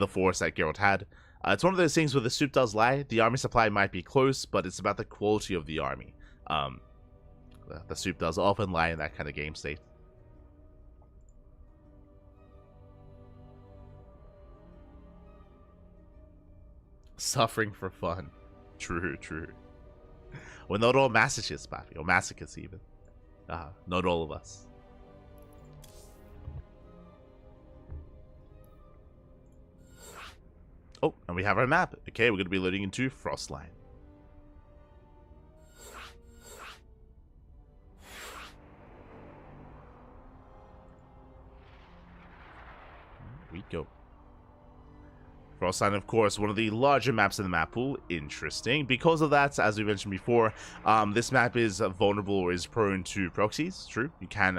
force that Gerald had. It's one of those things where the soup does lie. The army supply might be close, but it's about the quality of the army. The soup does often lie in that kind of game state. Suffering for fun. True, true. We're not all masochists, Baffy, or masochists even. Not all of us. Oh, and we have our map. Okay, we're going to be loading into Frostline. Here we go. Frostline, of course, one of the larger maps in the map pool. Interesting. Because of that, as we mentioned before, this map is vulnerable or is prone to proxies. True.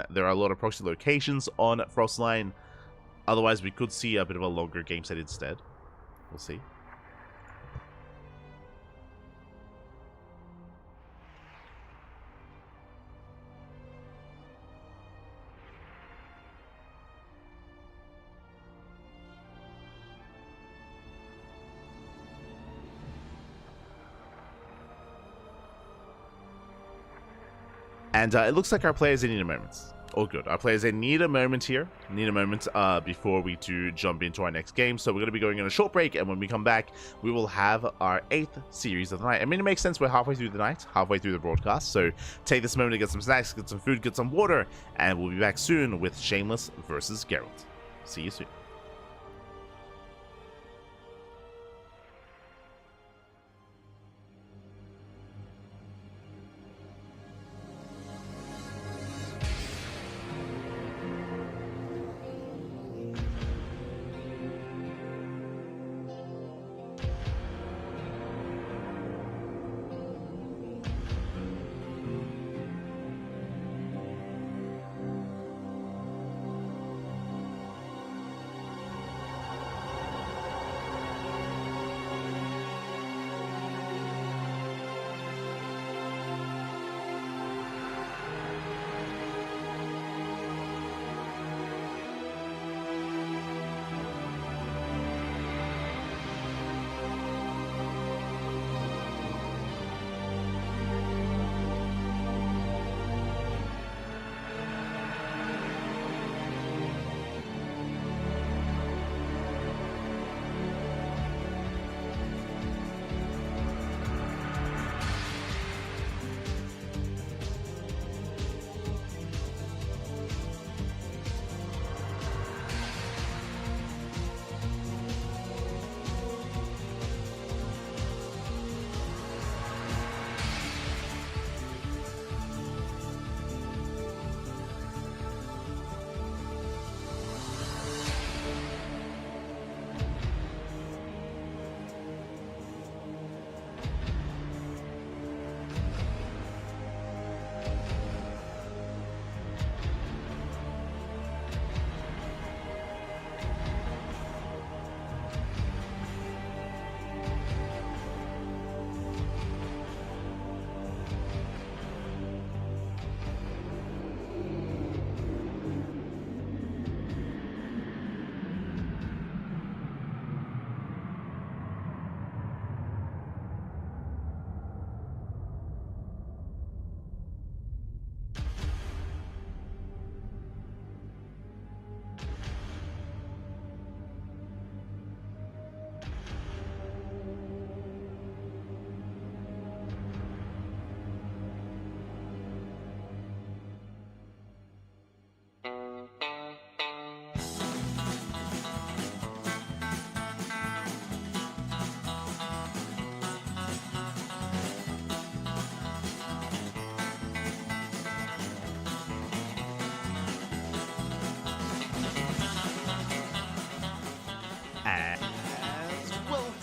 There are a lot of proxy locations on Frostline. Otherwise, we could see a bit of a longer game set instead. We'll see. And it looks like our players need a moment. All good. Our players, they need a moment here. Need a moment before we do jump into our next game. So we're going to be going on a short break. And when we come back, we will have our 8th series of the night. I mean, it makes sense. We're halfway through the night, halfway through the broadcast. So take this moment to get some snacks, get some food, get some water. And we'll be back soon with Shameless versus Gerald. See you soon.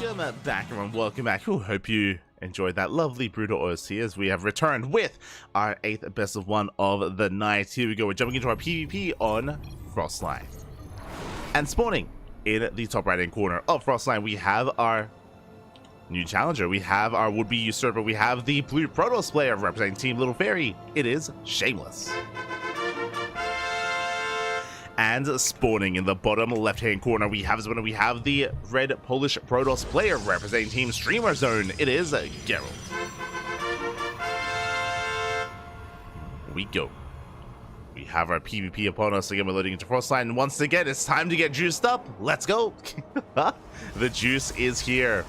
Welcome back, everyone. Welcome back. Hope you enjoyed that lovely brutal OSC as we have returned with our 8th best of 1 of the night. Here we go. We're jumping into our PvP on Frostline. And spawning in the top right-hand corner of Frostline, we have our new challenger. We have our would-be usurper. We have the blue Protoss player representing Team Little Fairy. It is Shameless. And spawning in the bottom left-hand corner, we have the red Polish Protoss player representing Team Streamer Zone. It is Gerald. We go. We have our PvP upon us. Again, we're loading into Frostline. Once again, it's time to get juiced up. Let's go. The juice is here.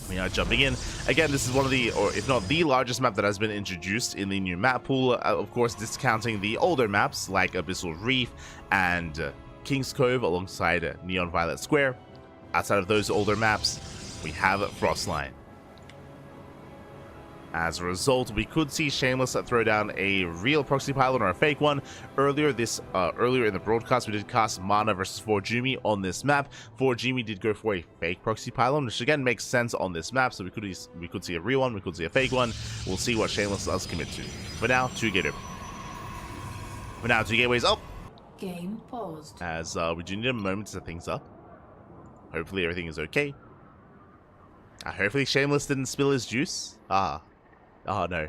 We are jumping in. Again, this is one of the, or if not the largest map that has been introduced in the new map pool. Of course, discounting the older maps like Abyssal Reef and King's Cove alongside Neon Violet Square. Outside of those older maps, we have Frostline. As a result, we could see Shameless throw down a real proxy pylon or a fake one. Earlier in the broadcast, we did cast Mana versus 4Jumi on this map. 4Jumi did go for a fake proxy pylon, which again makes sense on this map. So we could see a real one, we could see a fake one. We'll see what Shameless does commit to. For now, 2 gate open. For now, 2 gateways up. Game paused. As we do need a moment to set things up. Hopefully everything is okay. Hopefully Shameless didn't spill his juice. Oh no.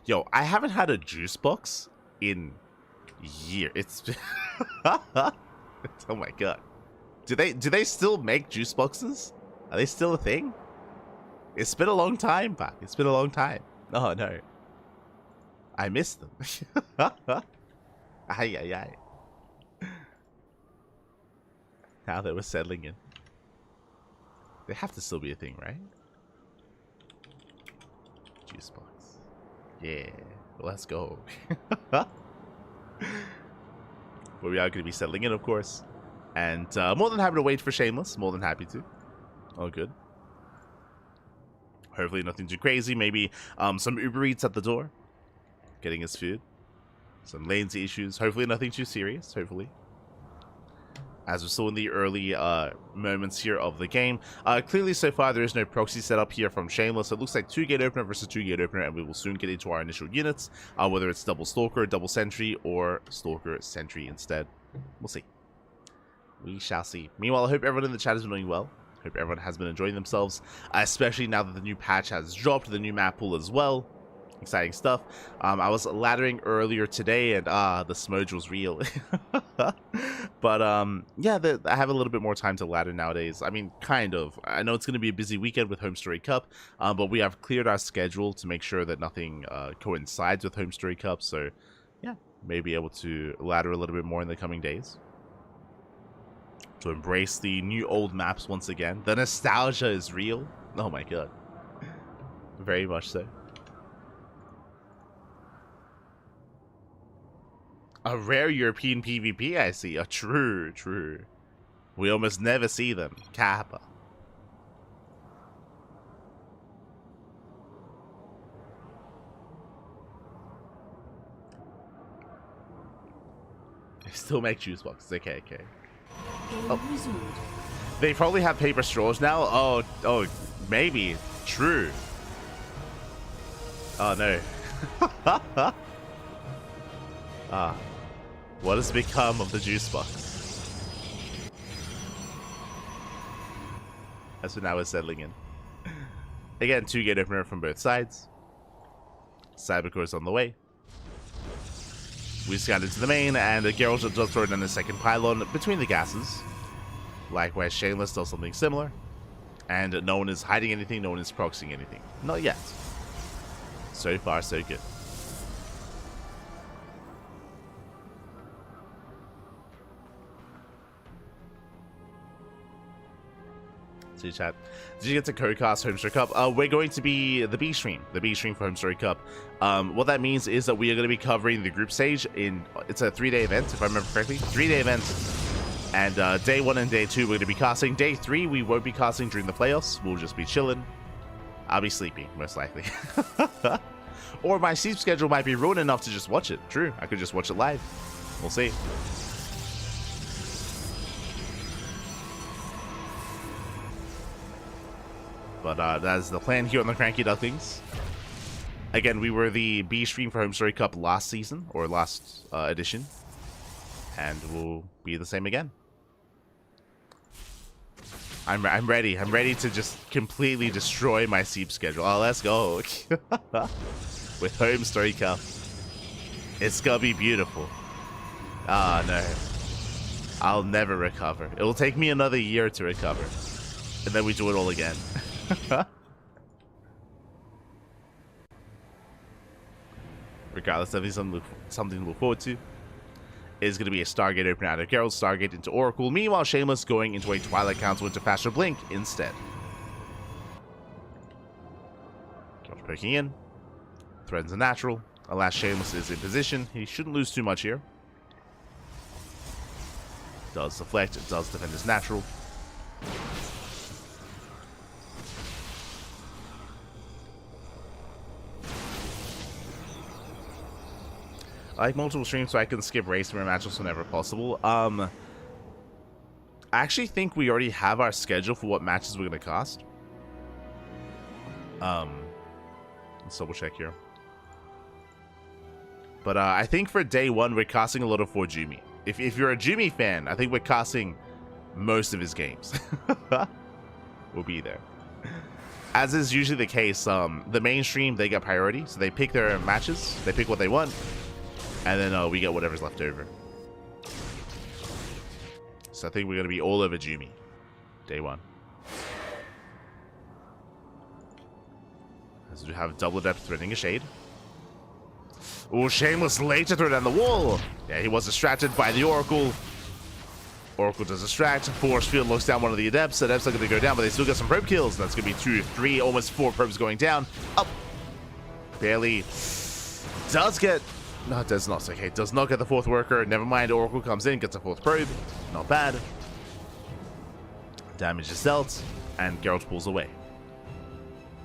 Yo, I haven't had a juice box in years. It's oh my god. Do they still make juice boxes? Are they still a thing? It's been a long time, but it's been a long time. Oh no. I miss them. Ay. Now that we're settling in. They have to still be a thing, right? Juice box. Yeah, let's go. But we are going to be settling in, of course. And more than happy to wait for Shameless. More than happy to. All good. Hopefully nothing too crazy. Maybe some Uber Eats at the door. Getting his food. Some latency issues. Hopefully nothing too serious. Hopefully. As we're still in the early moments here of the game. Clearly so far there is no proxy setup here from Shameless. So it looks like 2 gate opener versus 2 gate opener, and we will soon get into our initial units. Whether it's double Stalker, double Sentry, or Stalker Sentry instead. We'll see. We shall see. Meanwhile, I hope everyone in the chat has been doing well. Hope everyone has been enjoying themselves. Especially now that the new patch has dropped, the new map pool as well. Exciting stuff. I was laddering earlier today, and the smudge was real. But yeah, I have a little bit more time to ladder nowadays. I mean, kind of. I know it's going to be a busy weekend with Home Story Cup, but we have cleared our schedule to make sure that nothing coincides with Home Story Cup. So yeah, may be able to ladder a little bit more in the coming days. To embrace the new old maps once again. The nostalgia is real. Oh my god. Very much so. A rare European PvP, I see. True. We almost never see them. Kappa. They still make juice boxes. Okay. Oh. They probably have paper straws now. Oh, maybe. True. Oh no. What has become of the juice box? As for now, we're settling in. Again, 2 gate opener from both sides. Cybercore is on the way. We scout into the main, and Gerald does throw down a second pylon between the gases. Likewise, Shameless does something similar. And no one is hiding anything, no one is proxying anything. Not yet. So far, so good. See chat. Did you get to co-cast Home Story Cup? We're going to be the B stream for Home Story Cup. What that means is that we are going to be covering the group stage it's a 3-day event, if I remember correctly. 3-day event. And day 1 and day 2 we're going to be casting. Day 3 we won't be casting during the playoffs. We'll just be chilling. I'll be sleeping, most likely. Or my sleep schedule might be ruined enough to just watch it. True, I could just watch it live. We'll see. But that is the plan here on the CranKy Ducklings. Again, we were the B stream for Home Story Cup last season, or last edition. And we'll be the same again. I'm ready. I'm ready to just completely destroy my sleep schedule. Oh, let's go. With Home Story Cup. It's gonna be beautiful. Ah, no. I'll never recover. It will take me another year to recover. And then we do it all again. Regardless, definitely something to look forward to. Is going to be a Stargate opener out of Gerald, Stargate into Oracle. Meanwhile, Shameless going into a Twilight Council into Faster Blink instead. Gerald poking in. Threatens a natural. Alas, Shameless is in position. He shouldn't lose too much here. Does deflect, does defend his natural. I like multiple streams so I can skip race mirror matches whenever possible. I actually think we already have our schedule for what matches we're going to cast. Let's double check here. But I think for day one, we're casting a lot of for Jumi. If you're a Jumi fan, I think we're casting most of his games. We'll be there. As is usually the case, the mainstream, they get priority. So they pick their matches, they pick what they want, and then we get whatever's left over. So I think we're going to be all over Jumi. Day one. As we have double depth threading a shade. Oh, Shameless late to throw down the wall. Yeah, he was distracted by the Oracle. Oracle does distract. Force Field looks down one of the Adepts. Adepts are going to go down, but they still get some probe kills. That's going to be 2, 3, almost 4 probes going down. Up. Barely. Does get... No, does not. Okay, does not get the 4th worker. Never mind, Oracle comes in, gets a 4th probe. Not bad. Damage is dealt, and Gerald pulls away.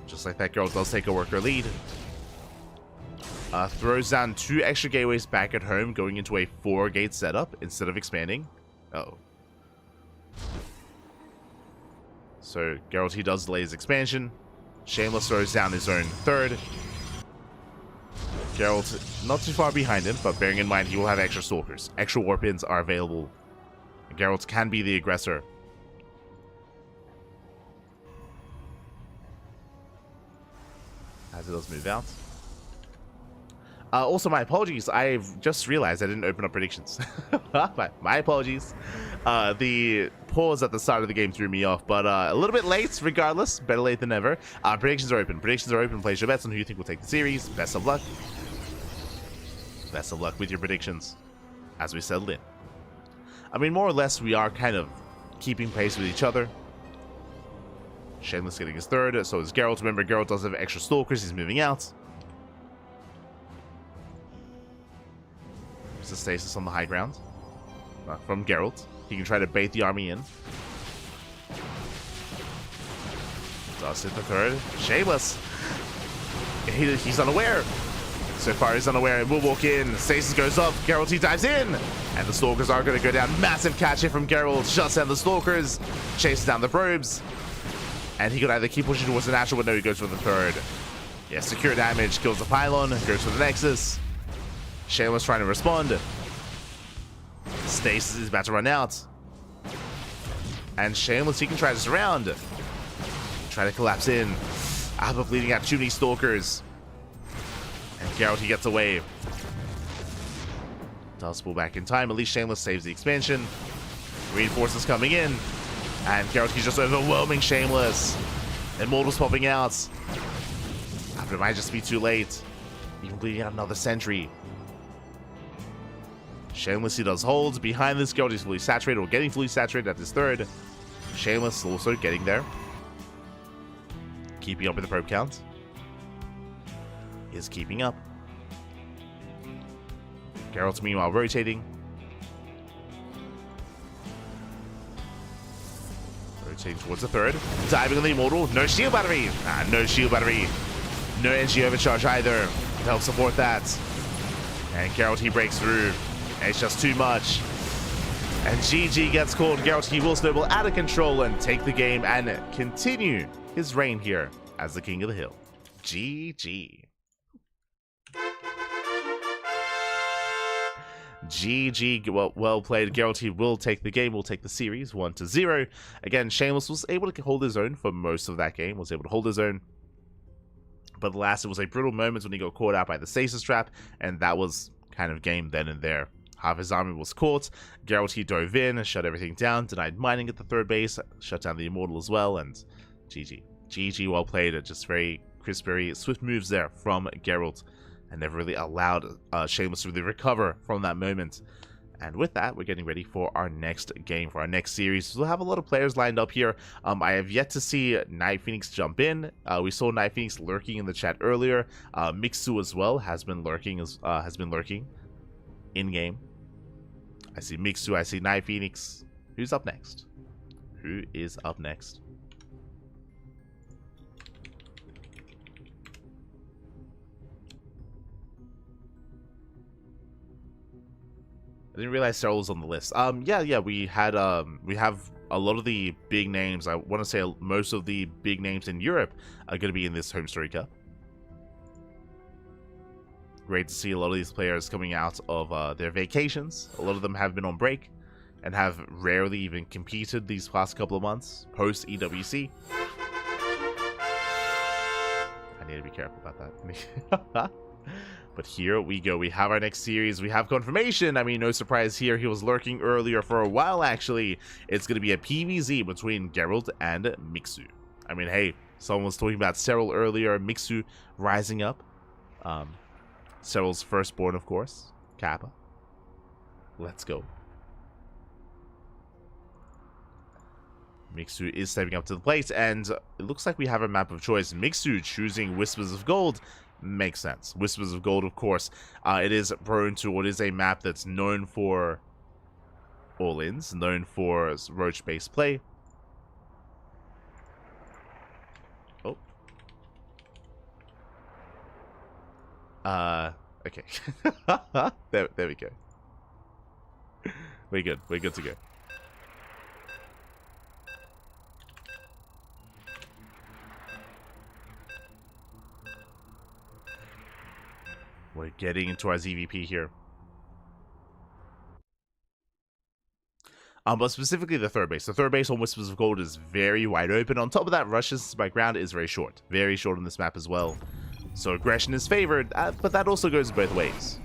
Just like that, Gerald does take a worker lead. Throws down 2 extra gateways back at home, going into a 4-gate setup instead of expanding. Uh-oh. So, Gerald, he does delay his expansion. Shameless throws down his own 3rd. Gerald, not too far behind him, but bearing in mind he will have extra stalkers. Extra warp ins are available. Gerald can be the aggressor. As it does move out. Also, my apologies. I've just realized I didn't open up predictions. my apologies. The pause at the start of the game threw me off, but a little bit late, regardless. Better late than never. Predictions are open. Predictions are open. Place your bets on who you think will take the series. Best of luck. Best of luck with your predictions as we settle in. I mean, more or less, we are kind of keeping pace with each other. Shameless getting his 3rd, so is Gerald. Remember, Gerald does have extra stalkers. He's moving out. There's a stasis on the high ground from Gerald. He can try to bait the army in. Does hit the 3rd. Shameless. He's unaware. So far, he's unaware. We'll walk in. Stasis goes up. Gerald, he dives in. And the Stalkers are going to go down. Massive catch hit from Gerald. Shuts down the Stalkers. Chases down the probes. And he could either keep pushing towards the natural, but no, he goes for the 3rd. Yeah, secure damage. Kills the pylon. Goes for the Nexus. Shameless trying to respond. Stasis is about to run out. And Shameless, he can try to surround. Try to collapse in. Alpha bleeding out too many Stalkers. And Gerald, he gets away. Does pull back in time. At least Shameless saves the expansion. Reinforcements coming in. And Gerald, he's just overwhelming Shameless. Immortals popping out. But it might just be too late. Even bleeding out another sentry. Shameless, he does hold. Behind this, Gerald is fully saturated, or getting fully saturated at his 3rd. Shameless also getting there. Keeping up with the probe count. Is keeping up. Gerald's meanwhile rotating. Rotating towards the 3rd. Diving on the Immortal. No shield battery. No shield battery. No energy overcharge either to help support that. And Gerald, he breaks through. And it's just too much. And GG gets called. Gerald, he will snowball out of control and take the game and continue his reign here as the King of the Hill. GG. GG, well played. Gerald, he will take the game, will take the series 1-0. Again, Shameless was able to hold his own for most of that game, was able to hold his own. But the last, it was a brutal moment when he got caught out by the stasis trap, and that was kind of game then and there. Half his army was caught. Gerald, he dove in, shut everything down, denied mining at the 3rd base, shut down the Immortal as well, and GG. GG, well played. Just very crisp, very swift moves there from Gerald. And never really allowed Shameless to really recover from that moment. And with that, we're getting ready for our next game, for our next series. We'll have a lot of players lined up here. I have yet to see Night Phoenix jump in. We saw Night Phoenix lurking in the chat earlier. Mixu as well has been lurking in game. I see Mixu, I see Night Phoenix. Who's up next? Who is up next? I didn't realize Gerald was on the list. Yeah, we have a lot of the big names. I want to say most of the big names in Europe are going to be in this Home Story Cup. Great to see a lot of these players coming out of their vacations. A lot of them have been on break and have rarely even competed these past couple of months post EWC. I need to be careful about that. But here we go. We have our next series. We have confirmation. I mean, no surprise here. He was lurking earlier for a while, actually. It's going to be a PvZ between Gerald and Mixu. I mean, hey, someone was talking about Cyril earlier. Mixu rising up. Cyril's firstborn, of course. Kappa. Let's go. Mixu is stepping up to the plate, and it looks like we have a map of choice. Mixu choosing Whispers of Gold. Makes sense. Whispers of Gold, of course. It is prone to what is a map that's known for all-ins, known for roach-based play. Oh. Okay. there we go. We're good. We're good to go. We're getting into our ZVP here. But specifically the third base. The third base on Whispers of Gold is very wide open. On top of that, rush distance by ground is very short. Very short on this map as well. So aggression is favored, but that also goes both ways.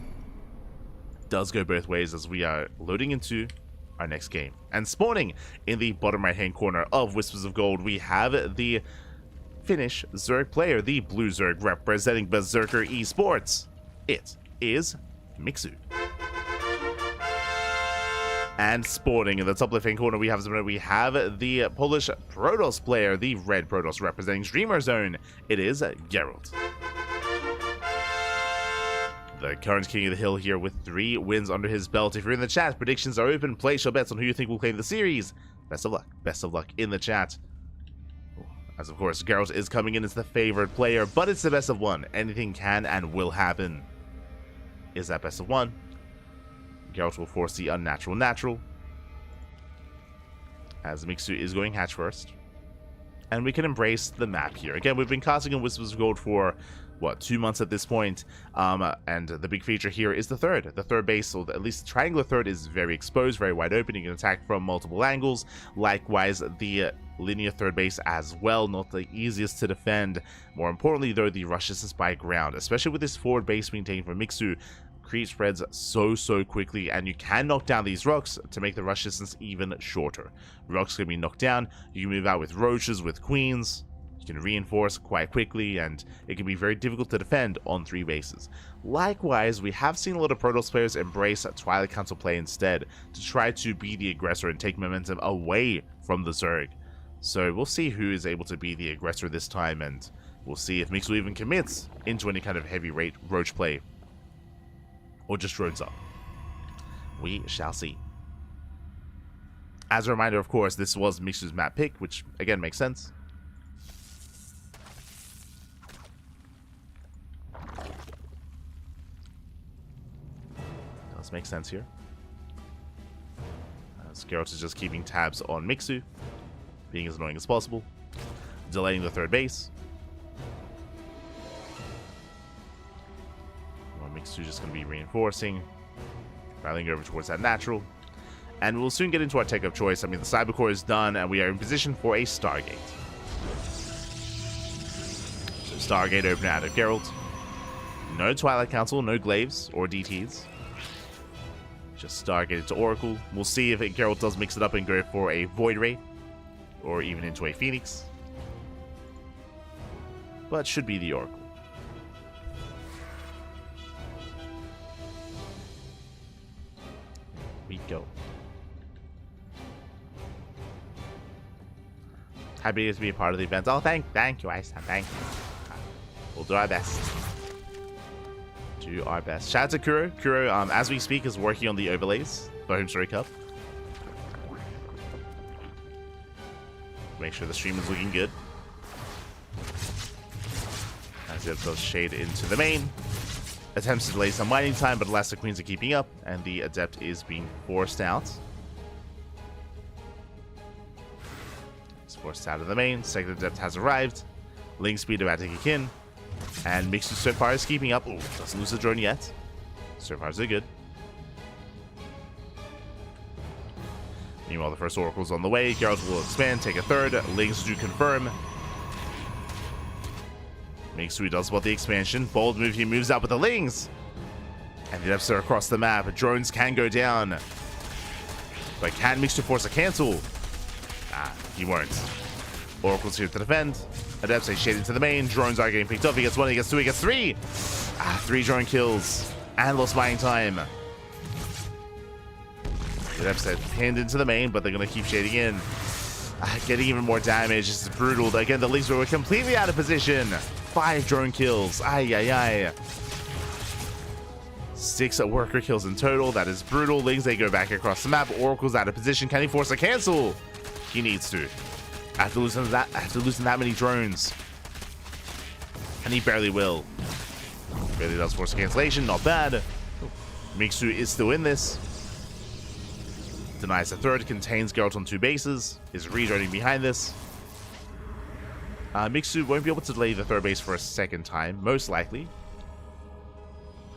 Does go both ways as we are loading into our next game. And spawning in the bottom right-hand corner of Whispers of Gold, we have the Finnish Zerg player, the Blue Zerg representing Berserker Esports. It is Mixu. And spawning in the top left-hand corner, we have the Polish Protoss player, the Red Protoss representing Streamer Zone. It is Gerald. The current king of the hill here with 3 wins under his belt. If you're in the chat, predictions are open. Place your bets on who you think will claim the series. Best of luck. Best of luck in the chat. As of course, Gerald is coming in as the favored player, but it's the best of 1. Anything can and will happen. Is that best of 1? Gerald will force the unnatural natural. As Mixu is going hatch first. And we can embrace the map here. Again, we've been casting in Whispers of Gold for, what, 2 months at this point. And the big feature here is the third. The third base, or at least the triangular third, is very exposed, very wide open. You can attack from multiple angles. Likewise, the linear third base as well, not the easiest to defend. More importantly, though, the rush distance by ground, especially with this forward base being taken from Mixu, creep spreads so quickly, and you can knock down these rocks to make the rush distance even shorter. Rocks can be knocked down, you can move out with roaches, with queens, you can reinforce quite quickly, and it can be very difficult to defend on 3 bases. Likewise, we have seen a lot of Protoss players embrace Twilight Council play instead, to try to be the aggressor and take momentum away from the Zerg. So we'll see who is able to be the aggressor this time, and we'll see if Mixu even commits into any kind of heavy roach play, or just drones up. We shall see. As a reminder, of course, this was Mixu's map pick, which again makes sense. Does make sense here. Gerald is just keeping tabs on Mixu, being as annoying as possible, delaying the third base. Mixu just going to be reinforcing, rallying over towards that natural, and we'll soon get into our tech of choice. I mean, the Cyber Core is done, and we are in position for a Stargate. So Stargate open out of Gerald. No Twilight Council, no Glaives or DTs. Just Stargate to Oracle. We'll see if Gerald does mix it up and go for a Void Ray, or even into a Phoenix. But should be the Oracle. We go. Happy to be a part of the event. Oh, thank you, Iceland. Thank you. We'll do our best. Do our best. Shout out to Kuro. Kuro, as we speak, is working on the overlays for Home Story Cup. Make sure the stream is looking good. As it does shade into the main. attempts to delay some mining time, but Elastic Queens are keeping up, and the Adept is being forced out. It's forced out of the main. Second Adept has arrived. Link speed about to kick in. And Mixu so far is keeping up. Ooh, doesn't lose the drone yet. So far so good. Meanwhile, the first Oracle's on the way. Gerald will expand, take a third. Lings do confirm. Mixu does about the expansion. Bold move, he moves out with the Lings. And the Adepts are across the map. Drones can go down. But can Mixu force a cancel? Ah, he won't. Oracle's here to defend. Adepts are shading to the main. Drones are getting picked up. He gets one, he gets two, he gets three. Ah, 3 drone kills. And lost mining time. The Adepts are pinned into the main, but they're going to keep shading in. Getting even more damage. This is brutal. Again, the Lings were completely out of position. 5 drone kills. Ay, ay, ay. 6 worker kills in total. That is brutal. Lings, they go back across the map. Oracle's out of position. Can he force a cancel? He needs to. After losing that many drones. And he barely will. Barely does force a cancellation. Not bad. Mixu is still in this. Denies the third. Contains Geralt on 2 bases. Is rejoining behind this. Mixu won't be able to delay the third base for a second time. Most likely.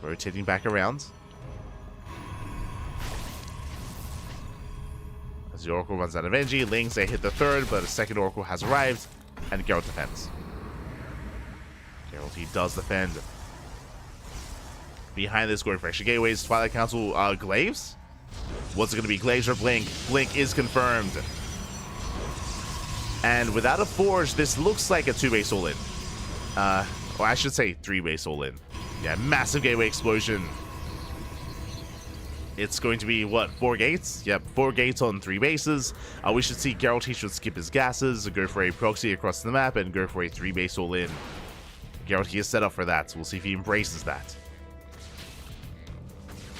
Rotating back around. As the Oracle runs out of energy, Lings, they hit the third, but a second Oracle has arrived, and Geralt defends. Geralt, he does defend. Behind this, going for extra gateways, Twilight Council, Glaives? What's it going to be, Glaives or Blink? Blink is confirmed. And without a Forge, this looks like a 2-base all-in. Or I should say 3-base all-in. Yeah, massive gateway explosion. It's going to be, what, 4 gates? Yep, 4 gates on 3 bases. We should see Geralt, he should skip his gases, go for a proxy across the map, and go for a 3-base all-in. Geralt, he is set up for that, so we'll see if he embraces that.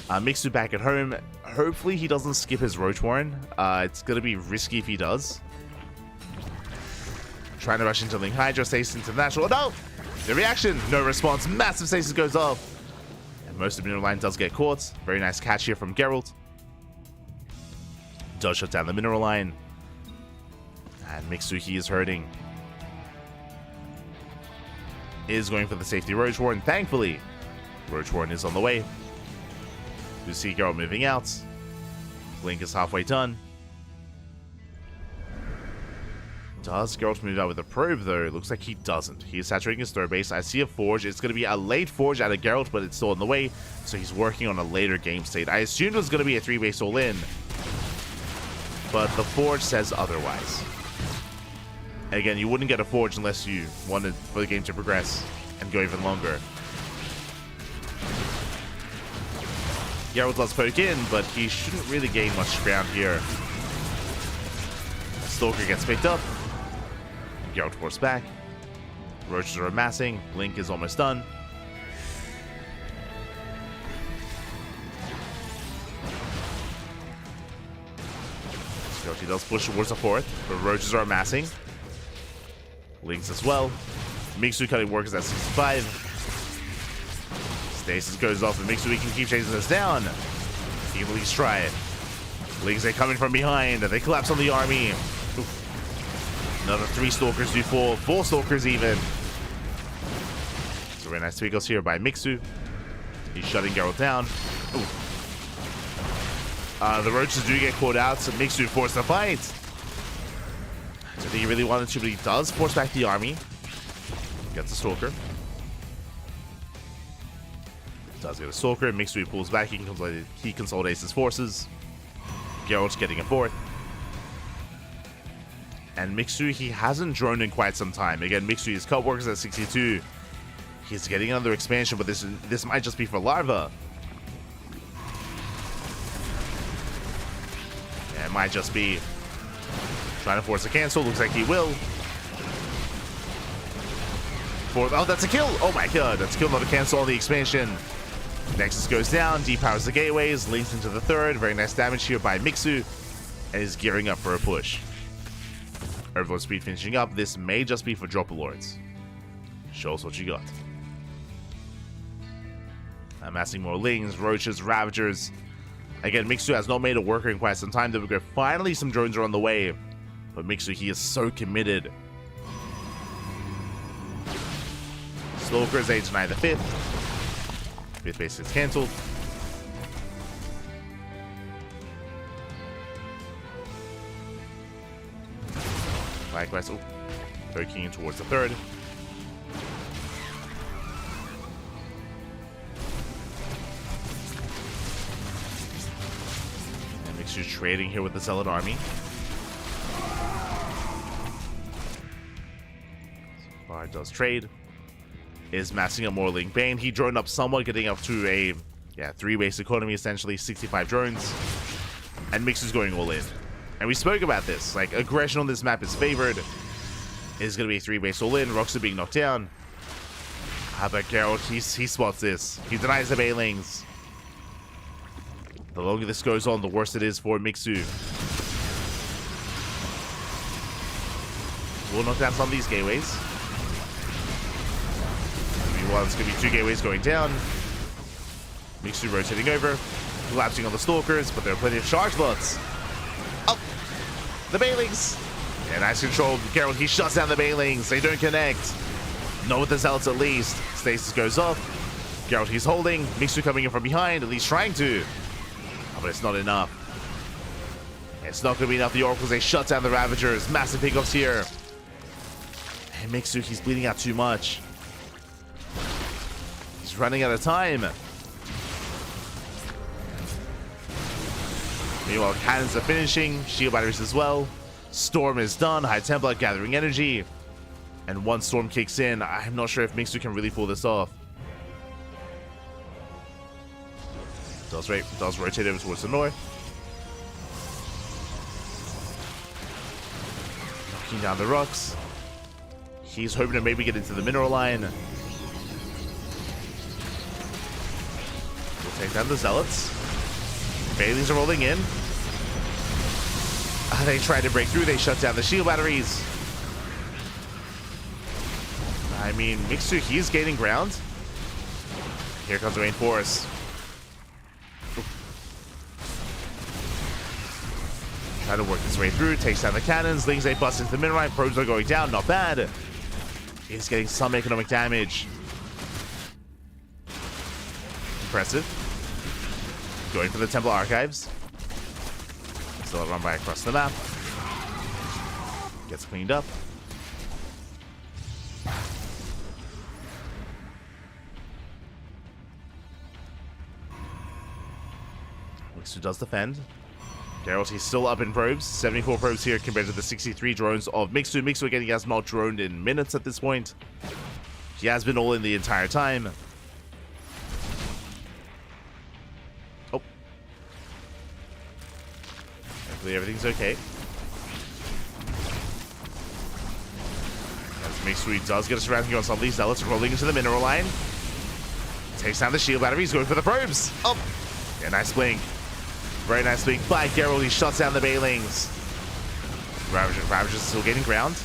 Mixu back at home. Hopefully he doesn't skip his Roach Warren. It's going to be risky if he does. Trying to rush into Link Hydra, stasis into the natural. No! The reaction! No response. Massive stasis goes off. Most of the mineral line does get caught. Very nice catch here from Gerald. Does shut down the mineral line. And Mixu, he is hurting. Is going for the safety Roach Warren. Thankfully, Roach Warren is on the way. You see Gerald moving out. Blink is halfway done. Does Geralt move out with a probe, though? It looks like he doesn't. He is saturating his third base. I see a Forge. It's going to be a late Forge out of Geralt, but it's still on the way, so he's working on a later game state. I assumed it was going to be a 3-base all-in, but the Forge says otherwise. Again, you wouldn't get a Forge unless you wanted for the game to progress and go even longer. Geralt does poke in, but he shouldn't really gain much ground here. Stalker gets picked up. Geralt forced back. Roaches are amassing. Blink is almost done. Geralt does push towards the fourth, but Roaches are amassing. Links as well. Mixu cutting workers at 65. Stasis goes off, and Mixu can keep chasing this down. He can at least try it. Links are coming from behind. They collapse on the army. Oof. Another 3 Stalkers do fall. 4 Stalkers even. So very nice tweakles here by Mixu. He's shutting Geralt down. The Roaches do get caught out, so Mixu forced the fight. I don't think he really wanted to, but he does force back the army. Gets a Stalker. Does get a Stalker. Mixu pulls back. He consolidates his forces. Geralt getting a 4th. And Mixu, he hasn't droned in quite some time. Again, Mixu, his cut workers at 62. He's getting another expansion, but this might just be for Larva. Yeah, it might just be. Trying to force a cancel. Looks like he will. Oh, that's a kill. Oh my god, that's a kill, not a cancel on the expansion. Nexus goes down, depowers the gateways, links into the third. Very nice damage here by Mixu. And is gearing up for a push. Overlord speed finishing up. This may just be for Dropper Lords. Show us what you got. Amassing more lings, roaches, ravagers. Again, Mixu has not made a worker in quite some time. There we go. Finally, some drones are on the way. But Mixu, he is so committed. Stalkers, they deny the 5th. 5th base is cancelled. Likewise, oh, poking in towards the 3rd. And Mixu's trading here with the Zealot army. Bard does trade. Is massing up more Link Bane. He droned up somewhat, getting up to a 3-base economy, essentially 65 drones. And Mixu's going all in. And we spoke about this. Like, aggression on this map is favored. It's going to be a 3-base all in. Rocks are being knocked down. How about Gerald? He spots this. He denies the Baelings. The longer this goes on, the worse it is for Mixu. We'll knock down some of these gateways. It's going to be 2 gateways going down. Mixu rotating over. Collapsing on the Stalkers, but there are plenty of charge bots. Oh! The Baelings! Yeah, nice control. Gerald, he shuts down the Baelings. They don't connect. Not with the Zealots at least. Stasis goes off. Gerald, he's holding. Mixu coming in from behind, at least trying to. Oh, but it's not enough. It's not going to be enough. The Oracles, they shut down the Ravagers. Massive pickups here. And Mixu, he's bleeding out too much. He's running out of time. Meanwhile, cannons are finishing. Shield batteries as well. Storm is done. High Templar gathering energy. And once Storm kicks in, I'm not sure if Mixu can really pull this off. Does rotate over towards the north. Knocking down the rocks. He's hoping to maybe get into the mineral line. We'll take down the Zealots. Bailey's are rolling in. They try to break through. They shut down the shield batteries. I mean, Mixu, he's gaining ground. Here comes the main force. Trying to work his way through. Takes down the cannons. Lings, they bust into the mineral line. Probes are going down. Not bad. He's getting some economic damage. Impressive. Going for the Temple Archives. Still a run by across the map. Gets cleaned up. Mixu does defend. Gerald, he's still up in probes. 74 probes here compared to the 63 drones of Mixu. Mixu again, he has not droned in minutes at this point. He has been all in the entire time. Oh. Hopefully everything's okay. As Mixu does get a surrounding on some of these Zealots rolling into the mineral line. Takes down the shield batteries, going for the probes. Oh. Yeah, nice blink. Very nice blink by Gerald. He shuts down the Baelings. Ravagers still gaining ground.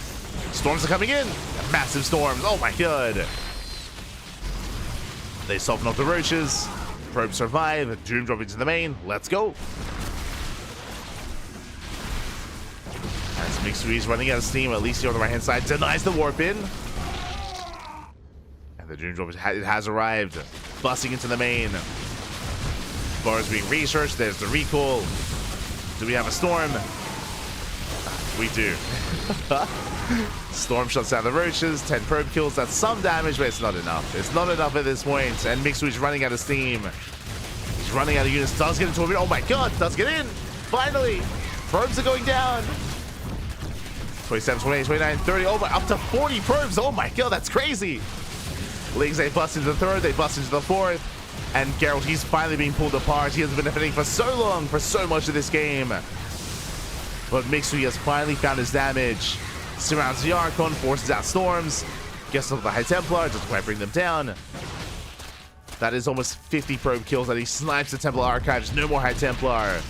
Storms are coming in. Massive storms. Oh my god. They soften up the roaches. Probes survive. Doom drop into the main. Let's go. As Mixu is running out of steam, at least here on the right hand side denies the warp in. And the Doom drop it has arrived. Busting into the main. Bars being researched. There's the recall. Do we have a storm? We do. Storm shuts down the roaches. 10 probe kills. That's some damage, but it's not enough. It's not enough at this point. And Mixu is running out of steam. He's running out of units. Does get into a minute. Oh my god. Does get in. Finally. Probes are going down. 27, 28, 29, 30. Oh my. Up to 40 probes. Oh my god. That's crazy. Lings, they bust into the third. They bust into the fourth. And Gerald, he's finally being pulled apart. He has been defending for so long, for so much of this game. But Mixu, he has finally found his damage. Surrounds the Archon, forces out storms. Gets up the High Templar, just quite bring them down. That is almost 50 probe kills, and he snipes the Templar Archives. No more High Templar.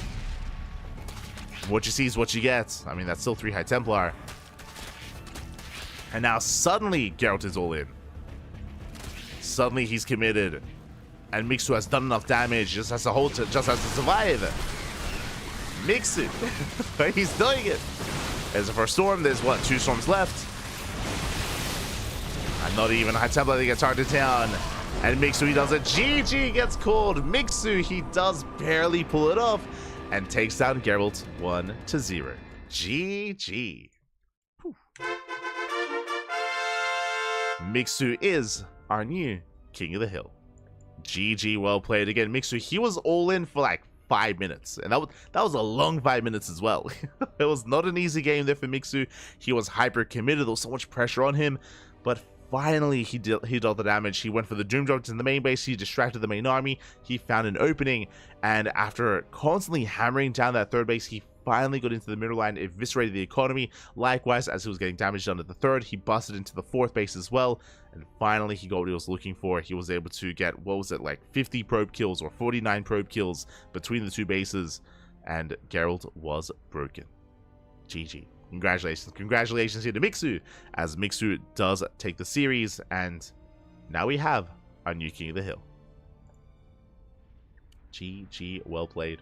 What you see is what you get. I mean, that's still 3 High Templar. And now suddenly, Geralt is all in. Suddenly, he's committed. And Mixu has done enough damage, just has to survive. Mixu, he's doing it. There's the first storm. There's what, 2 storms left. And not even High Templar gets targeted down. And Mixu, he does it. GG gets called. Mixu, he does barely pull it off and takes down Gerald 1-0. GG. Whew. Mixu is our new King of the Hill. GG, well played again. Mixu, he was all in for like 5 minutes, and that was a long 5 minutes as well. It was not an easy game there for Mixu. He was hyper committed. There was so much pressure on him, but finally he dealt the damage. He went for the Doom Drops in the main base. He distracted the main army. He found an opening, and after constantly hammering down that third base, he finally got into the middle line, eviscerated the economy. Likewise, as he was getting damage done at the third, he busted into the fourth base as well, and finally he got what he was looking for. He was able to get, what was it, like 50 probe kills or 49 probe kills between the 2 bases, and Gerald was broken. GG. Congratulations here to Mixu, as Mixu does take the series, and now we have our new King of the Hill. GG, well played.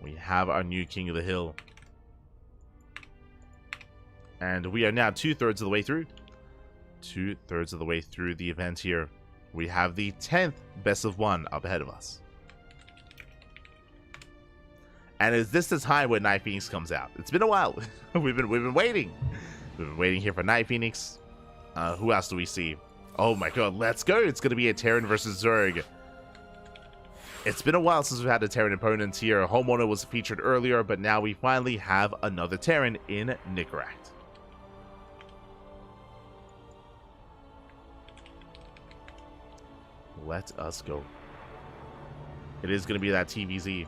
We have our new King of the Hill. And we are now 2/3 of the way through. 2/3 of the way through the event here. We have the 10th best of 1 up ahead of us. And is this the time when Night Phoenix comes out? It's been a while. we've been waiting. We've been waiting here for Night Phoenix. Who else do we see? Oh my god, let's go. It's going to be a Terran versus Zerg. It's been a while since we've had a Terran opponent here. Homeowner was featured earlier, but now we finally have another Terran in Nicaract. Let us go. It is going to be that TVZ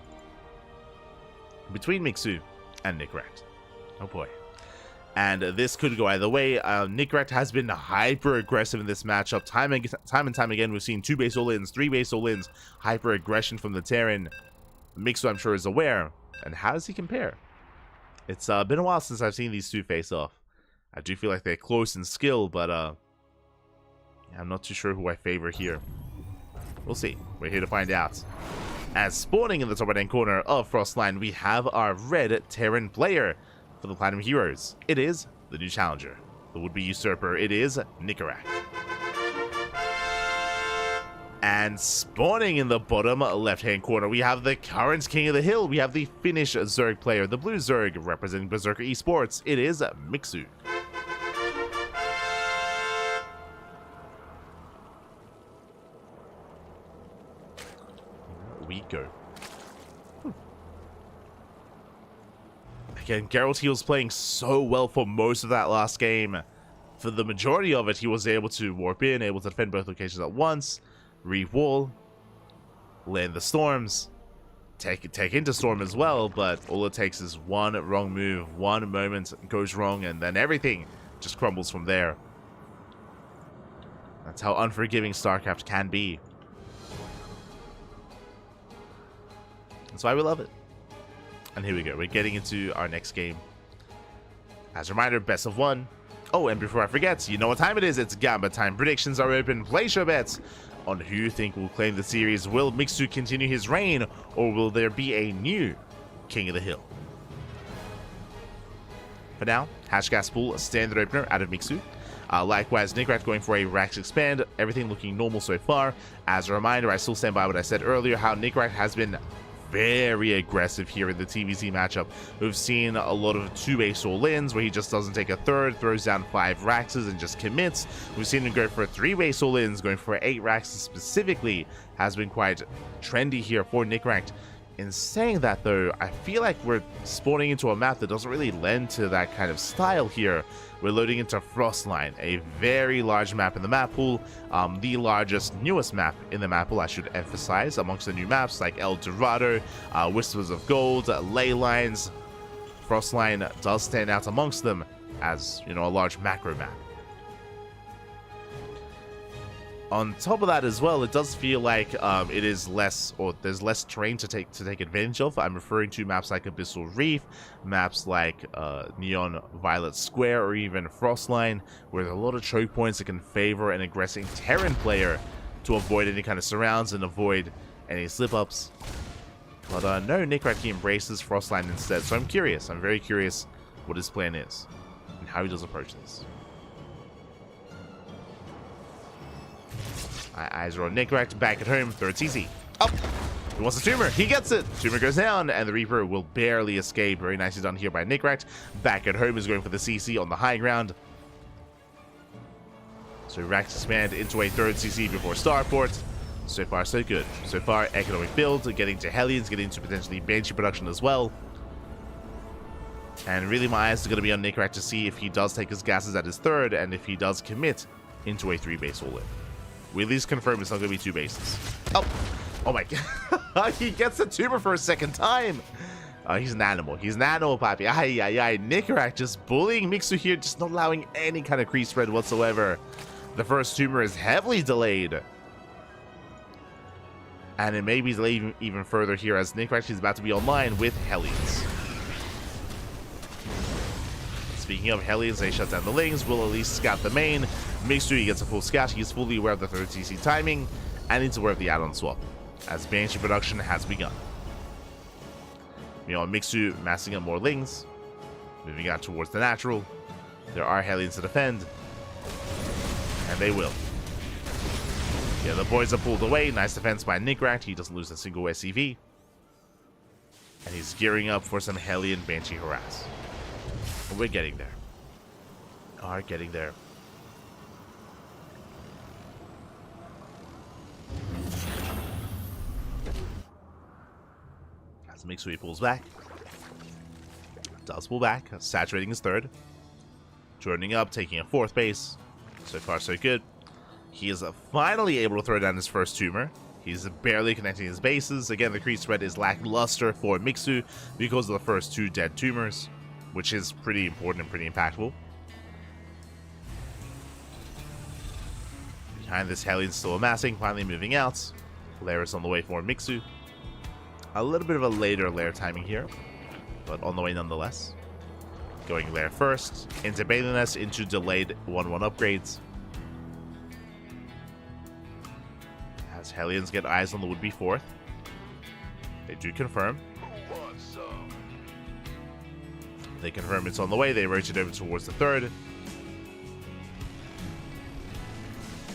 between Mixu and Nicaract. Oh boy. And this could go either way. Nicaract has been hyper aggressive in this matchup. Time and time again, we've seen 2 base all-ins, 3 base all-ins, hyper aggression from the Terran. Mixu, I'm sure, is aware. And how does he compare? It's been a while since I've seen these 2 face off. I do feel like they're close in skill, but I'm not too sure who I favor here. We'll see. We're here to find out. As spawning in the top right-hand corner of Frostline, we have our red Terran player. For the Platinum Heroes, it is the new challenger. The would-be usurper, it is Nicaract. And spawning in the bottom left-hand corner, we have the current King of the Hill. We have the Finnish Zerg player, the blue Zerg, representing Berserker Esports. It is Mixu. Here we go. Again, Gerald, he was playing so well for most of that last game. For the majority of it, he was able to warp in, able to defend both locations at once, re-wall, land the storms, take into storm as well, but all it takes is one wrong move, one moment goes wrong, and then everything just crumbles from there. That's how unforgiving StarCraft can be. That's why we love it. And here we go. We're getting into our next game. As a reminder, best of 1. Oh, and before I forget, you know what time it is. It's Gambit time. Predictions are open. Place your bets on who you think will claim the series. Will Mixu continue his reign, or will there be a new King of the Hill? For now, Hashgas Pool, a standard opener out of Mixu. Likewise, Nicaract going for a Rax Expand. Everything looking normal so far. As a reminder, I still stand by what I said earlier, how Nicaract has been very aggressive here in the TVZ matchup. We've seen a lot of 2 base all-ins where he just doesn't take a third, throws down 5 Raxes and just commits. We've seen him go for 3 base all-ins, going for 8 Raxes specifically has been quite trendy here for Nicaract. In saying that though, I feel like we're spawning into a map that doesn't really lend to that kind of style here. We're loading into Frostline, a very large map in the map pool, the largest, newest map in the map pool, I should emphasize, amongst the new maps like El Dorado, Whispers of Gold, Ley Lines. Frostline does stand out amongst them as, you know, a large macro map. On top of that as well, it does feel like it is less, or there's less terrain to take advantage of. I'm referring to maps like Abyssal Reef, maps like Neon Violet Square, or even Frostline, where there are a lot of choke points that can favor an aggressive Terran player. to avoid any kind of surrounds and avoid any slip-ups. But no, CranKy embraces Frostline instead. So I'm curious. I'm very curious what his plan is and how he does approach this. Eyes are on CranKy, back at home, third CC. Up! He wants the tumor. He gets it. Tumor goes down, and the Reaper will barely escape. Very nicely done here by CranKy. Back at home is going for the CC on the high ground. So Rax expand into a third CC before Starport. So far, so good. So far, economic build, getting to Hellions, getting to potentially Banshee production as well. And really, my eyes are going to be on CranKy to see if he does take his gases at his third, and if he does commit into a 3-base all-in. We at least confirm it's not going to be 2 bases. Oh! Oh my god. He gets the tumor for a second time. He's an animal. He's an animal, Papi. Ay, ay, ay. CranKy just bullying Mixu here, just not allowing any kind of crease spread whatsoever. The first tumor is heavily delayed. And it may be delayed even further here as CranKy is about to be online with Hellions. Speaking of Hellions, they shut down the Lings. Will at least scout the main. Mixu, he gets a full scout. He's fully aware of the third CC timing and he's aware of the add-on swap, as Banshee production has begun. Meanwhile, Mixu massing up more Lings, moving out towards the natural. There are Hellions to defend, and they will. Yeah, the boys are pulled away. Nice defense by CranKy. He doesn't lose a single SCV. And he's gearing up for some Hellion Banshee harass. But we're getting there. Are getting there. As Mixu pulls back. Does pull back, saturating his third. Joining up, taking a 4th base. So far, so good. He is finally able to throw down his first tumor. He's barely connecting his bases. Again, the crease spread is lackluster for Mixu because of the first 2 dead tumors, which is pretty important and pretty impactful. Behind this, Hellion's still amassing, finally moving out. Lair is on the way for Mixu. A little bit of a later Lair timing here, but on the way nonetheless. Going Lair first, into Baliness, into delayed 1-1 upgrades. As Hellions get eyes on the would-be 4th. They do confirm. They confirm it's on the way. They rotate over towards the 3rd.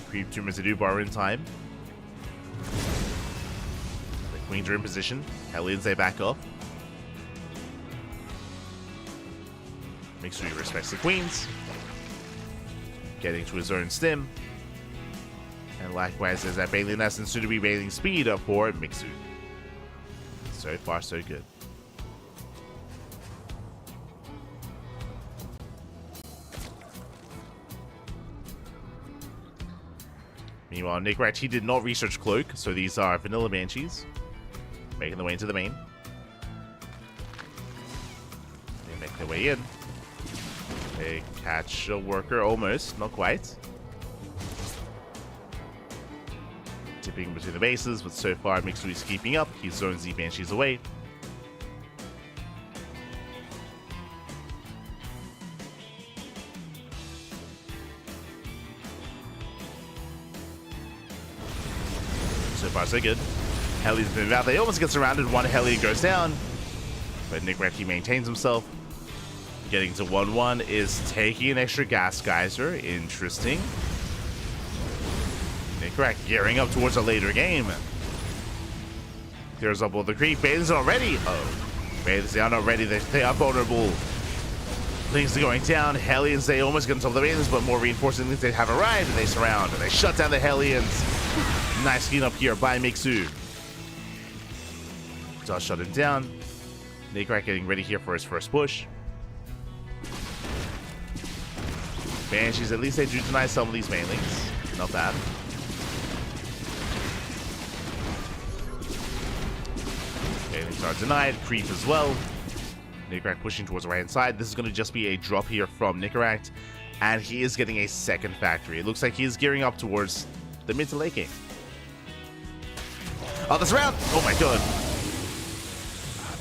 Creep tumors to do bar in time. The Queens are in position. Hellions, they back off. Mixu respects the Queens. Getting to his own stim. And likewise, there's that Bailing Nest and soon to be Bailing Speed up for Mixu. So far, so good. Meanwhile, CranKy, he did not research Cloak, so these are vanilla Banshees. Making their way into the main. They make their way in. They catch a worker, almost, not quite. Tipping between the bases, but so far Mixu is keeping up. He's zones the Banshees away. So far, so good. Hellions move out. They almost get surrounded. One Hellion goes down, but CranKy maintains himself. Getting to 1-1 is taking an extra gas geyser. Interesting. CranKy gearing up towards a later game. Clears up all the creep. Bathers already. Oh, Bathers are not ready. They are vulnerable. Things are going down. Hellions, they almost get on top of the Bathers, but more reinforcing things they have arrived, and they surround and they shut down the Hellions. Nice clean up here by Mixu. Does shut him down. CranKy getting ready here for his first push. Banshees, at least they do deny some of these mainlings. Not bad. Mainlings are denied. Creep as well. CranKy pushing towards the right hand side. This is going to just be a drop here from CranKy. And he is getting a second factory. It looks like he is gearing up towards the mid to late game. Oh, this round! Oh my god.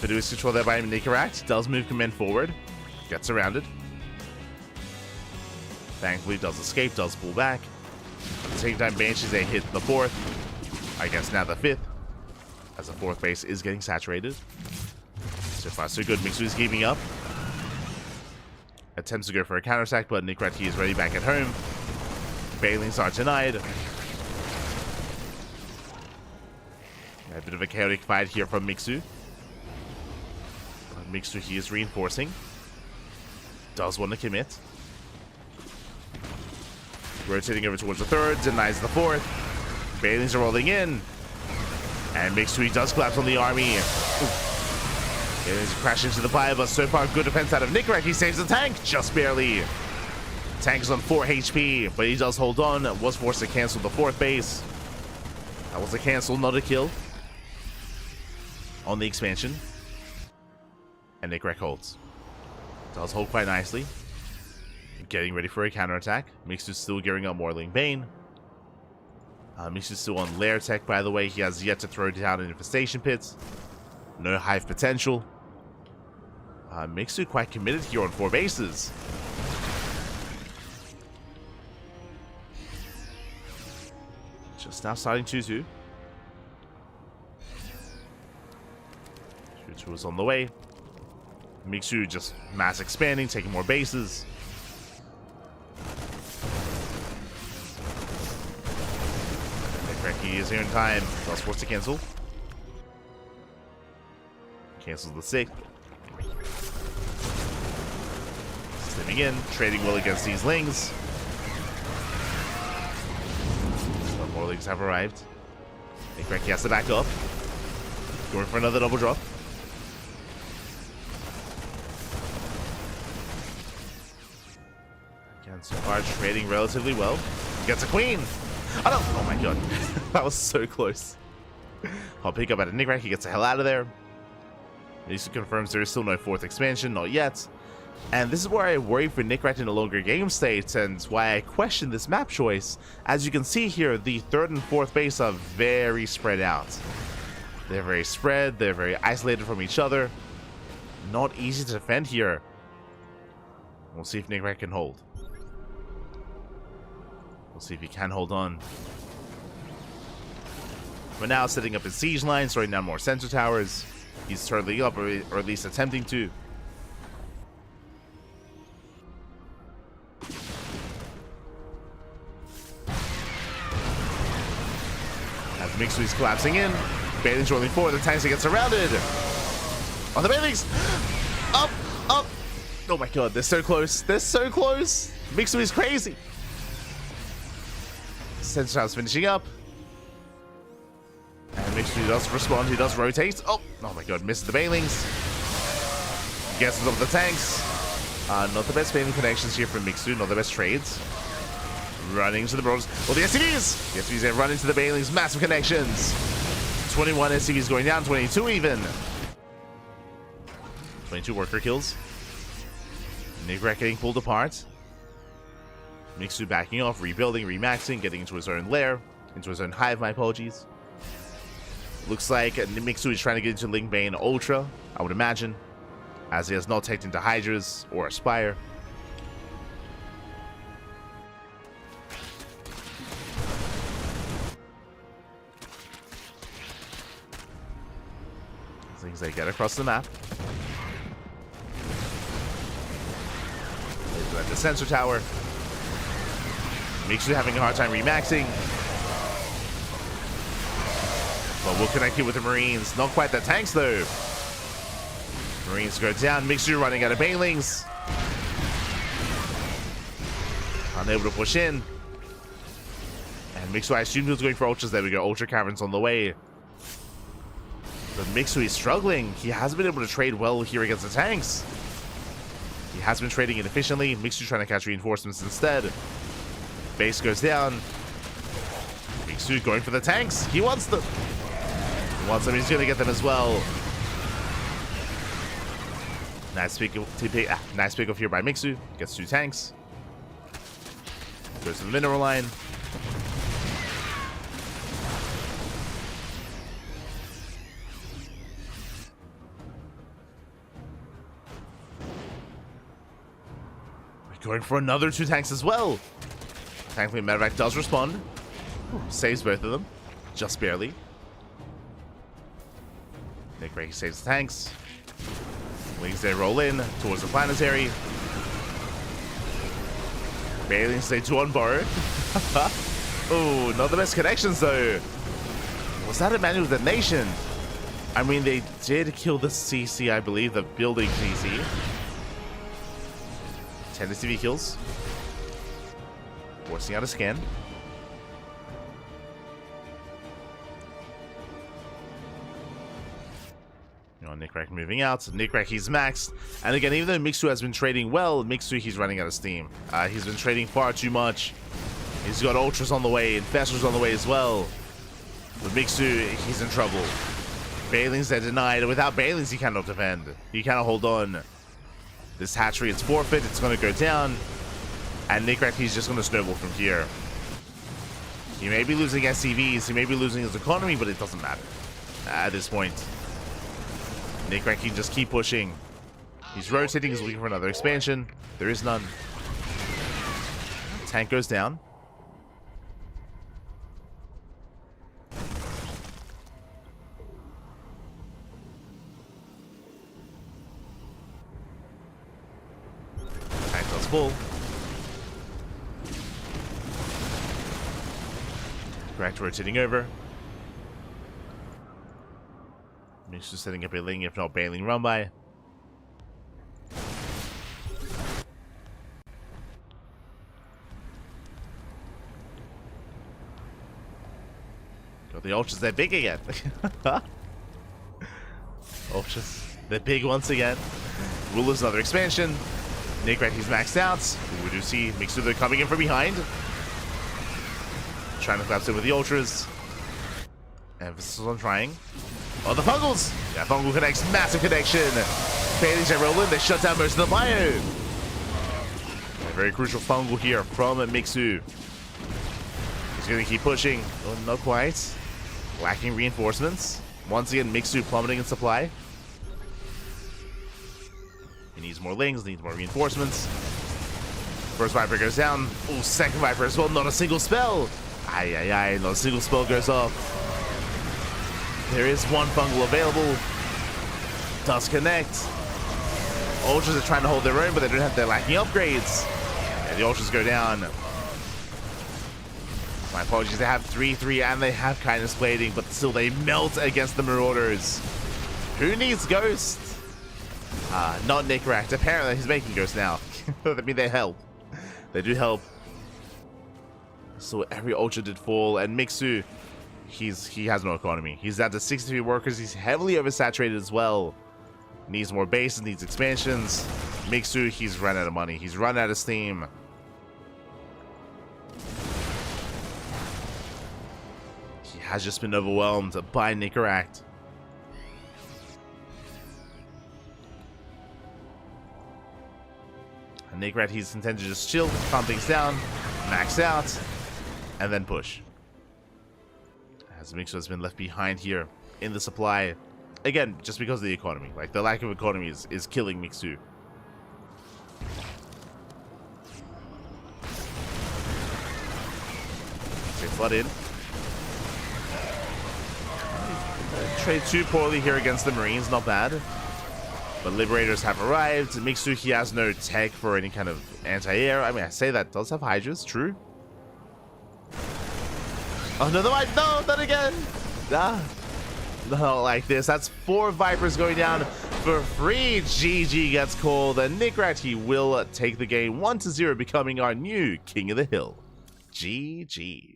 But it was controlled there by CranKy. Does move command forward. Gets surrounded. Thankfully does escape, does pull back. the same time, Banshees, they hit the 4th. I guess now the 5th. As the 4th base is getting saturated. So far, so good. Mixu is keeping up. Attempts to go for a counterattack, but Nick is ready back at home. Bailings are denied. A bit of a chaotic fight here from Mixu. Mixu, he is reinforcing. Does want to commit. Rotating over towards the 3rd, denies the 4th. Bailings are rolling in. And Mixu does collapse on the army. Bailings crash into the fire, but so far good defense out of Nick. He saves the tank, just barely. Tank is on 4 HP, but he does hold on. Was forced to cancel the 4th base. That was a cancel, not a kill. On the expansion. And Nick holds. Does hold quite nicely. Getting ready for a counterattack. Mixu's still gearing up Morling Bane. Mixu's still on Lair Tech, by the way. He has yet to throw down an Infestation Pit. No Hive potential. Mixu quite committed here on 4 bases. Just now starting 2-2. 2-2 is on the way. Mixu just mass expanding, taking more bases. CranKy is here in time. Does force to cancel. Cancels the 6th. Slimming in, trading well against these Lings. But more Lings have arrived. CranKy has to back up. Going for another double drop. Again, so far trading relatively well. Gets a queen. Oh my god. That was so close. I'll pick up at a Nick. He gets the hell out of there. Lisa confirms there is still no 4th expansion, not yet. And this is where I worry for Nick in a longer game state, and why I question this map choice. As you can see here, the 3rd and 4th base are very spread out. They're very spread, they're very isolated from each other. Not easy to defend here. We'll see if Nick can hold. We'll see if he can hold on. But now setting up his siege line, throwing down more sensor towers. He's turning up, or at least attempting to. As Mixu is collapsing in, Bailing's rolling forward, the tanks get surrounded. On the Bailings! Up! Up! Oh my god, they're so close. They're so close! Mixu is crazy! Sensor House finishing up. And Mixu does respond, he does rotate. Oh my god, misses the Bailings. Gets on top of the tanks. Not the best Bailing connections here from Mixu, not the best trades. Running to the bronze. Well, the SCVs! The SCVs have run into the Bailings, massive connections. 21 SCVs going down, 22 even. 22 worker kills. Nick getting pulled apart. Mixu backing off, rebuilding, remaxing, getting into his own lair, into his own hive, my apologies. Looks like Mixu is trying to get into Ling Bane Ultra, I would imagine, as he has not taken into Hydras or Aspire. Things they get across the map. They at the sensor tower. Mixu having a hard time remaxing. But we'll connect here with the Marines. Not quite the tanks though. Marines go down. Mixu running out of Bailings. Unable to push in. And Mixu, I assumed he was going for Ultras. There we go. Ultra Caverns on the way. But Mixu is struggling. He hasn't been able to trade well here against the tanks. He has been trading inefficiently. Mixu trying to catch reinforcements instead. Base goes down. Mixu going for the tanks. He wants them. He wants them. He's going to get them as well. Nice pick off here by Mixu. Gets 2 tanks. Goes to the mineral line. Going for another 2 tanks as well. Thankfully, Medevac does respond. Saves both of them. Just barely. Nickrat saves the tanks. Wings they roll in towards the planetary. Bailey stay 2 on borrow. Oh, not the best connections though. Was that a manual detonation? I mean, they did kill the CC, I believe, the building CC. 10 TV kills. Forcing out a scan. You know, Nickrat moving out. Nickrat, he's maxed. And again, even though Mixu has been trading well, Mixu, he's running out of steam. He's been trading far too much. He's got Ultras on the way, Infestors on the way as well. But Mixu, he's in trouble. Bailings, they're denied. Without Bailings, he cannot defend. He cannot hold on. This hatchery, it's forfeit. It's going to go down. And Nickrat, he's just going to snowball from here. He may be losing SCVs. He may be losing his economy, but it doesn't matter at this point. Nickrat can just keep pushing. He's rotating. He's looking for another expansion. There is none. Tank goes down. Tank does full. Correct, rotating over. Mixu setting up a ling, if not bailing run by. Got the Ultras, they're big again. Ultras, they're big once again. We'll lose another expansion. Nickrat, he's maxed out. We do see Mixu, they're coming in from behind. Trying to collapse in with the Ultras. Emphasis on trying. Oh, the Fungals! Yeah, Fungal connects. Massive connection. Bailey's they roll in. They shut down most of the bio. A very crucial Fungal here from Mixu. He's going to keep pushing. Oh, not quite. Lacking reinforcements. Once again, Mixu plummeting in supply. He needs more lings. Needs more reinforcements. First Viper goes down. Oh, second Viper as well. Not a single spell. Aye, aye, aye. Not a single spell goes off. There is one Fungal available. Does connect. Ultras are trying to hold their own, but they don't have their lacking upgrades. Yeah, the Ultras go down. My apologies, they have 3-3 and they have kindness plating, but still they melt against the Marauders. Who needs Ghost? Not Nickrat. Apparently he's making Ghost now. I mean, they help. They do help. So every Ultra did fall, and Mixu, he has no economy. He's down to 63 workers. He's heavily oversaturated as well. Needs more bases, needs expansions. Mixu, he's run out of money. He's run out of steam. He has just been overwhelmed by Nickrat. And Nickrat, he's intended to just chill, calm things down, max out, and then push. As Mixu has been left behind here in the supply. Again, just because of the economy. Like, the lack of economy is killing Mixu. They flood in. Trade too poorly here against the Marines, not bad. But Liberators have arrived. Mixu, he has no tech for any kind of anti-air. I mean, I say that does have Hydras, true. Oh, no, no, not again. Not like this. That's 4 Vipers going down for free. GG gets called. And Nickrat, he will take the game 1-0, becoming our new King of the Hill. GG.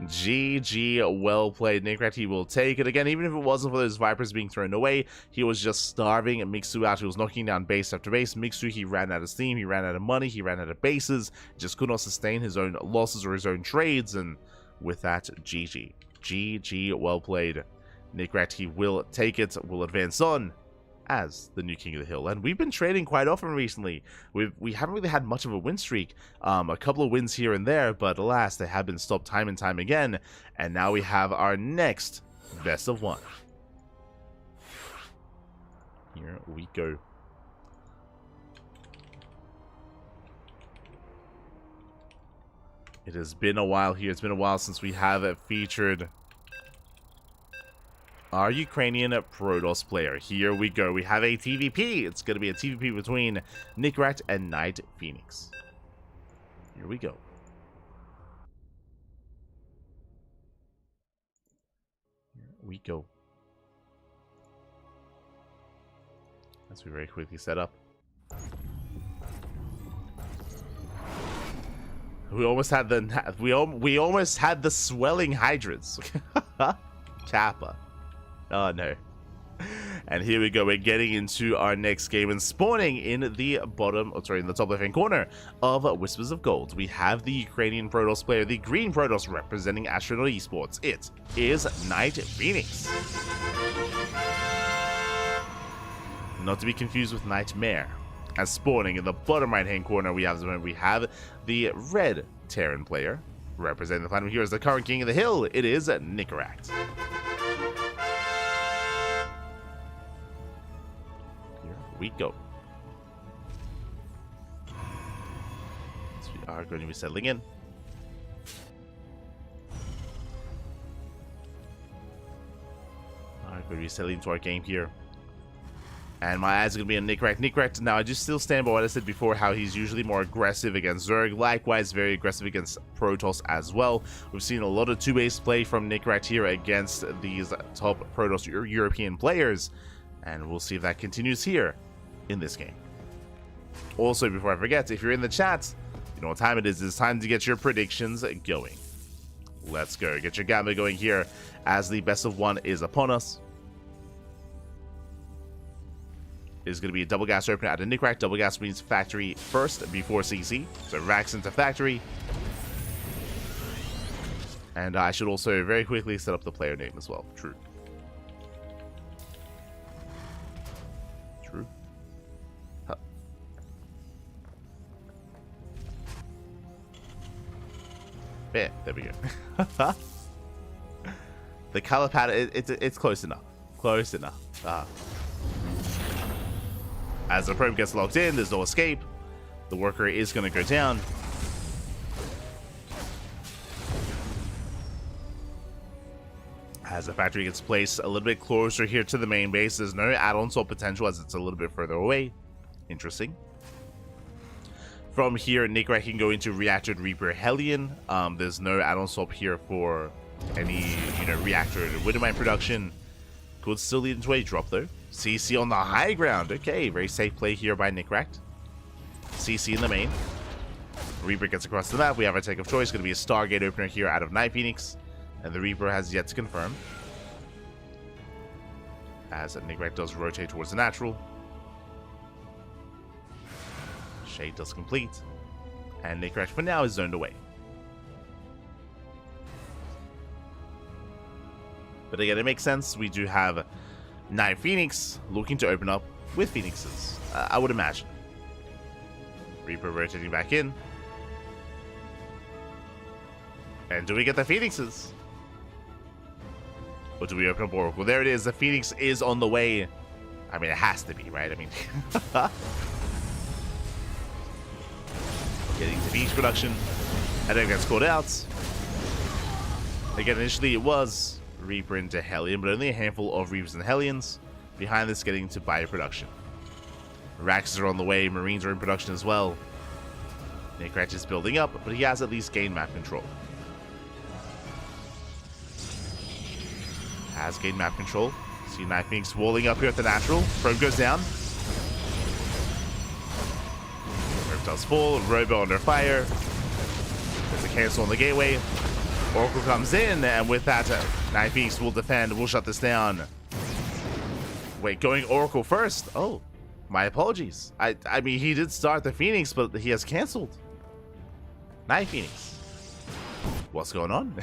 GG, well played. Nickrat, he will take it. Again, even if it wasn't for those Vipers being thrown away, he was just starving Mixu out. He was knocking down base after base. Mixu, he ran out of steam, he ran out of money, he ran out of bases, just could not sustain his own losses or his own trades, and with that, GG. GG, well played. Nickrat, he will take it, will advance on as the new King of the Hill. And we've been trading quite often recently. We haven't really had much of a win streak. A couple of wins here and there, but alas, they have been stopped time and time again. And now we have our next best of 1. Here we go. It has been a while here. It's been a while since we have featured our Ukrainian Protoss player. Here we go. We have a TVP. It's going to be a TVP between Nickrat and Night Phoenix. Here we go. Here we go. As we very quickly set up. We almost had the we almost had the swelling hydras. Kappa. Oh no. And here we go. We're getting into our next game and spawning in the bottom, in the top left-hand corner of Whispers of Gold. We have the Ukrainian Protoss player, the green Protoss representing Astronaut Esports. It is Night Phoenix. Not to be confused with Nightmare. As spawning in the bottom right-hand corner, we have the red Terran player, representing the platinum hero as the current king of the hill. It is Nickrat. Here we go. So we are going to be settling in. Alright, going to be settling into our game here. And my eyes are going to be on Nickrat. Nickrat, now I just still stand by what I said before, how he's usually more aggressive against Zerg. Likewise, very aggressive against Protoss as well. We've seen a lot of two-base play from Nickrat here against these top Protoss European players. And we'll see if that continues here in this game. Also, before I forget, if you're in the chat, you know what time it is. It's time to get your predictions going. Let's go. Get your gamma going here as the best of one is upon us. Is going to be a double gas opener out of Nickrat. Double gas means factory first before CC. So racks into factory. And I should also very quickly set up the player name as well. True. True. Huh. Yeah, there we go. The color pattern, it's close enough. Close enough. As the probe gets locked in, there's no escape. The worker is going to go down. As the factory gets placed a little bit closer here to the main base, there's no add-on swap potential as it's a little bit further away. Interesting. From here, Nickrat can go into Reactored Reaper Hellion. There's no add-on swap here for any, reactor Widowmine production. Could still lead into a drop though. CC on the high ground. Okay, very safe play here by Nickrat. CC in the main. Reaper gets across the map. We have our take of choice. Going to be a Stargate opener here out of Night Phoenix. And the Reaper has yet to confirm. As Nickrat does rotate towards the natural. Shade does complete. And Nickrat for now is zoned away. But again, it makes sense. We do have Night Phoenix looking to open up with Phoenixes, I would imagine. Reaper rotating back in. And do we get the Phoenixes? Or do we open up Oracle? There it is. The Phoenix is on the way. I mean, it has to be, right? I mean, getting to Beach production. I think that's called out. Again, initially it was Reaper into Hellion, but only a handful of Reapers and Hellions. Behind this, getting to bio production. Racks are on the way, Marines are in production as well. Nickrat is building up, but he has at least gained map control. Has gained map control. See Night Phoenix walling up here at the natural. Probe goes down. Probe does fall. Robo under fire. There's a cancel on the gateway. Oracle comes in, and with that, Night Phoenix will defend. We'll shut this down. Wait, going Oracle first? Oh, my apologies. I mean, he did start the Phoenix, but he has canceled. Night Phoenix. What's going on?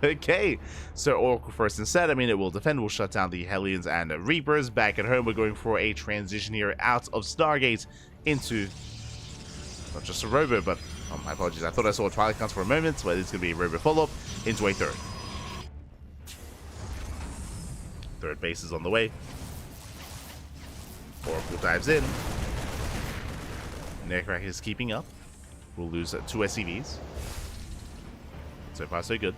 Okay, so Oracle first instead. I mean, it will defend. We'll shut down the Hellions and Reapers. Back at home, we're going for a transition here out of Stargate into not just a Robo, but oh, my apologies. I thought I saw a Twilight Counts for a moment, but it's going to be a Robo follow-up into a third. Third base is on the way. Oracle dives in. Nickrat is keeping up. We'll lose 2 SCVs. So far, so good.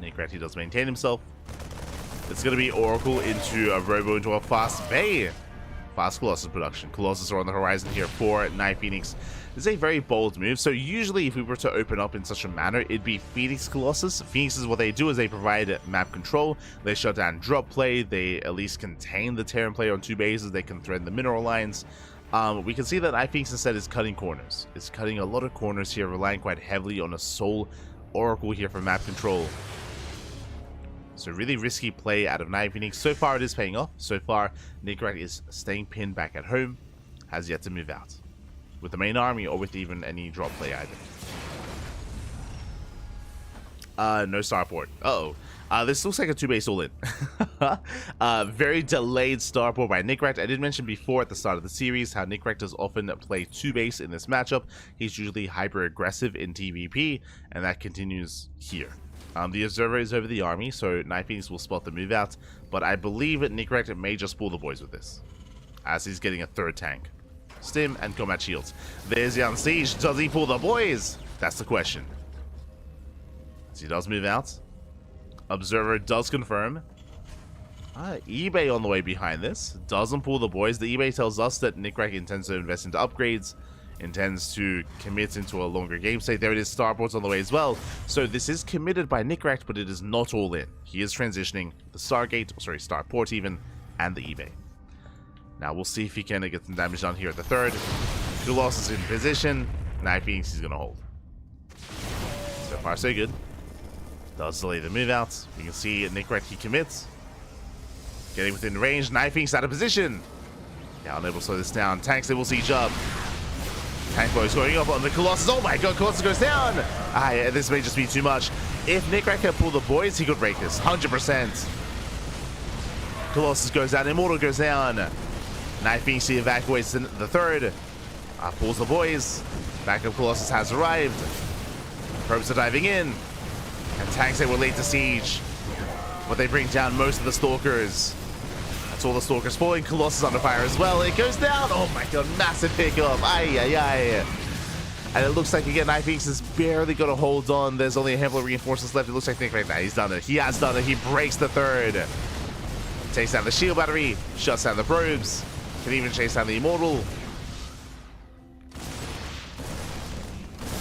Necrat, he does maintain himself. It's going to be Oracle into a Robo into a Fast Bay. Fast Colossus production. Colossus are on the horizon here for Night Phoenix. This is a very bold move. So usually if we were to open up in such a manner, it'd be Phoenix Colossus. Phoenix is what they do is they provide map control. They shut down drop play. They at least contain the Terran player on 2 bases. They can threaten the mineral lines. We can see that Night Phoenix instead is cutting corners. It's cutting a lot of corners here, relying quite heavily on a sole Oracle here for map control. So really risky play out of Night Phoenix. So far it is paying off. So far Necrat is staying pinned back at home. Has yet to move out. With the main army or with even any drop play either. No starport. Uh-oh. This looks like a 2-base all-in. Very delayed starport by Necrat. I did mention before at the start of the series how Necrat does often play 2-base in this matchup. He's usually hyper-aggressive in TVP, and that continues here. The Observer is over the army, so Night Phoenix will spot the move out, but I believe that Necrat may just pull the boys with this, as he's getting a 3rd tank. Stim and combat shields. There's Jan Siege. Does he pull the boys? That's the question. So he does move out. Observer does confirm. eBay on the way behind this. Doesn't pull the boys. The eBay tells us that Necrat intends to invest into upgrades. Intends to commit into a longer game state. There it is, starports on the way as well. So this is committed by Necrat, but it is not all in. He is transitioning the Stargate, sorry, Starport even, and the eBay. Now we'll see if he can get some damage done here at the 3rd. Colossus in position. Night Phoenix is going to hold. So far so good. Does delay the move out. We can see Necrat, he commits. Getting within range. Night Phoenix out of position. Yeah, unable to slow this down. Tanks able to siege up. Tank boys going up on the Colossus. Oh my god, Colossus goes down. Yeah, this may just be too much. If Necrat can pull the boys, he could break this. 100%. Colossus goes down. Immortal goes down. Night Phoenix evacuates the 3rd. Pulls the boys. Backup Colossus has arrived. Probes are diving in. And tanks able to late to siege. But they bring down most of the Stalkers. That's all the Stalkers falling. Colossus under fire as well. It goes down. Oh my god, massive pickup. Ay. And it looks like, again, Night Phoenix is barely going to hold on. There's only a handful of reinforcements left. It looks like Necrat, nah, he's done it. He has done it. He breaks the 3rd. Takes down the shield battery. Shuts down the probes. Can even chase down the Immortal.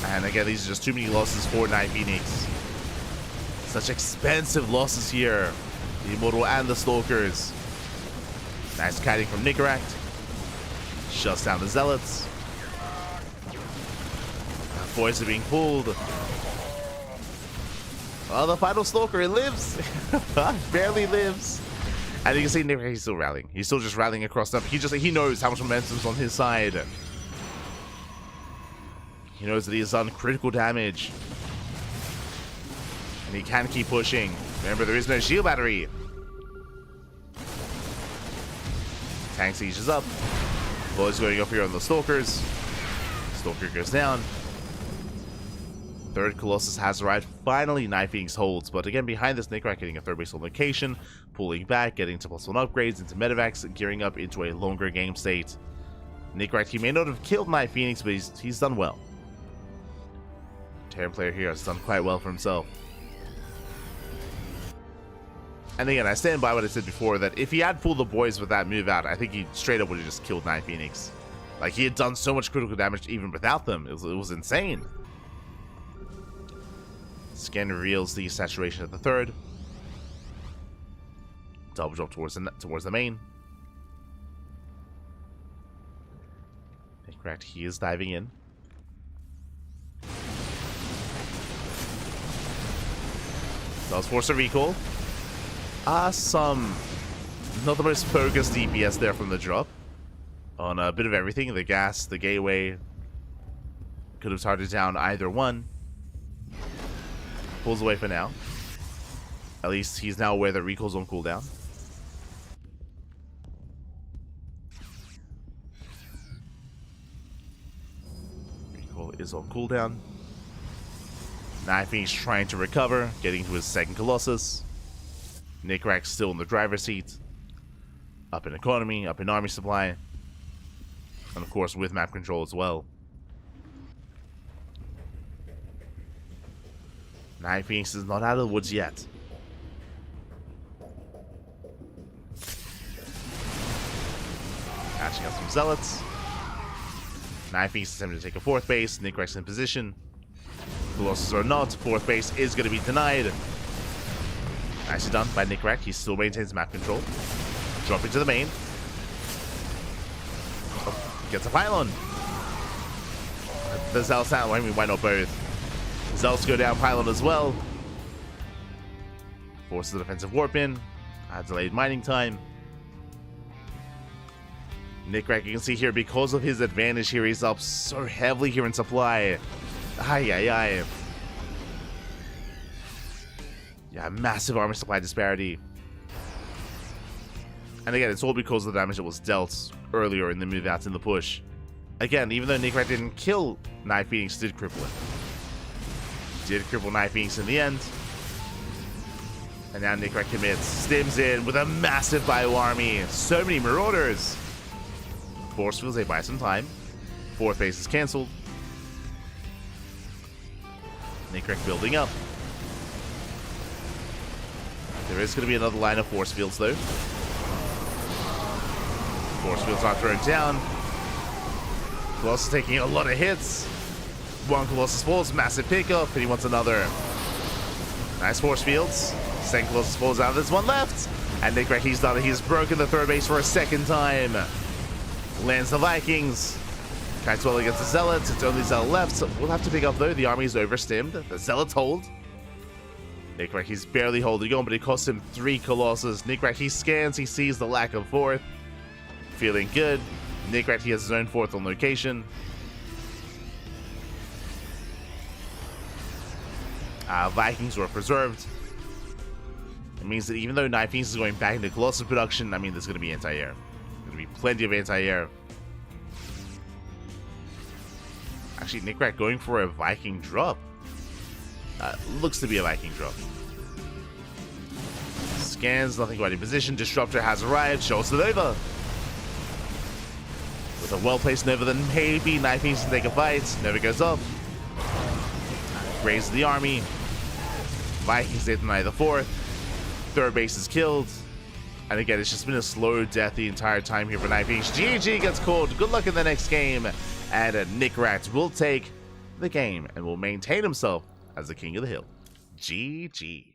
And again, these are just too many losses for Night Phoenix. Such expensive losses here. The Immortal and the Stalkers. Nice kiting from Necrat. Shuts down the Zealots. Boys are being pulled. Well, the final Stalker, it lives. Barely lives. And you can see Necrat, he's still rallying. He's still just rallying across them. He knows how much momentum's on his side. He knows that he has done critical damage. And he can keep pushing. Remember, there is no shield battery. Tank siege is up. Boys going up here on the Stalkers. Stalker goes down. 3rd Colossus has arrived. Finally, Night Phoenix holds. But again, behind this, Necrat getting a 3rd base on location. Pulling back, getting to +1 upgrades into medevacs, gearing up into a longer game state. Necrat, he may not have killed Night Phoenix, but he's done well. Terran player here has done quite well for himself. And again, I stand by what I said before, that if he had pulled the boys with that move out, I think he straight up would have just killed Night Phoenix. Like, he had done so much critical damage even without them. It was insane. Scan reveals the saturation at the 3rd. Double drop towards the main. Correct, he is diving in. Does force a recall. Some not the most focused DPS there from the drop. On a bit of everything. The gas, the gateway. Could have targeted down either one. Pulls away for now. At least he's now aware that recall's on cooldown. Recall is on cooldown. Night Phoenix trying to recover, getting to his 2nd Colossus. Necrat still in the driver's seat. Up in economy, up in army supply. And of course with map control as well. Night Phoenix is not out of the woods yet. Catching up some Zealots. Night Phoenix is attempting to take a 4th base. Nickrex in position. Colossus or not, 4th base is going to be denied. Nicely done by Nickrex. He still maintains map control. Dropping to the main. Oh, gets a pylon. The Zealots out. I mean, why not both? Zealots go down pylon as well. Forces the defensive warp in. Delayed mining time. Nickrex, you can see here, because of his advantage here, he's up so heavily here in supply. Ay. Yeah, massive armor supply disparity. And again, it's all because of the damage that was dealt earlier in the move out in the push. Again, even though Nickrex didn't kill Night Phoenix, did cripple it. Did cripple Night Phoenix in the end. And now Nickrex commits. Stims in with a massive bio army. So many Marauders. Force fields, they buy some time. 4th base is cancelled. Nickrex building up. There is going to be another line of force fields though. Force fields are thrown down. Colossus taking a lot of hits. One Colossus falls, massive pickup, and he wants another. Nice force fields. Second Colossus falls out, there's one left. And Nickrex, he's done it. He's broken the 3rd base for a 2nd time. Lands the Vikings. Tries well against the Zealots. It's only Zealot left, so we'll have to pick up though. The army is overstimmed. The Zealots hold. Nickrex, he's barely holding on, but it costs him 3 Colossus. Nickrex, he scans, he sees the lack of 4th. Feeling good. Nickrex, he has his own 4th on location. Vikings were preserved. It means that even though Night Phoenix is going back into Colossus production, I mean, there's going to be anti-air. There's going to be plenty of anti-air. Actually, Nickrex going for a Viking drop. Looks to be a Viking drop. Scans, nothing quite in position. Disruptor has arrived. Shows the Nova. With a well-placed Nova, then maybe Night Phoenix can take a fight. Nova goes up. Raises the army. Vikings, they deny the 4th. 3rd base is killed. And again, it's just been a slow death the entire time here for Night Phoenix. GG gets called. Good luck in the next game. And Nickrex will take the game and will maintain himself as the King of the Hill. GG.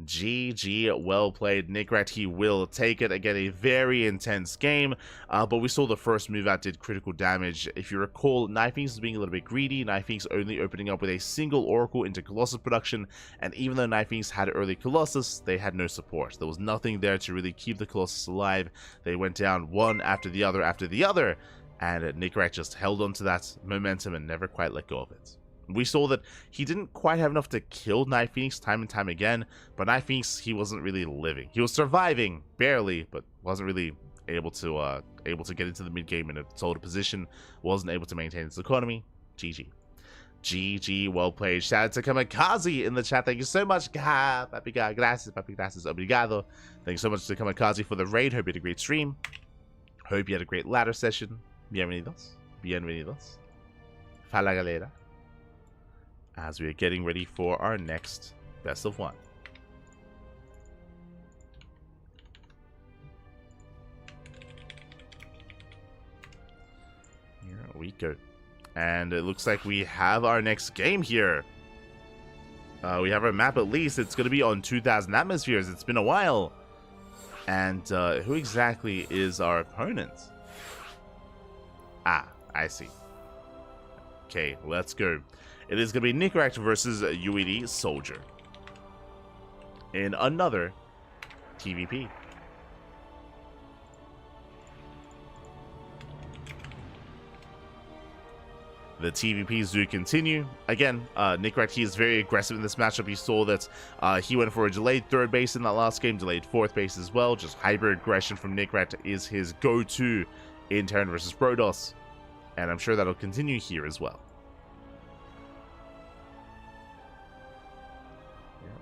GG, well played. Nickrex, he will take it. Again, a very intense game, but we saw the first move out did critical damage. If you recall, Night Phoenix was being a little bit greedy. Night Phoenix only opening up with a single Oracle into Colossus production, and even though Night Phoenix had early Colossus, they had no support. There was nothing there to really keep the Colossus alive. They went down one after the other, and Nickrex just held on to that momentum and never quite let go of it. We saw that he didn't quite have enough to kill Night Phoenix time and time again, but Night Phoenix, he wasn't really living. He was surviving, barely, but wasn't really able to get into the mid-game in a solid position, wasn't able to maintain its economy. GG. GG, well played. Shout out to Kamikaze in the chat. Thank you so much. Papi, gracias, obrigado. Thank you so much to Kamikaze for the raid. Hope you had a great stream. Hope you had a great ladder session. Bienvenidos. Bienvenidos. Fala galera. As we are getting ready for our next best of 1. Here we go. And it looks like we have our next game here. We have our map at least. It's going to be on 2,000 atmospheres. It's been a while. And who exactly is our opponent? Ah, I see. Okay, let's go. It is going to be Nickrex versus UED Soldier in another TVP. The TVPs do continue. Again, Nickrex, he is very aggressive in this matchup. You saw that he went for a delayed 3rd base in that last game, delayed 4th base as well. Just hybrid aggression from Nickrex is his go-to in Terran versus Protoss. And I'm sure that'll continue here as well.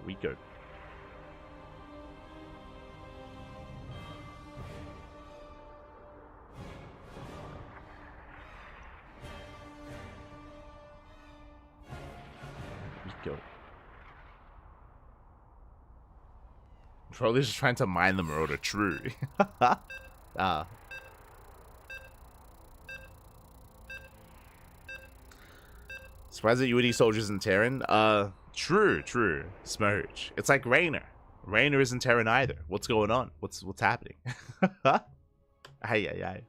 We go. go. Probably just trying to mine the Marauder. True. Surprised that UAD soldiers in Terran. True. Smooch. It's like Raynor. Raynor isn't Terran either. What's going on? What's happening? Aye.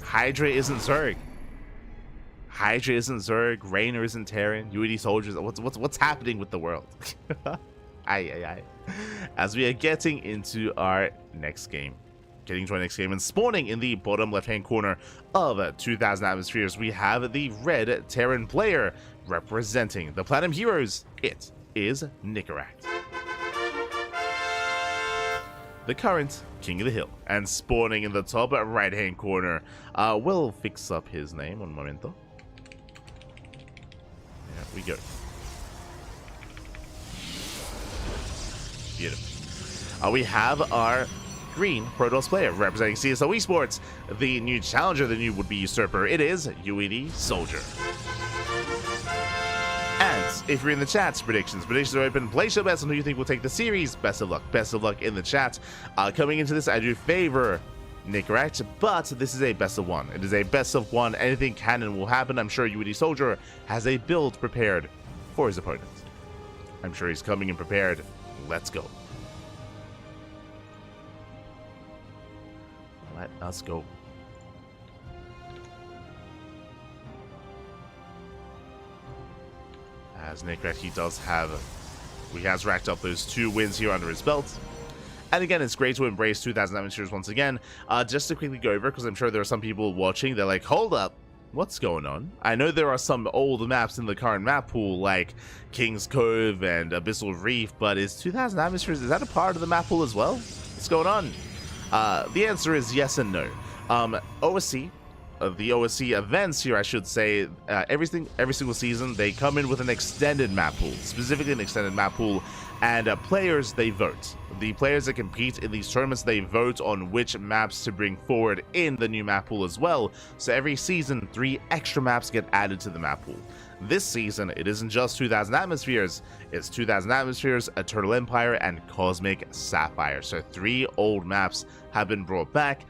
Hydra isn't Zerg. Raynor isn't Terran. UAD soldiers. What's happening with the world? Aye. As we are getting into our next game. And spawning in the bottom left-hand corner of 2,000 atmospheres, we have the red Terran player representing the Platinum Heroes. It is Nicaract, the current King of the Hill. And spawning in the top right-hand corner, we'll fix up his name. Un momento. There we go. Beautiful. We have our green Protoss player representing CSO Esports, the new challenger, the new would-be usurper. It is UAD Soldier. And if you're in the chat, predictions are open. Place your bets on who you think will take the series. Best of luck in the chat. Coming into this, I do favor Nicaract, but this is a best of one. It is a best of one. Anything canon will happen. I'm sure UAD Soldier has a build prepared for his opponent. I'm sure he's coming in prepared. Let's go. Let us go. As Nicaract, he has racked up those 2 wins here under his belt. And again, it's great to embrace 2,000 atmospheres once again. Just to quickly go over, because I'm sure there are some people watching, they're like, hold up, what's going on? I know there are some old maps in the current map pool, like King's Cove and Abyssal Reef, but is 2,000 atmospheres, is that a part of the map pool as well? What's going on? The answer is yes and no. OSC, the OSC events here, I should say, every single season, they come in with an extended map pool, specifically an extended map pool, and players, they vote. The players that compete in these tournaments, they vote on which maps to bring forward in the new map pool as well. So every season, 3 extra maps get added to the map pool. This season, it isn't just 2,000 atmospheres, it's 2,000 atmospheres, Eternal Empire, and Cosmic Sapphire. So 3 old maps have been brought back.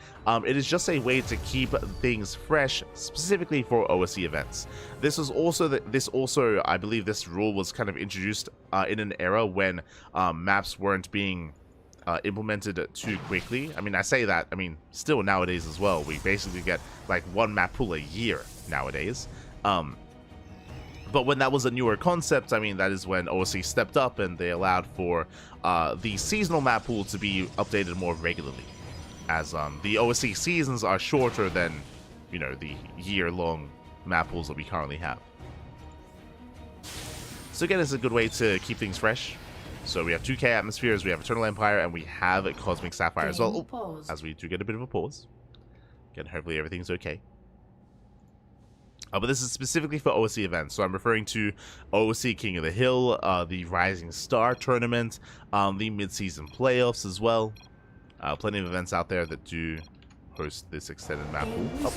It is just a way to keep things fresh, specifically for OSC events. This was also, I believe this rule was kind of introduced in an era when maps weren't being implemented too quickly. I mean, I say that, I mean, still nowadays as well, we basically get like 1 map pool a year nowadays. But when that was a newer concept, I mean, that is when OSC stepped up and they allowed for the seasonal map pool to be updated more regularly, as the OSC seasons are shorter than, you know, the year-long map pools that we currently have. So again, it's a good way to keep things fresh. So we have 2K atmospheres, we have Eternal Empire, and we have Cosmic Sapphire as well. Oh, as we do get a bit of a pause. Again, hopefully everything's okay. But this is specifically for OSC events, so I'm referring to OSC King of the Hill, the Rising Star Tournament, the mid-season playoffs as well. Plenty of events out there that do host this extended map pool. Oh.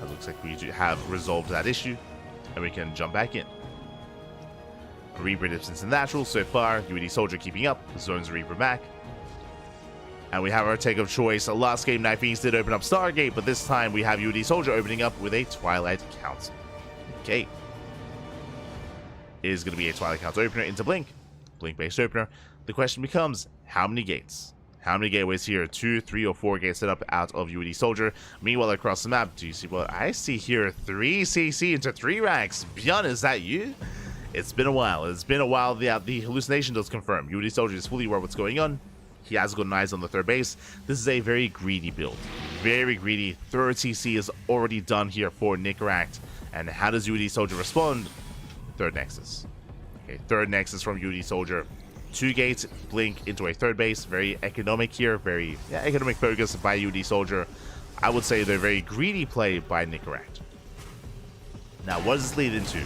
It looks like we have resolved that issue, and we can jump back in. Reaper dips into natural so far, UAD Soldier keeping up, zones Reaper back. And we have our take of choice. Last game, Night Fiends did open up Stargate, but this time we have UAD Soldier opening up with a Twilight Council. Okay. It is going to be a Twilight Council opener into Blink. Blink-based opener. The question becomes, how many gates? How many gateways here? 2, 3, or 4 gates set up out of UAD Soldier. Meanwhile, across the map, do you see what I see here? 3 CC into 3 ranks. Bjorn, is that you? It's been a while. It's been a while. The hallucination does confirm. UAD Soldier is fully aware of what's going on. He has got eyes on the 3rd base. This is a very greedy build. Very greedy. 3rd CC is already done here for Nicaract. And how does UAD Soldier respond? 3rd Nexus. Okay, 3rd Nexus from UAD Soldier. 2 gates, Blink into a 3rd base. Very economic here. Very economic focus by UAD Soldier. I would say they're very greedy play by Nicaract. Now, what does this lead into?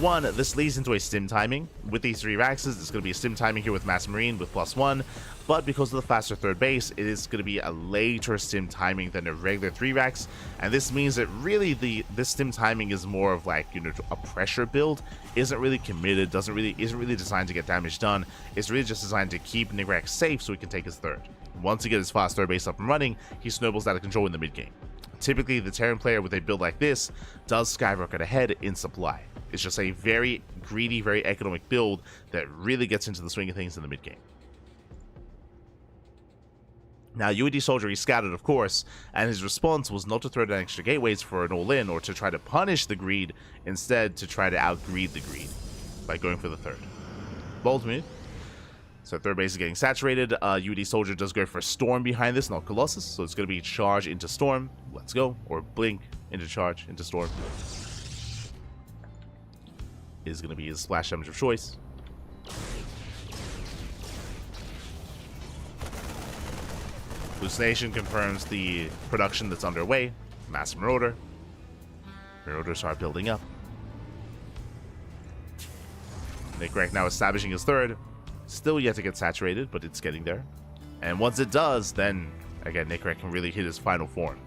One, this leads into a stim timing. With these 3 Raxes, there's going to be a stim timing here with BabyMarine with +1, but because of the faster third base, it is going to be a later stim timing than a regular 3 Rax, and this means that really this stim timing is more of like, you know, a pressure build, isn't really committed, isn't really designed to get damage done. It's really just designed to keep Nickrak safe so he can take his third. Once he gets his fast third base up and running, he snowballs out of control in the mid game. Typically, the Terran player with a build like this does skyrocket ahead in supply. It's just a very greedy, very economic build that really gets into the swing of things in the mid game. Now, UAD Soldier, he scattered, of course, and his response was not to throw down extra gateways for an all-in or to try to punish the greed, instead to try to out-greed the greed by going for the third. Bold move. So third base is getting saturated. UAD Soldier does go for Storm behind this, not Colossus, so it's going to be charge into Storm. Let's go. Or Blink into charge into Storm. Is going to be his splash damage of choice. Hallucination confirms the production that's underway. Mass Marauder. Marauders are building up. Nickrak now establishing his third. Still yet to get saturated, but it's getting there. And once it does, then again Nickrak can really hit his final form.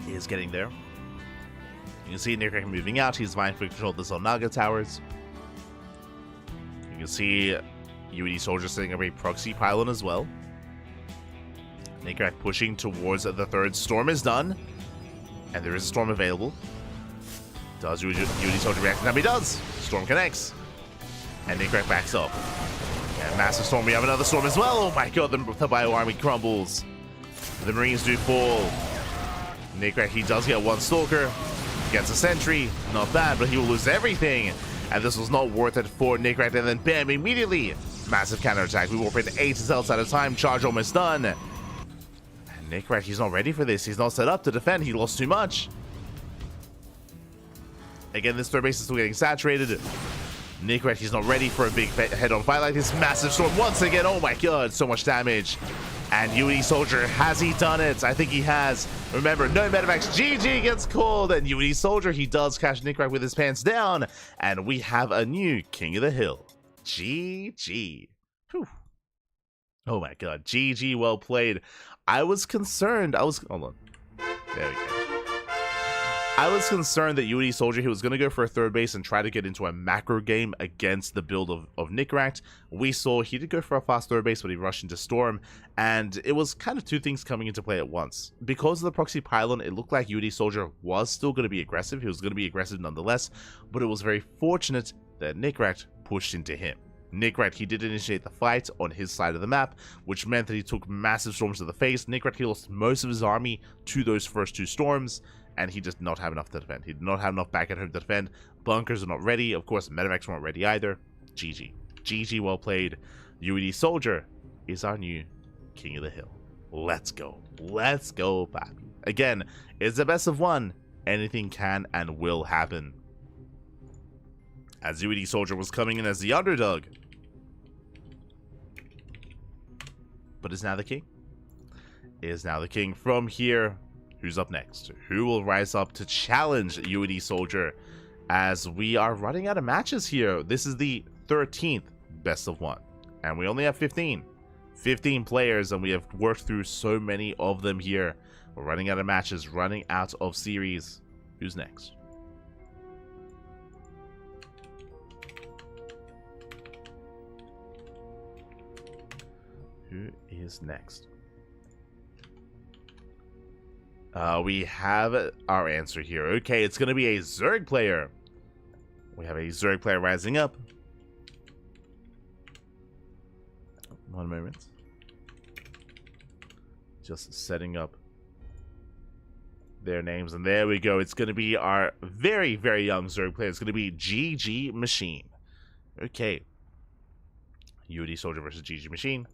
He is getting there. You can see Nickrak moving out. He's vying for control of the Zelnaga towers. You can see UAD Soldier setting up a proxy pylon as well. Nickrak pushing towards the third. Storm is done. And there is a Storm available. Does UAD Soldier react? Now he does! Storm connects. And Nickrak backs up. And massive Storm. We have another Storm as well. Oh my god, the Bio Army crumbles. The Marines do fall. Nickrak, he does get one Stalker. Gets a Sentry. Not bad, but he will lose everything. And this was not worth it for Nickrak. And then bam, immediately. Massive counterattack. We warp in 8 cells at a time. Charge almost done. And Nickrak, he's not ready for this. He's not set up to defend. He lost too much. Again, this third base is still getting saturated. Nickrak, he's not ready for a big head-on fight like this. Massive Storm once again. Oh my god, so much damage. And UAD Soldier, has he done it? I think he has. Remember, no Medivacs. GG gets called. And UAD Soldier, he does catch Nickrak with his pants down. And we have a new King of the Hill. GG. Whew. Oh my god. GG, well played. I was concerned. Hold on. There we go. I was concerned that UAD Soldier, he was going to go for a third base and try to get into a macro game against the build of Nickrak. We saw he did go for a fast third base, but he rushed into Storm, and it was kind of two things coming into play at once. Because of the proxy pylon, it looked like UAD Soldier was still going to be aggressive. He was going to be aggressive nonetheless, but it was very fortunate that Nickrak pushed into him. Nickrak, he did initiate the fight on his side of the map, which meant that he took massive storms to the face. Nickrak, he lost most of his army to those first 2 storms, and he did not have enough to defend. He did not have enough back at home to defend. Bunkers are not ready. Of course, Medivacs weren't ready either. GG. GG, well played. UAD Soldier is our new King of the Hill. Let's go. Let's go, baby. Again, it's the best of 1. Anything can and will happen. As UAD Soldier was coming in as the underdog, but is now the king. Is now the king. From here, who's up next? Who will rise up to challenge UAD Soldier? As we are running out of matches here. This is the 13th best of 1, and we only have 15 players, and we have worked through so many of them here. We're running out of matches, running out of series. Who's next? Who is next? We have our answer here. Okay, it's going to be a Zerg player. We have a Zerg player rising up. One moment. Just setting up their names, and there we go. It's going to be our very, very young Zerg player. It's going to be GG Machine. Okay. UAD Soldier versus GG Machine.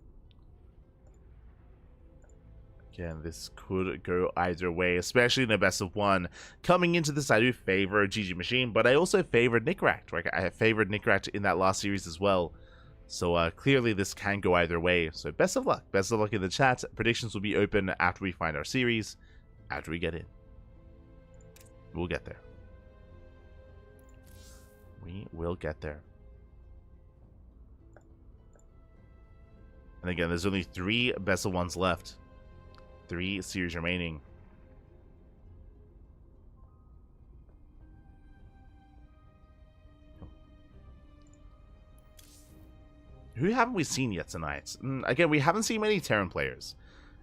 Again, this could go either way, especially in a best of 1. Coming into this, I do favor GG Machine, but I also favored Nickrak. Right? I have favored Nickrak in that last series as well. So clearly this can go either way. So best of luck. Best of luck in the chat. Predictions will be open after we find our series. after we get in. We'll get there. We will get there. And again, there's only 3 best of ones left. 3 series remaining. Who haven't we seen yet tonight? Again, we haven't seen many Terran players.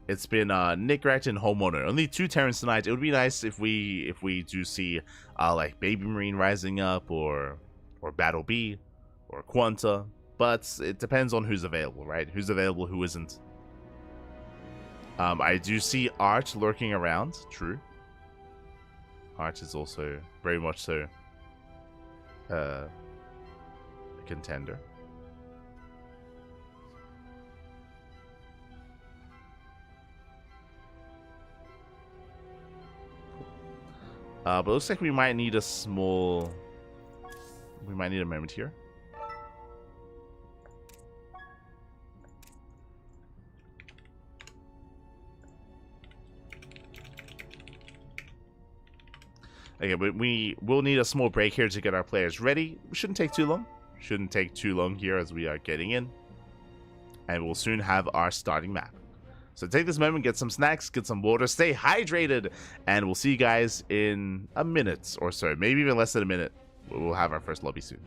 It's been Nick Rect and Homeowner. Only 2 Terrans tonight. It would be nice if we do see like BabyMarine rising up or Battle B or Quanta. But it depends on who's available, right? Who's available, who isn't. I do see Art lurking around. True. Art is also very much so a contender. But it looks like we might need a small... We might need a moment here. Okay, but we will need a small break here to get our players ready. Shouldn't take too long. Shouldn't take too long here as we are getting in. And we'll soon have our starting map. So take this moment, get some snacks, get some water, stay hydrated, and we'll see you guys in a minute or so. Maybe even less than a minute. We'll have our first lobby soon.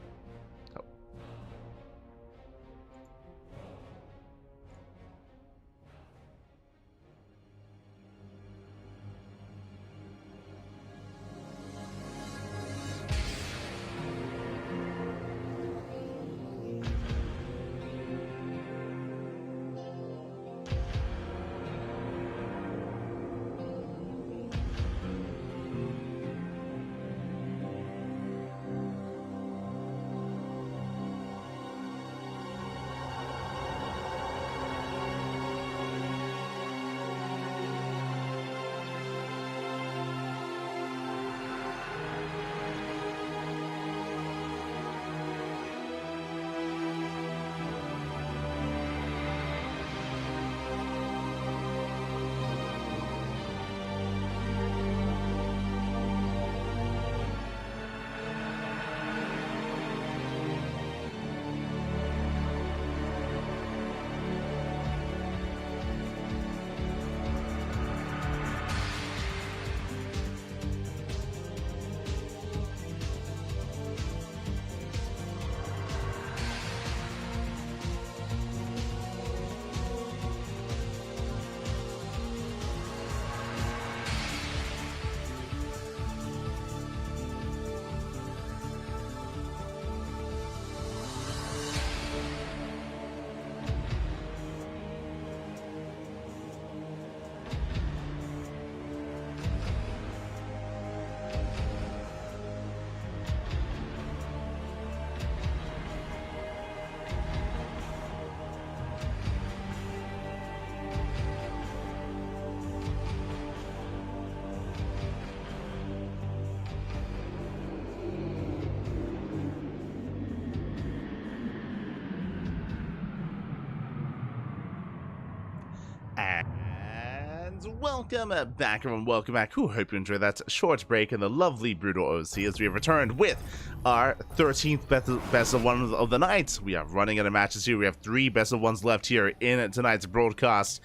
And welcome back, everyone. Welcome back. Hope you enjoyed that short break in the lovely Brutal OSC as we have returned with our 13th best of one of the night. We are running out of matches here. We have 3 best of ones left here in tonight's broadcast.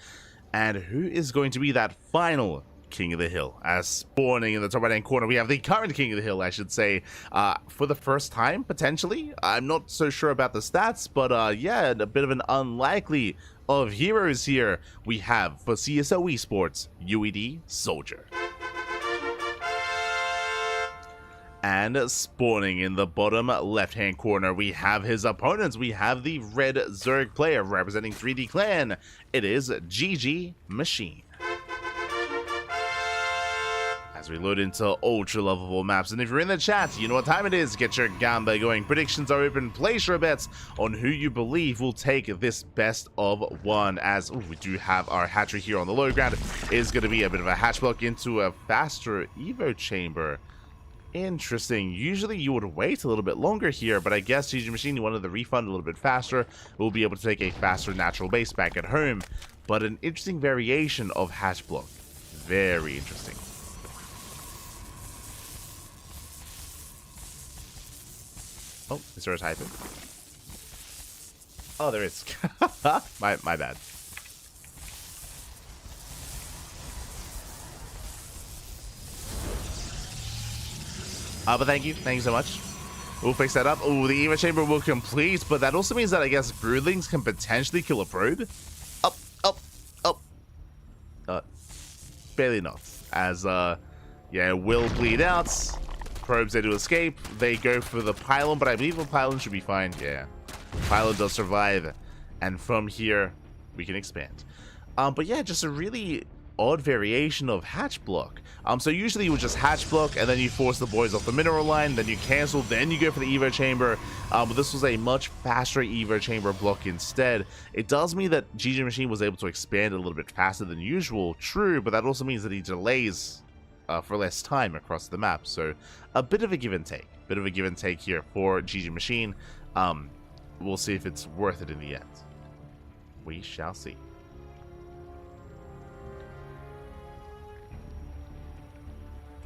And who is going to be that final King of the Hill? As spawning in the top right-hand corner, we have the current King of the Hill, I should say, for the first time, potentially. I'm not so sure about the stats, but yeah, a bit of an unlikely of heroes here. We have, for CSO Esports, UED Soldier. And spawning in the bottom left-hand corner, we have his opponents. We have the red Zerg player representing 3D Clan. It is GG Machine. As we load into ultra-lovable maps, and if you're in the chat, you know what time it is. Get your gamba going. Predictions are open. Place your bets on who you believe will take this best of one. As we do have our hatchery here on the low ground. It is going to be a bit of a hatch block into a faster Evo chamber. Interesting. Usually you would wait a little bit longer here, but I guess GG Machine wanted the refund a little bit faster. We'll be able to take a faster natural base back at home. But an interesting variation of hatch block. Very interesting. Oh, is there a typo? Oh, there is. my bad. But thank you so much. We'll fix that up. Oh, the Eva chamber will complete, but that also means that I guess broodlings can potentially kill a probe. Up. Barely not. As yeah, it will bleed out. Probes there to escape. They go for the pylon, but I believe the pylon should be fine. Yeah, pylon does survive, and from here we can expand. But yeah, just a really odd variation of hatch block. So usually you would just hatch block and then you force the boys off the mineral line, then you cancel, then you go for the Evo chamber. But this was a much faster Evo chamber block instead. It does mean that GG Machine was able to expand a little bit faster than usual, true, but that also means that he delays for less time across the map. So a bit of a give and take. Bit of a give and take here for GG Machine. We'll see if it's worth it in the end. We shall see.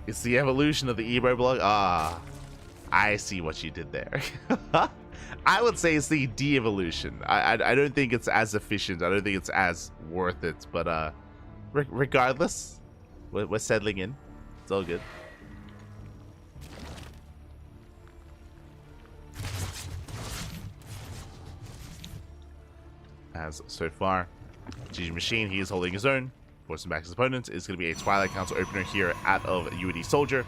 It's the evolution of the Evo block. Ah, I see what you did there. I would say it's the de-evolution. I don't think it's as efficient. I don't think it's as worth it. But regardless, we're settling in. It's all good. As so far, GG Machine, he is holding his own. Forcing back his opponent is going to be a Twilight Council opener here out of UD Soldier.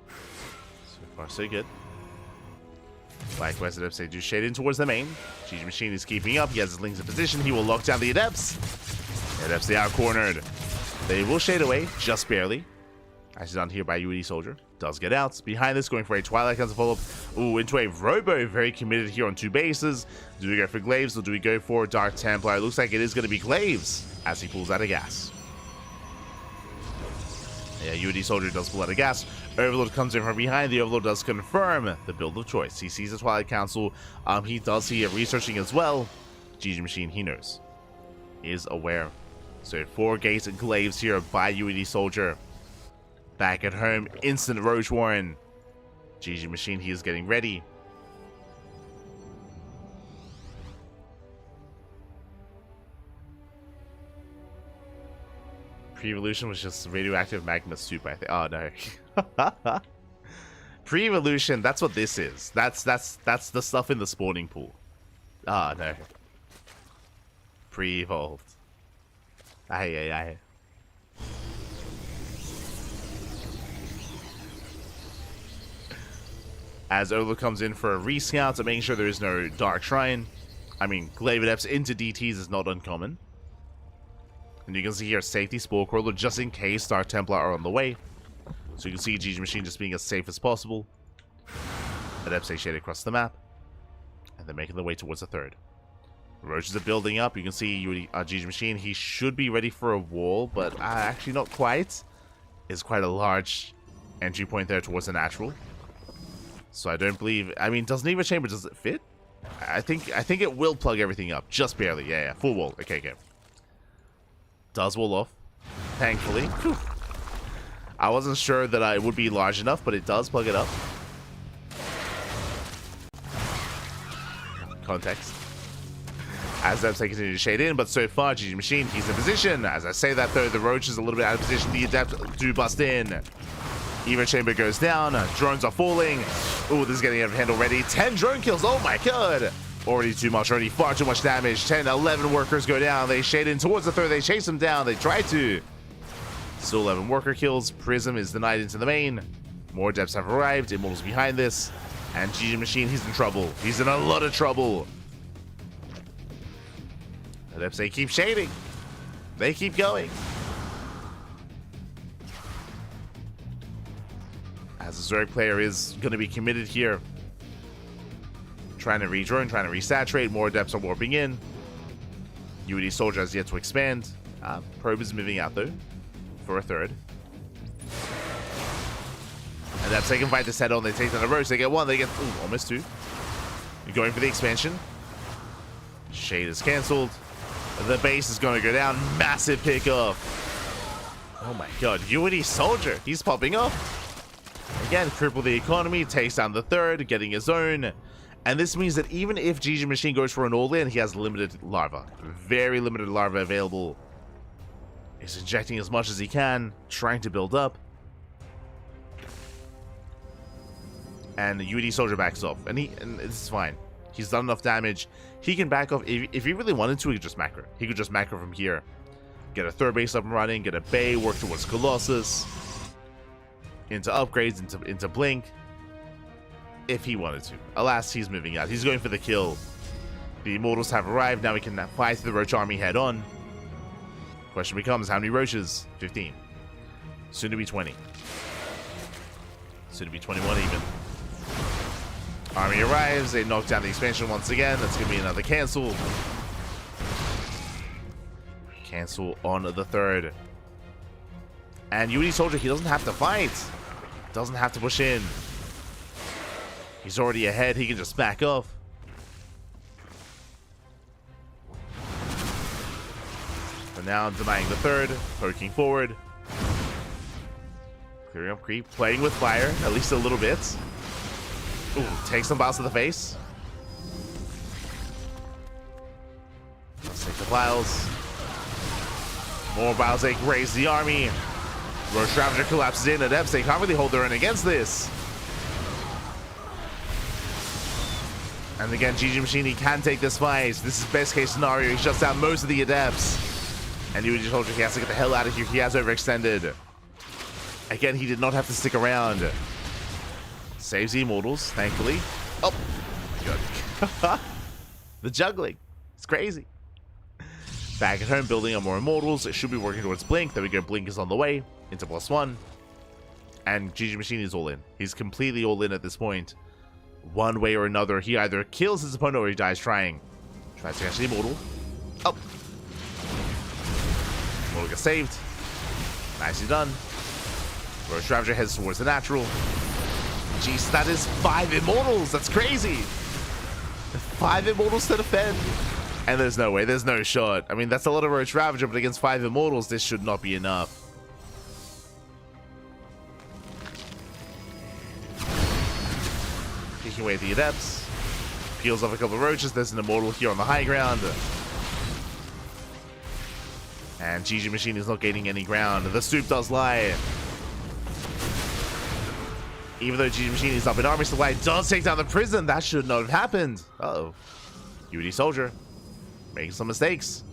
So far, so good. Likewise, Adepts, they do shade in towards the main. GG Machine is keeping up. He has his links in position. He will lock down the Adepts. Adepts, they are cornered. They will shade away, just barely. Actually done here by UD Soldier. Does get out. Behind this, going for a Twilight Council follow-up. Ooh, into a Robo. Very committed here on two bases. Do we go for Glaives or do we go for Dark Templar? It looks like it is going to be Glaives as he pulls out of gas. Yeah, UD Soldier does pull out of gas. Overlord comes in from behind. The Overlord does confirm the build of choice. He sees the Twilight Council. He does see it researching as well. GG Machine, he knows. He is aware. So 4 gates and Glaives here by UD Soldier. Back at home, instant Roach Warren. GG Machine, he is getting ready. Pre-evolution was just radioactive magma soup, I think. Oh no. Pre-evolution, that's what this is. That's the stuff in the spawning pool. Oh no. Pre-evolved. Aye. As Ola comes in for a rescout to making sure there is no Dark Shrine. I mean, Glaive Adepts into DTs is not uncommon. And you can see here Safety Spore Crawler just in case Dark Templar are on the way. So you can see GG Machine just being as safe as possible. Adepts stay shaded across the map. And they're making their way towards the third. Roaches are building up. You can see GG Machine, he should be ready for a wall, but actually not quite. It's quite a large entry point there towards the natural. So I don't believe, I mean, does Neva Chamber, does it fit? I think it will plug everything up, just barely. Yeah, full wall. Okay. Does wall off, thankfully. Whew. I wasn't sure that it would be large enough, but it does plug it up. Context. As Adepts, they continue to shade in, but so far, GG Machine, he's in position. As I say that, though, the Roach is a little bit out of position. The Adepts do bust in. Evo Chamber goes down. Drones are falling. Ooh, this is getting out of hand already. 10 drone kills. Oh my god. Already too much. Already far too much damage. 10, 11 workers go down. They shade in towards the third. They chase them down. They try to. Still 11 worker kills. Prism is denied into the main. More Adepts have arrived. Immortals behind this. And GG Machine, he's in trouble. He's in a lot of trouble. Adepts, they keep shading. They keep going. As the Zerg player is going to be committed here. Trying to redrone, trying to resaturate. More Adepts are warping in. UD Soldier has yet to expand. Probe is moving out though. For a third. And Adepts, they can fight this head on. They take down the Roach. They get one. They get almost two. You're going for the expansion. Shade is cancelled. The base is going to go down. Massive pickup. Oh my god. Unity Soldier. He's popping up. Again, cripple the economy. Takes down the third. Getting his own. And this means that even if GG Machine goes for an all-in, he has limited larva. Very limited larva available. He's injecting as much as he can. Trying to build up. And UD Soldier backs off. And this is fine. He's done enough damage. He can back off. If he really wanted to, he could just macro. He could just macro from here. Get a third base up and running. Get a Bay. Work towards Colossus. Into upgrades. Into Blink. If he wanted to. Alas, he's moving out. He's going for the kill. The Immortals have arrived. Now we can fight the Roach army head on. Question becomes, how many Roaches? 15. Soon to be 20. Soon to be 21 even. Army arrives. They knock down the expansion once again. That's going to be another cancel. Cancel on the third. And UD Soldier, he doesn't have to fight. Doesn't have to push in. He's already ahead. He can just back off. So now denying the third. Poking forward. Clearing up creep. Playing with fire. At least a little bit. Ooh, take some bounce to the face. Let's take the vials. More vials. They raise the army. Roach Ravager collapses in. Adepts, they can't really hold their own against this. And again, GG Machine, he can take this fight. This is best case scenario. He shuts down most of the Adepts. And UD Soldier, he has to get the hell out of here. He has overextended. Again, he did not have to stick around. Saves the Immortals, thankfully. Oh, God. The juggling. It's crazy. Back at home, building up more Immortals. It should be working towards Blink. There we go. Blink is on the way into +1. And GG Machine is all in. He's completely all in at this point. One way or another, he either kills his opponent or he dies trying. Tries to catch the Immortal. Oh. Immortal gets saved. Nicely done. Roach Ravager heads towards the natural. Jeez, that is 5 Immortals. That's crazy. 5 Immortals to defend. And there's no way. There's no shot. I mean, that's a lot of Roach Ravager, but against 5 Immortals, this should not be enough. Taking away the Adepts. Peels off a couple of Roaches. There's an Immortal here on the high ground. And GG Machine is not gaining any ground. The Stoop does lie. Even though GG Machine is up in army supply, does take down the prison. That should not have happened. Uh-oh. UD Soldier making some mistakes.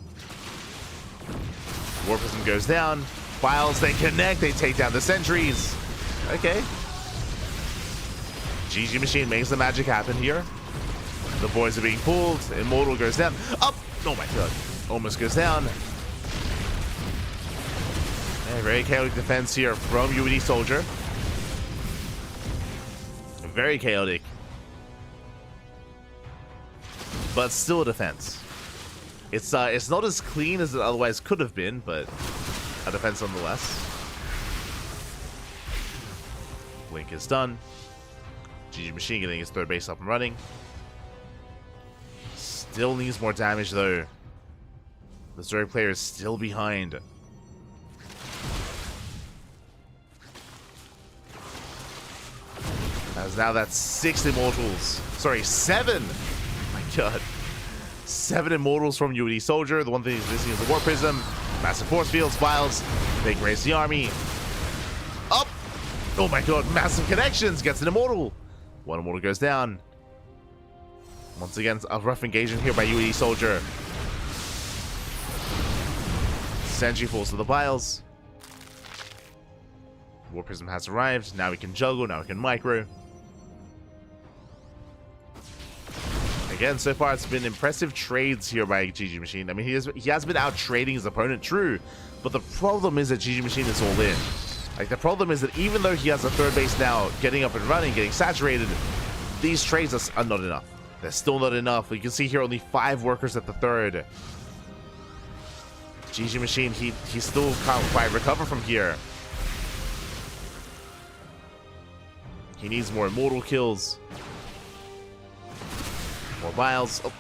War Prism goes down. Files, they connect. They take down the sentries. Okay. GG Machine makes the magic happen here. The boys are being pulled. Immortal goes down. Up! Oh my god. Almost goes down. Yeah, very chaotic defense here from UD Soldier. Very chaotic. But still a defense. It's not as clean as it otherwise could have been, but a defense nonetheless. Blink is done. GG Machine getting his third base up and running. Still needs more damage though. The Zerg player is still behind. As now that's 6 Immortals. Sorry, 7! Oh my god. 7 Immortals from UD Soldier. The one thing he's missing is the War Prism. Massive Force Fields, Vials. They raise the army. Up! Oh my god, massive connections! Gets an Immortal. One Immortal goes down. Once again, a rough engagement here by UD Soldier. Sentry falls to the Vials. War Prism has arrived. Now we can juggle, now we can micro. Again, so far it's been impressive trades here by GG Machine. I mean, he has been out trading his opponent, true. But the problem is that GG Machine is all in. Like, the problem is that even though he has a third base now, getting up and running, getting saturated, these trades are not enough. They're still not enough. You can see here only 5 workers at the third. GG Machine, he still can't quite recover from here. He needs more immortal kills. More vials. Oh.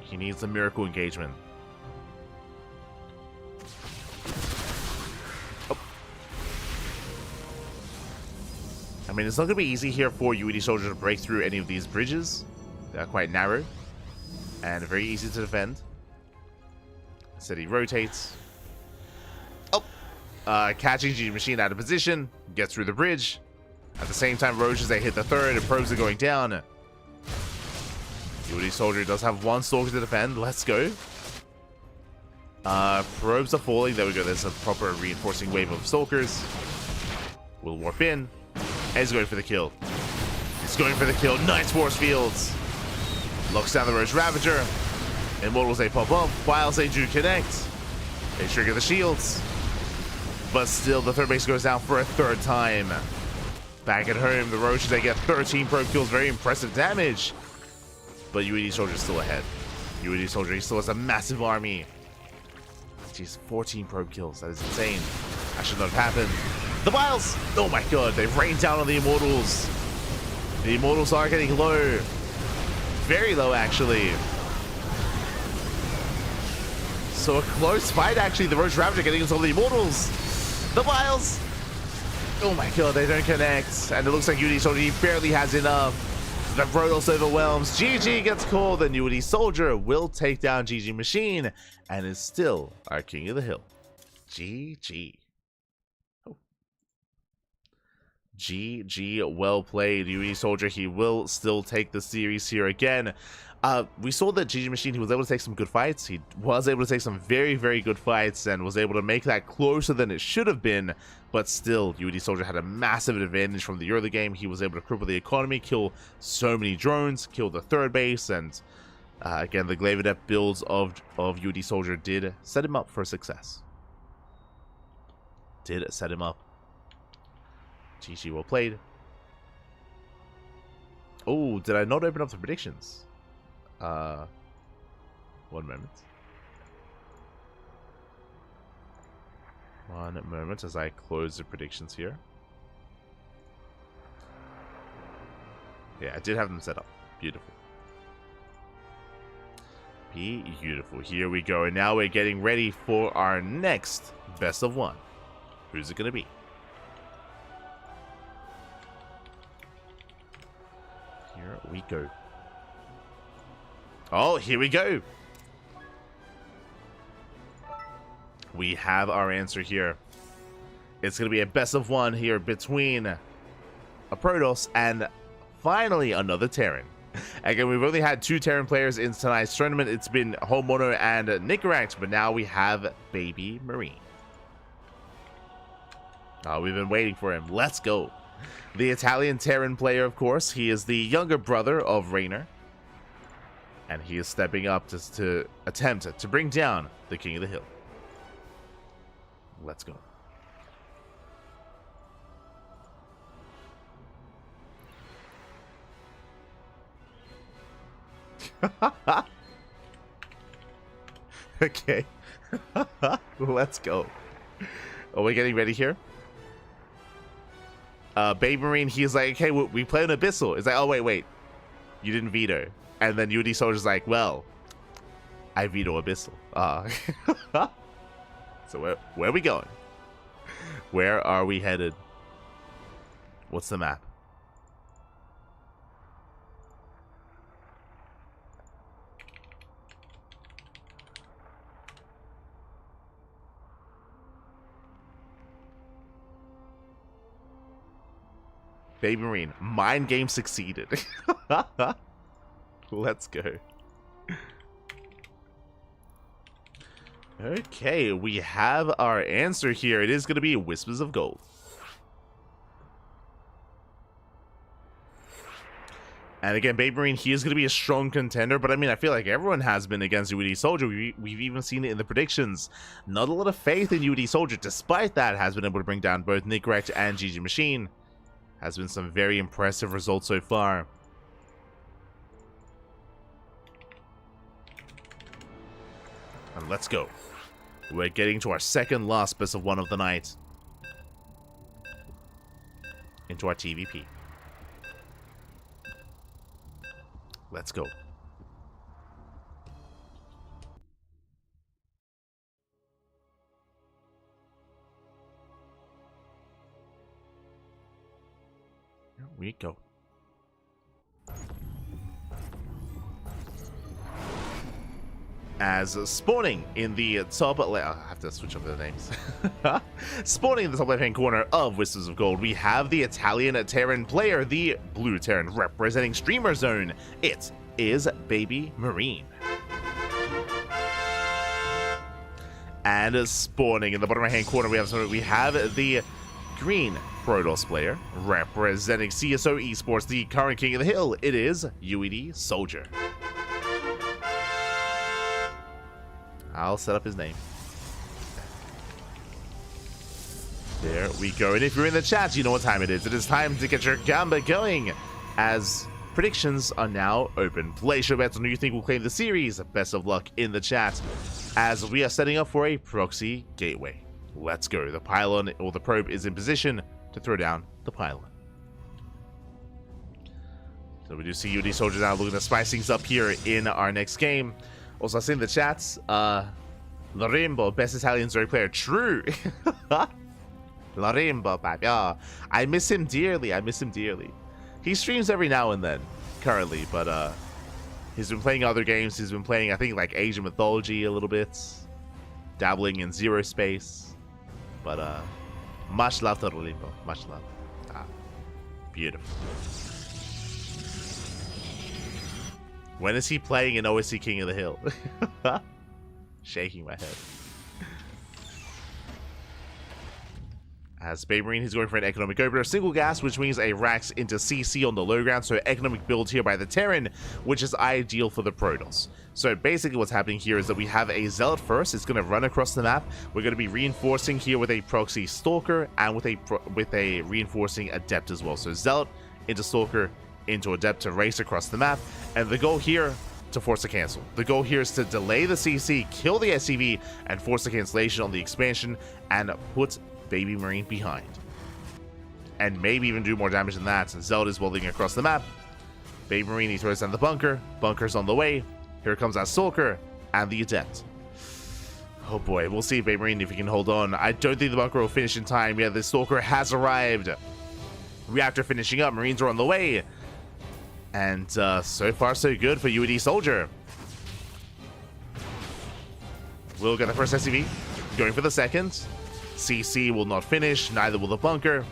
He needs a miracle engagement. Oh. I mean, it's not going to be easy here for UED Soldier to break through any of these bridges. They're quite narrow and very easy to defend. Instead, he rotates. Oh! Catching G Machine out of position. Gets through the bridge. At the same time, Roaches, they hit the third, and probes are going down. UED Soldier does have one Stalker to defend. Let's go. Probes are falling. There we go. There's a proper reinforcing wave of Stalkers. We'll warp in. And he's going for the kill. He's going for the kill. Nice force fields. Locks down the Roach Ravager. Immortals, they pop up. Files, they do connect. They trigger the shields. But still, the third base goes down for a third time. Back at home, the Roaches, they get 13 probe kills. Very impressive damage. But UED Soldier is still ahead. UED Soldier, he still has a massive army. Jeez, 14 probe kills. That is insane. That should not have happened. The vials! Oh my god, they've rained down on the Immortals. The Immortals are getting low. Very low, actually. So a close fight, actually. The Roach Ravager getting into all the Immortals. The vials! Oh my god, they don't connect. And it looks like UED Soldier, he barely has enough. The Protoss overwhelms. GG gets called. The UED Soldier will take down GG Machine and is still our King of the Hill. GG. Oh. GG, well played. UED Soldier, he will still take the series here again. We saw that GG Machine, he was able to take some good fights. He was able to take some very, very good fights and was able to make that closer than it should have been. But still, UED Soldier had a massive advantage from the early game. He was able to cripple the economy, kill so many drones, kill the third base, and again, the Glaive Adept builds of UED Soldier did set him up for success. Did set him up. GG, well played. Oh, did I not open up the predictions? 1 moment. 1 moment as I close the predictions here. Yeah, I did have them set up. Beautiful. Beautiful. Here we go. And now we're getting ready for our next best of one. Who's it going to be? Here we go. Oh, here we go. We have our answer here. It's going to be a best of one here between a Protoss and finally another Terran. Again, we've only had 2 Terran players in tonight's tournament. It's been Homono and Nicaract, but now we have BabyMarine. Oh, we've been waiting for him. Let's go. The Italian Terran player, of course. He is the younger brother of Raynor. And he is stepping up to attempt to bring down the King of the Hill. Let's go. Okay. Let's go. Are we getting ready here? BabyMarine, he's like, okay, we play an Abyssal. It's like, oh, wait. You didn't veto. And then UED Soldier's like, well, I veto Abyssal. So where are we going? Where are we headed? What's the map? BabyMarine, mind game succeeded. Let's go. Okay, we have our answer here. It is going to be Whispers of Gold. And again, BabyMarine, he is going to be a strong contender, but I mean, I feel like everyone has been against UED Soldier. We've even seen it in the predictions. Not a lot of faith in UED Soldier. Despite that, has been able to bring down both Nicaract and GG Machine. Has been some very impressive results so far. And let's go. We're getting to our second last best of one of the night. Into our TVP. Let's go. Here we go. As spawning in the top left, I have to switch up the names. Spawning in the top left-hand corner of Whispers of Gold, we have the Italian Terran player, the Blue Terran, representing Streamer Zone. It is BabyMarine. And spawning in the bottom right-hand corner, we have the Green Protoss player, representing CSO Esports, the current king of the hill. It is UED Soldier. I'll set up his name. There we go. And if you're in the chat, you know what time it is. It is time to get your gamba going, as predictions are now open. Place your bets on who you think will claim the series. Best of luck in the chat, as we are setting up for a proxy gateway. Let's go. The pylon, or the probe, is in position to throw down the pylon. So we do see UD Soldier now looking to spice things up here in our next game. Also, I see in the chats, Lorimbo, best Italian Zerg player. True. Lorimbo, yeah. I miss him dearly. I miss him dearly. He streams every now and then, currently, but he's been playing other games. He's been playing, I think, like Asian Mythology a little bit, dabbling in Zero Space. But much love to Lorimbo. Much love. Beautiful. When is he playing in OSC King of the Hill? Shaking my head. As BabyMarine, he's going for an economic opener, single gas, which means a Rax into CC on the low ground, so economic build here by the Terran, which is ideal for the Protoss. So basically what's happening here is that we have a Zealot first. It's going to run across the map. We're going to be reinforcing here with a Proxy Stalker and with a reinforcing Adept as well. So Zealot into Stalker into Adept to race across the map, and the goal here to force a cancel. The goal here is to delay the CC, kill the SCV, and force the cancellation on the expansion, and put BabyMarine behind. And maybe even do more damage than that, since Zealot is welding across the map. BabyMarine, he throws down the bunker. Bunker's on the way. Here comes that Stalker and the Adept. Oh boy, we'll see if BabyMarine, if he can hold on. I don't think the bunker will finish in time. Yeah, the Stalker has arrived. Reactor finishing up. Marines are on the way. And so far, so good for UED Soldier. We'll get the first SCV. Going for the second. CC will not finish. Neither will the bunker.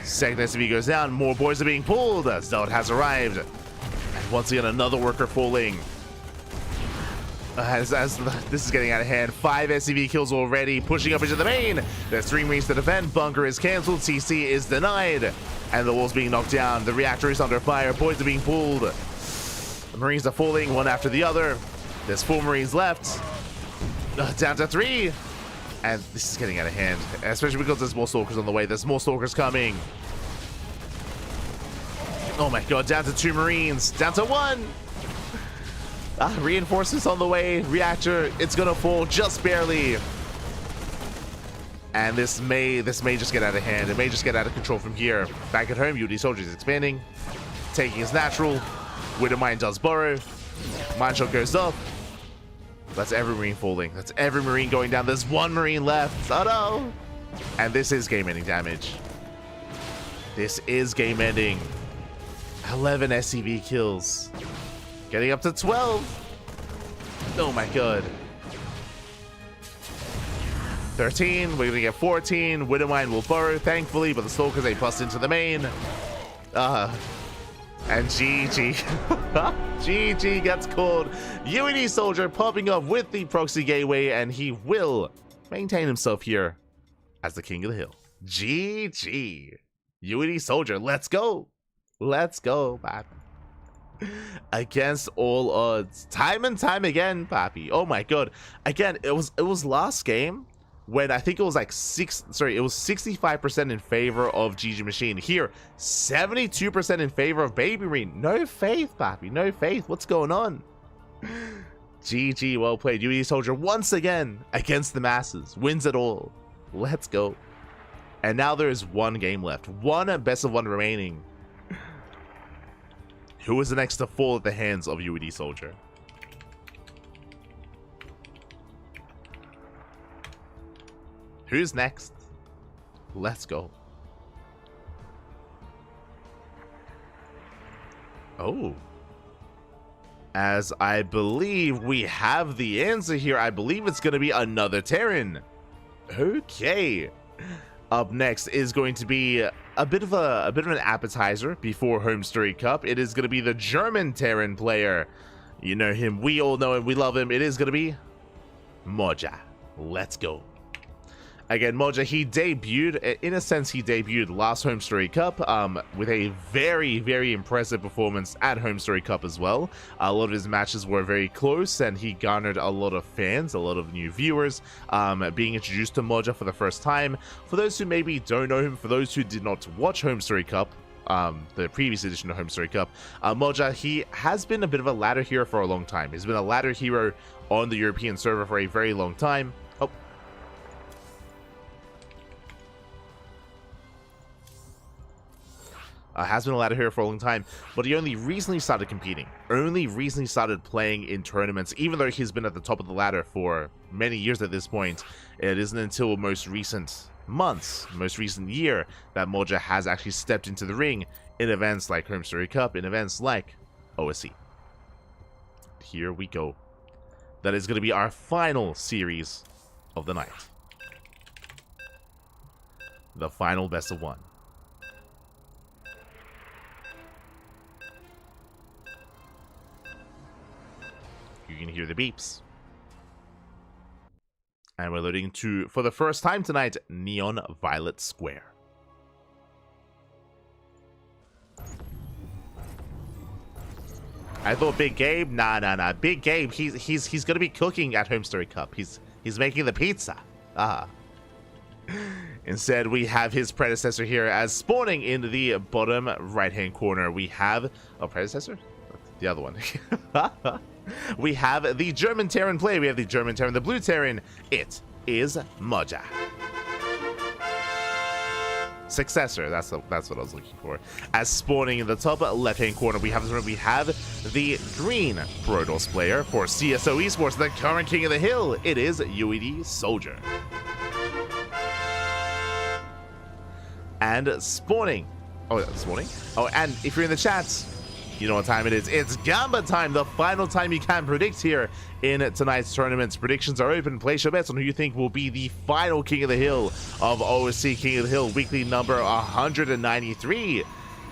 Second SCV goes down. More boys are being pulled. Zealot has arrived. And once again, another worker falling. As this is getting out of hand. 5 SCV kills already. Pushing up into the main. There's 3 Marines to defend. Bunker is cancelled. CC is denied. And the wall's being knocked down. The reactor is under fire. Boys are being pulled. The Marines are falling one after the other. There's 4 Marines left. Down to 3. And this is getting out of hand. Especially because there's more Stalkers on the way. There's more Stalkers coming. Oh my god. Down to 2 Marines. Down to 1. Reinforcements on the way. Reactor. It's going to fall just barely. And this may just get out of hand. It may just get out of control from here. Back at home, UD Soldier is expanding. Taking his natural. Widowmine does burrow. Mindshot goes up. That's every Marine falling. That's every Marine going down. There's 1 Marine left. Oh no! And this is game-ending damage. This is game-ending. 11 SCV kills. Getting up to 12. Oh my god. 13, we're gonna get 14. Widowmine will burrow, thankfully, but the Stalkers, they bust into the main. And GG. GG gets called. UED Soldier popping up with the proxy gateway, and he will maintain himself here as the king of the hill. GG. UED Soldier, let's go. Let's go, Pappy. Against all odds. Time and time again, Pappy. Oh my god. Again, it was last game when I think it was like it was 65% in favor of GG Machine. Here, 72% in favor of BabyMarine. No faith, Pappy. No faith. What's going on? GG, well played. UED Soldier once again against the masses. Wins it all. Let's go. And now there is one game left. One best of one remaining. Who is the next to fall at the hands of UED Soldier? Who's next? Let's go. Oh. As I believe we have the answer here. I believe it's going to be another Terran. Okay. Up next is going to be a bit of an appetizer before Home Story Cup. It is going to be the German Terran player. You know him. We all know him. We love him. It is going to be Moja. Let's go. Again, Moja, he debuted, in a sense, he debuted last Home Story Cup with a very, very impressive performance at Home Story Cup as well. A lot of his matches were very close, and he garnered a lot of fans, a lot of new viewers, being introduced to Moja for the first time. For those who maybe don't know him, for those who did not watch Home Story Cup, the previous edition of Home Story Cup, Moja, he has been a bit of a ladder hero for a long time. He's been a ladder hero on the European server for a very long time. Has been a ladder hero for a long time, but he only recently started competing, only recently started playing in tournaments, even though he's been at the top of the ladder for many years at this point. It isn't until most recent months, most recent year, that Moja has actually stepped into the ring in events like Home Story Cup, in events like OSC. Here we go. That is going to be our final series of the night. The final best of one. You can hear the beeps. And we're loading to, for the first time tonight, Neon Violet Square. I thought Big Gabe, nah. Big Gabe, he's gonna be cooking at Home Story Cup. He's making the pizza. Instead, we have his predecessor here as spawning in the bottom right-hand corner. We have a predecessor? The other one. We have the German Terran player. We have the German Terran, the blue Terran. It is Moja. Successor, that's what I was looking for. As spawning in the top left-hand corner, we have the green Protoss player for CSO Esports, the current king of the hill. It is UED Soldier. And spawning. Oh, spawning. Oh, and if you're in the chats, you know what time it is. It's Gamba time, the final time you can predict here in tonight's tournaments. Predictions are open. Place your bets on who you think will be the final King of the Hill of OSC King of the Hill, weekly number 193.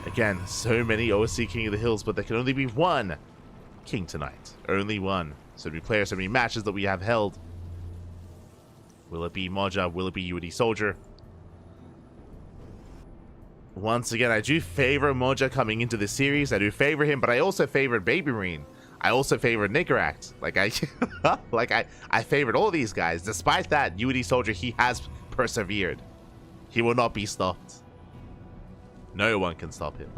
Again, so many OSC King of the Hills, but there can only be one king tonight. Only one. So many players, so many matches that we have held. Will it be Moja? Will it be UED Soldier? Once again, I do favor Moja coming into this series. I do favor him, but I also favored BabyMarine. I also favored Nicaract. I favored all these guys. Despite that, UED Soldier, he has persevered. He will not be stopped. No one can stop him.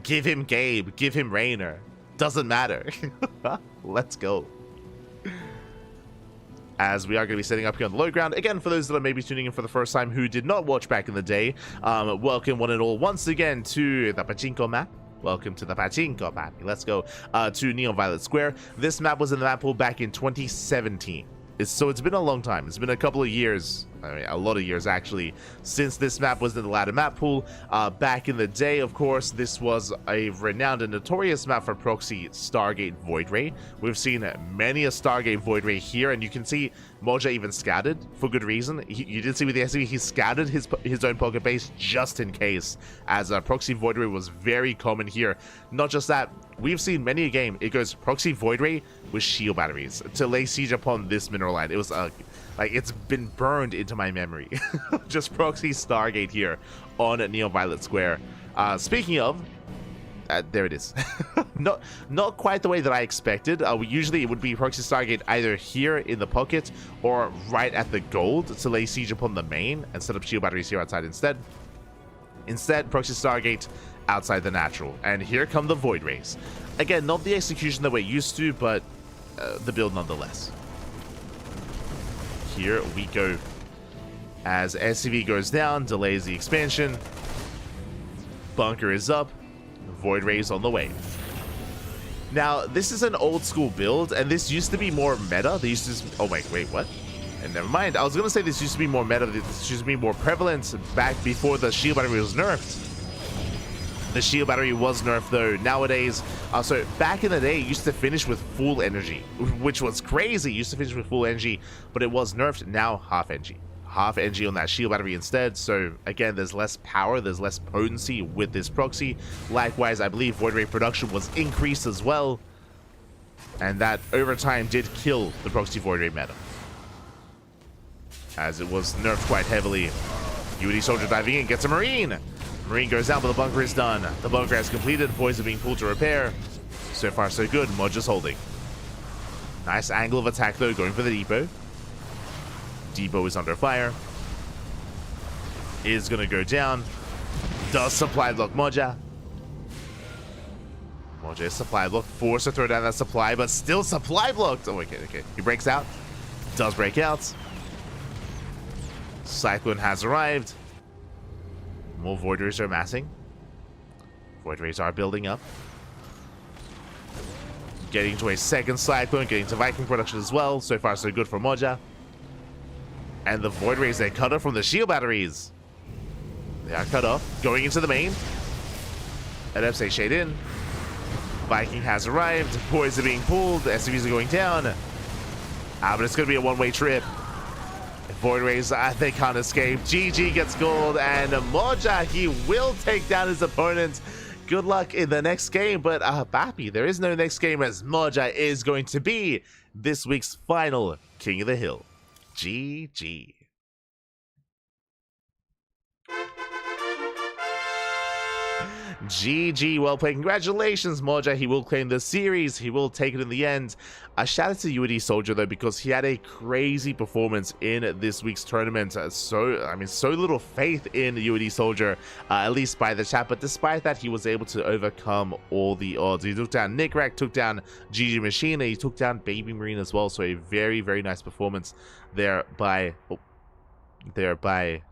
Give him Gabe. Give him Rainer. Doesn't matter. Let's go. As we are going to be setting up here on the low ground. Again, for those that are maybe tuning in for the first time who did not watch back in the day, welcome one and all once again to the Pachinko map. Welcome to the Pachinko map. Let's go to Neon Violet Square. This map was in the map pool back in 2017. So it's been a long time. It's been a couple of years. I mean, a lot of years actually, since this map was in the ladder map pool. Back in the day, of course, this was a renowned and notorious map for proxy Stargate Void Ray. We've seen many a Stargate Void Ray here, and you can see Moja even scouted for good reason. You did see with the SCV, he scouted his own pocket base just in case, as proxy Void Ray was very common here. Not just that, we've seen many a game, it goes proxy Void Ray with shield batteries to lay siege upon this mineral line. It was like, it's been burned into my memory. Just proxy Stargate here on Neon Violet Square. Speaking of, there it is. Not quite the way that I expected. Usually it would be proxy Stargate either here in the pocket or right at the gold to lay siege upon the main and set up shield batteries here outside instead. Instead, proxy Stargate outside the natural. And here come the Void Rays. Again, not the execution that we're used to, but the build nonetheless. Here we go. As SCV goes down, delays the expansion. Bunker is up. Void Ray's on the way. Now, this is an old school build, and this used to be more meta. They used to... Oh, wait, what? And never mind. I was going to say this used to be more meta. This used to be more prevalent back before the shield battery was nerfed. The shield battery was nerfed, though. Nowadays, so back in the day, it used to finish with full energy, which was crazy. It used to finish with full energy, but it was nerfed. Now, half energy. Half energy on that shield battery instead. So again, there's less power, there's less potency with this proxy. Likewise, I believe Void Ray production was increased as well, and that over time did kill the proxy Void Ray meta, as it was nerfed quite heavily. UD Soldier diving in, gets a Marine. Marine goes down, but the bunker is done. The bunker has completed. Boys are being pulled to repair. So far, so good. Mod just holding. Nice angle of attack though, going for the depot. Depot is under fire. Is gonna go down. Does supply block Moja. Moja is supply block. Forced to throw down that supply, but still supply blocked. Oh, okay. He breaks out. Does break out. Cyclone has arrived. More Void Rays are amassing. Void Rays are building up. Getting to a second Cyclone, getting to Viking production as well. So far, so good for Moja. And the Void Rays, they cut off from the shield batteries. They are cut off. Going into the main. LFC shade in. Viking has arrived. Boys are being pulled. The SCVs are going down. But it's going to be a one-way trip. Void Rays, they can't escape. GG gets gold. And Moja, he will take down his opponent. Good luck in the next game. But Bappy, there is no next game, as Moja is going to be this week's final King of the Hill. GG. GG, well played. Congratulations, Moja. He will claim the series. He will take it in the end. A shout out to UD Soldier, though, because he had a crazy performance in this week's tournament. So little faith in UD Soldier, at least by the chat. But despite that, he was able to overcome all the odds. He took down Nickrak, took down GG Machine, and he took down BabyMarine as well. So a very, very nice performance there by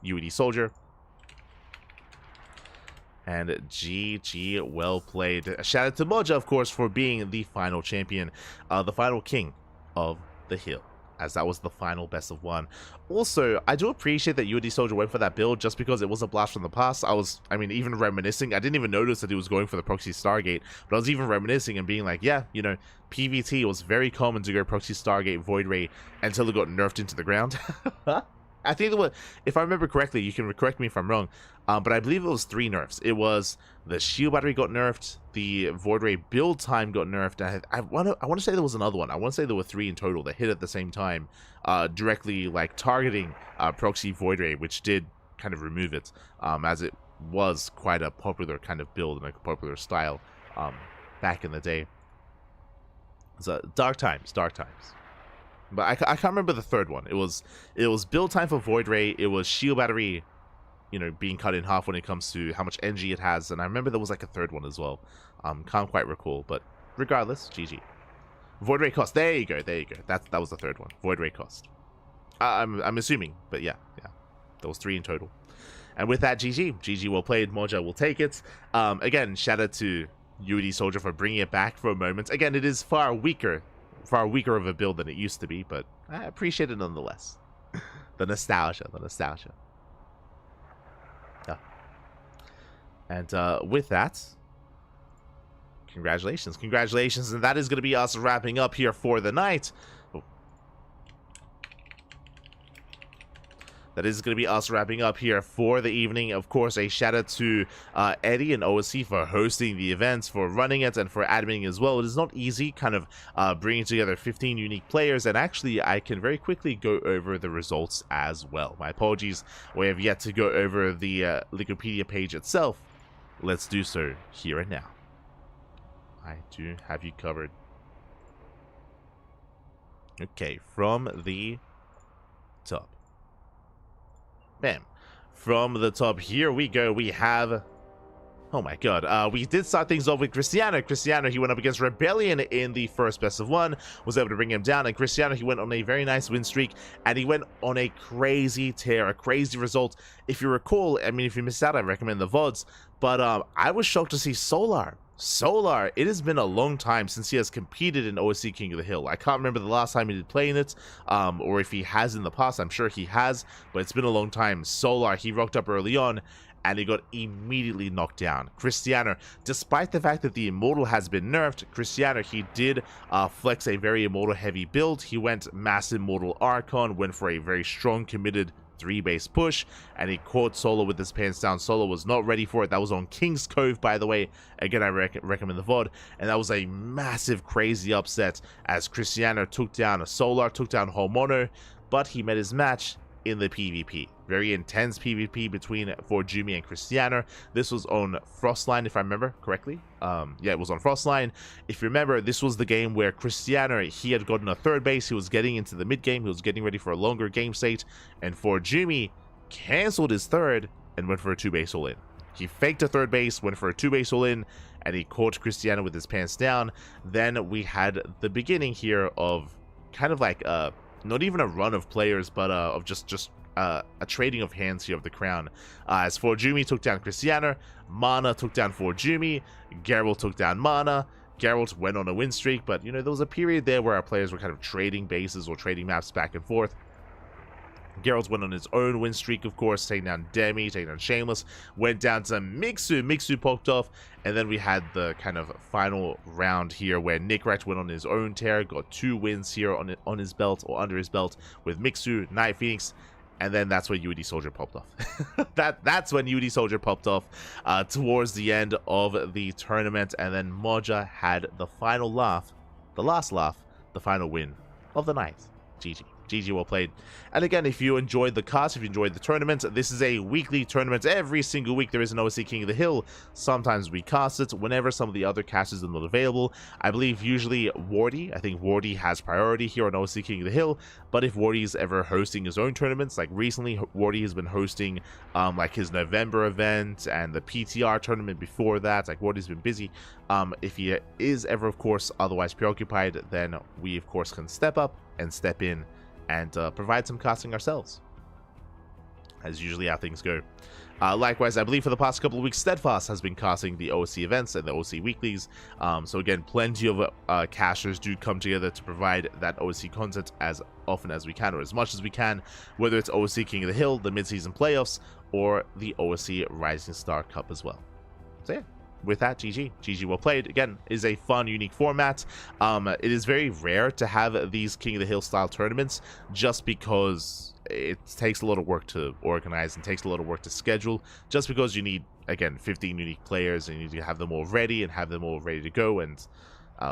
UD Soldier. And GG, well played. A shout out to Moja, of course, for being the final champion, the final king of the hill, as that was the final best of one. Also, I do appreciate that UD Soldier went for that build just because it was a blast from the past. Even reminiscing. I didn't even notice that he was going for the proxy Stargate, but I was even reminiscing and being like, yeah, you know, PvT was very common to go proxy Stargate Void Ray until it got nerfed into the ground. I think it was, if I remember correctly, you can correct me if I'm wrong, but I believe it was 3 nerfs. It was the shield battery got nerfed, the Void Ray build time got nerfed, and I want to say there was another one. I want to say there were 3 in total that hit at the same time, directly like targeting proxy Void Ray, which did kind of remove it, as it was quite a popular kind of build and a popular style back in the day. So dark times. But I can't remember the third one. It was build time for Void Ray. It was shield battery, you know, being cut in half when it comes to how much energy it has. And I remember there was like a third one as well. Can't quite recall, but regardless, GG. Void Ray cost. There you go. That was the third one. Void Ray cost. I'm assuming, but yeah. There was 3 in total. And with that, GG, well played. Moja will take it. Again, shout out to UD Soldier for bringing it back for a moment. Again, it is far weaker of a build than it used to be, but I appreciate it nonetheless. The nostalgia. Yeah. And with that, congratulations, and that is going to be us wrapping up here for the night. That is going to be us wrapping up here for the evening. Of course, a shout out to Eddie and OSC for hosting the events, for running it, and for adminning as well. It is not easy kind of bringing together 15 unique players, and actually I can very quickly go over the results as well. My apologies, we have yet to go over the Wikipedia page itself. Let's do so here and now. I do have you covered. Okay, from the top. Bam. From the top, here we go. We have Oh my god. We did start things off with Cristiano. Cristiano, he went up against Rebellion in the first best of one, was able to bring him down. And Cristiano, he went on a very nice win streak, and he went on a crazy tear, a crazy result. If you recall, I mean, if you missed out, I recommend the VODs. But I was shocked to see Solar. Solar, it has been a long time since he has competed in OSC King of the Hill. I can't remember the last time he did play in it, or if he has in the past. I'm sure he has, but it's been a long time. Solar, he rocked up early on, and he got immediately knocked down. Cristiano, despite the fact that the Immortal has been nerfed, Cristiano, he did flex a very Immortal heavy build. He went Mass Immortal Archon, went for a very strong committed 3-base push, and he caught Solo with his pants down. Solo was not ready for it. That was on King's Cove, by the way. Again, I recommend the VOD. And that was a massive, crazy upset as Cristiano took down a Solar, took down Homono, but he met his match in the PvP. Very intense PvP between Forjumi and Cristiano. This was on Frostline, if I remember correctly. Yeah, it was on Frostline. If you remember, this was the game where Cristiano, he had gotten a 3rd base. He was getting into the mid game. He was getting ready for a longer game state. And Forjumi canceled his 3rd and went for a 2-base all-in. He faked a 3rd base, went for a 2-base all-in, and he caught Cristiano with his pants down. Then we had the beginning here of kind of like not even a run of players, but of just a trading of hands here of the crown. As Forjumi took down Cristiano, Mana took down Forjumi, Gerald took down Mana. Gerald went on a win streak, but you know, there was a period there where our players were kind of trading bases or trading maps back and forth. Gerald went on his own win streak, of course, taking down Demi, taking down Shameless, went down to Mixu. Mixu poked off, and then we had the kind of final round here where Nickrat went on his own tear, got 2 wins here on his belt, or under his belt, with Mixu, Night Phoenix, and then that's when UD Soldier popped off. That's when UD Soldier popped off towards the end of the tournament, and then Moja had the final laugh, the last laugh, the final win of the night. GG. GG, well played. And again, if you enjoyed the cast, if you enjoyed the tournament, this is a weekly tournament. Every single week there is an OSC King of the Hill. Sometimes we cast it whenever some of the other casters are not available. I believe usually Wardy, I think Wardy has priority here on OSC King of the Hill, but if Wardy is ever hosting his own tournaments, like recently Wardy has been hosting like his November event and the PTR tournament before that, like Wardy's been busy. If he is ever, of course, otherwise preoccupied, then we, of course, can step up and step in and provide some casting ourselves, as usually how things go. Likewise, I believe for the past couple of weeks, Steadfast has been casting the OSC events and the OSC weeklies. So again, plenty of casters do come together to provide that OSC content as often as we can, or as much as we can, whether it's OSC King of the Hill, the mid-season playoffs, or the OSC Rising Star Cup as well. So yeah. With that, GG well played. Again, is a fun, unique format. It is very rare to have these King of the Hill style tournaments, just because it takes a lot of work to organize and takes a lot of work to schedule, just because you need, again, 15 unique players, and you need to have them all ready and have them all ready to go and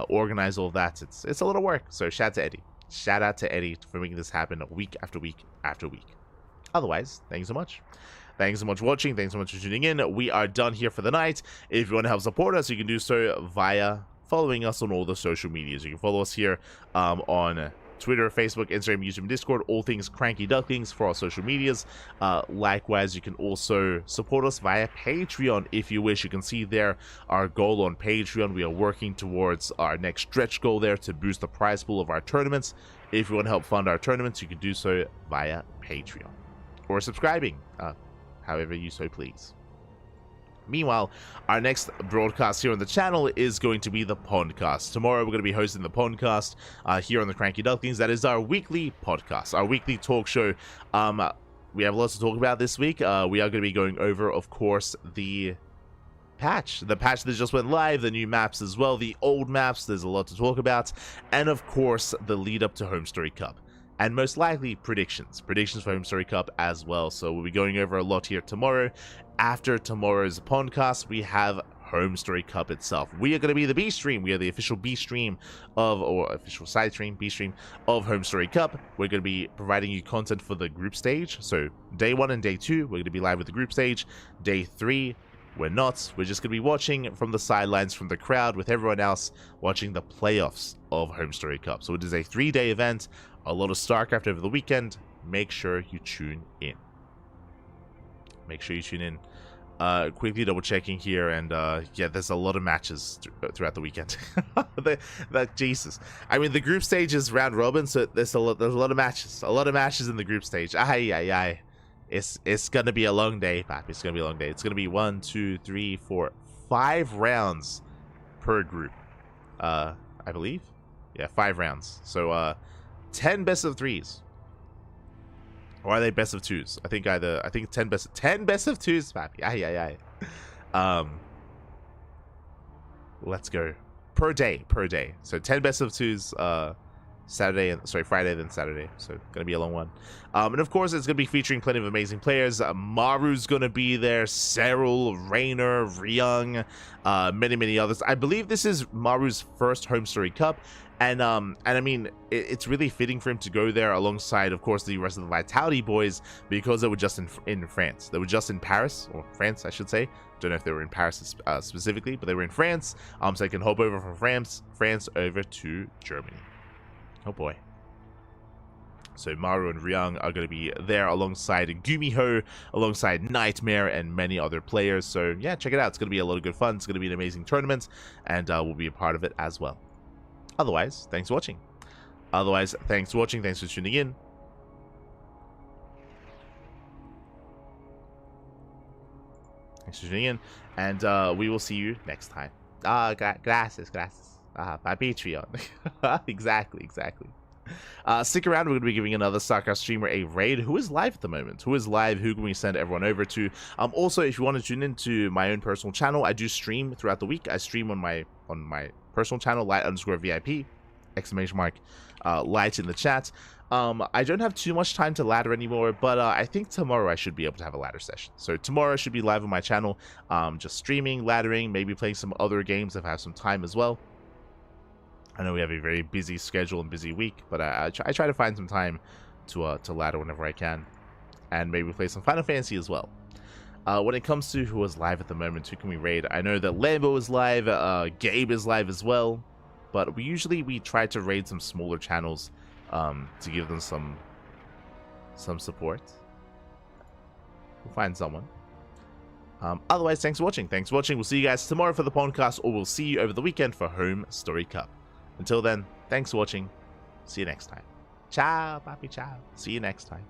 organize all of that. It's a lot of work. So shout out to Eddie. Shout out to Eddie for making this happen week after week after week. Otherwise, thank you so much. Thanks so much for watching. Thanks so much for tuning in. We are done here for the night. If you want to help support us, you can do so via following us on all the social medias. You can follow us here on Twitter, Facebook, Instagram, YouTube, and Discord. All things CranKy Ducklings for our social medias. Likewise, you can also support us via Patreon if you wish. You can see there our goal on Patreon. We are working towards our next stretch goal there to boost the prize pool of our tournaments. If you want to help fund our tournaments, you can do so via Patreon or subscribing. However you so please. Meanwhile, our next broadcast here on the channel is going to be the Pondcast. Tomorrow we're going to be hosting the Pondcast here on the CranKy Ducklings. That is our weekly podcast, our weekly talk show. We have lots to talk about this week. We are going to be going over, of course, the patch that just went live, the new maps as well, the old maps. There's a lot to talk about, and of course the lead up to Home Story Cup. And most likely predictions for Home Story Cup as well. So we'll be going over a lot here tomorrow. After tomorrow's podcast, we have Home Story Cup itself. We are going to be the B stream. We are the official B stream of, or official side stream, B stream of Home Story Cup. We're going to be providing you content for the group stage. So day 1 and day 2, we're going to be live with the group stage. Day 3, we're not. We're just going to be watching from the sidelines, from the crowd, with everyone else watching the playoffs of Home Story Cup. So it is a 3-day event. A lot of StarCraft over the weekend. Make sure you tune in. Make sure you tune in. Quickly double checking here, and yeah, there's a lot of matches throughout the weekend. Jesus, I mean the group stage is round robin, so there's a lot of matches in the group stage. Aye. It's gonna be a long day, Pap. It's gonna be a long day. It's gonna be 1, 2, 3, 4, 5 rounds per group. I believe, yeah, 5 rounds. So 10 best of 3s. Or are they best of 2s? I think 10 best of 2s, Pappy. Aye. Let's go. Per day. So 10 best of 2s, Friday, then Saturday. So gonna be a long one. And of course, it's gonna be featuring plenty of amazing players. Maru's gonna be there, Cyril, Rainer, Ryung, many others. I believe this is Maru's first Home Story Cup. And I mean, it's really fitting for him to go there alongside, of course, the rest of the Vitality boys, because they were just in France. They were just in Paris, or France, I should say. Don't know if they were in Paris specifically, but they were in France. So they can hop over from France over to Germany. Oh boy. So Maru and Ryung are going to be there alongside Gumiho, alongside Nightmare, and many other players. So yeah, check it out. It's going to be a lot of good fun. It's going to be an amazing tournament, and we'll be a part of it as well. Otherwise, thanks for watching. Thanks for tuning in. And we will see you next time. Gracias. My Patreon. Exactly. Stick around. We're going to be giving another StarCraft streamer a raid. Who is live at the moment? Who can we send everyone over to? Also, if you want to tune into my own personal channel, I do stream throughout the week. I stream on my personal channel, light_VIP, light in the chat. I don't have too much time to ladder anymore, but I think tomorrow I should be able to have a ladder session. So tomorrow I should be live on my channel, just streaming, laddering, maybe playing some other games if I have some time as well. I know we have a very busy schedule and busy week, but I try to find some time to ladder whenever I can, and maybe play some Final Fantasy as well. When it comes to who is live at the moment, who can we raid? I know that Lambo is live, Gabe is live as well, but we try to raid some smaller channels to give them some support. We'll find someone. Otherwise, thanks for watching. We'll see you guys tomorrow for the podcast, or we'll see you over the weekend for Home Story Cup. Until then, thanks for watching. See you next time. Ciao, papi, ciao. See you next time.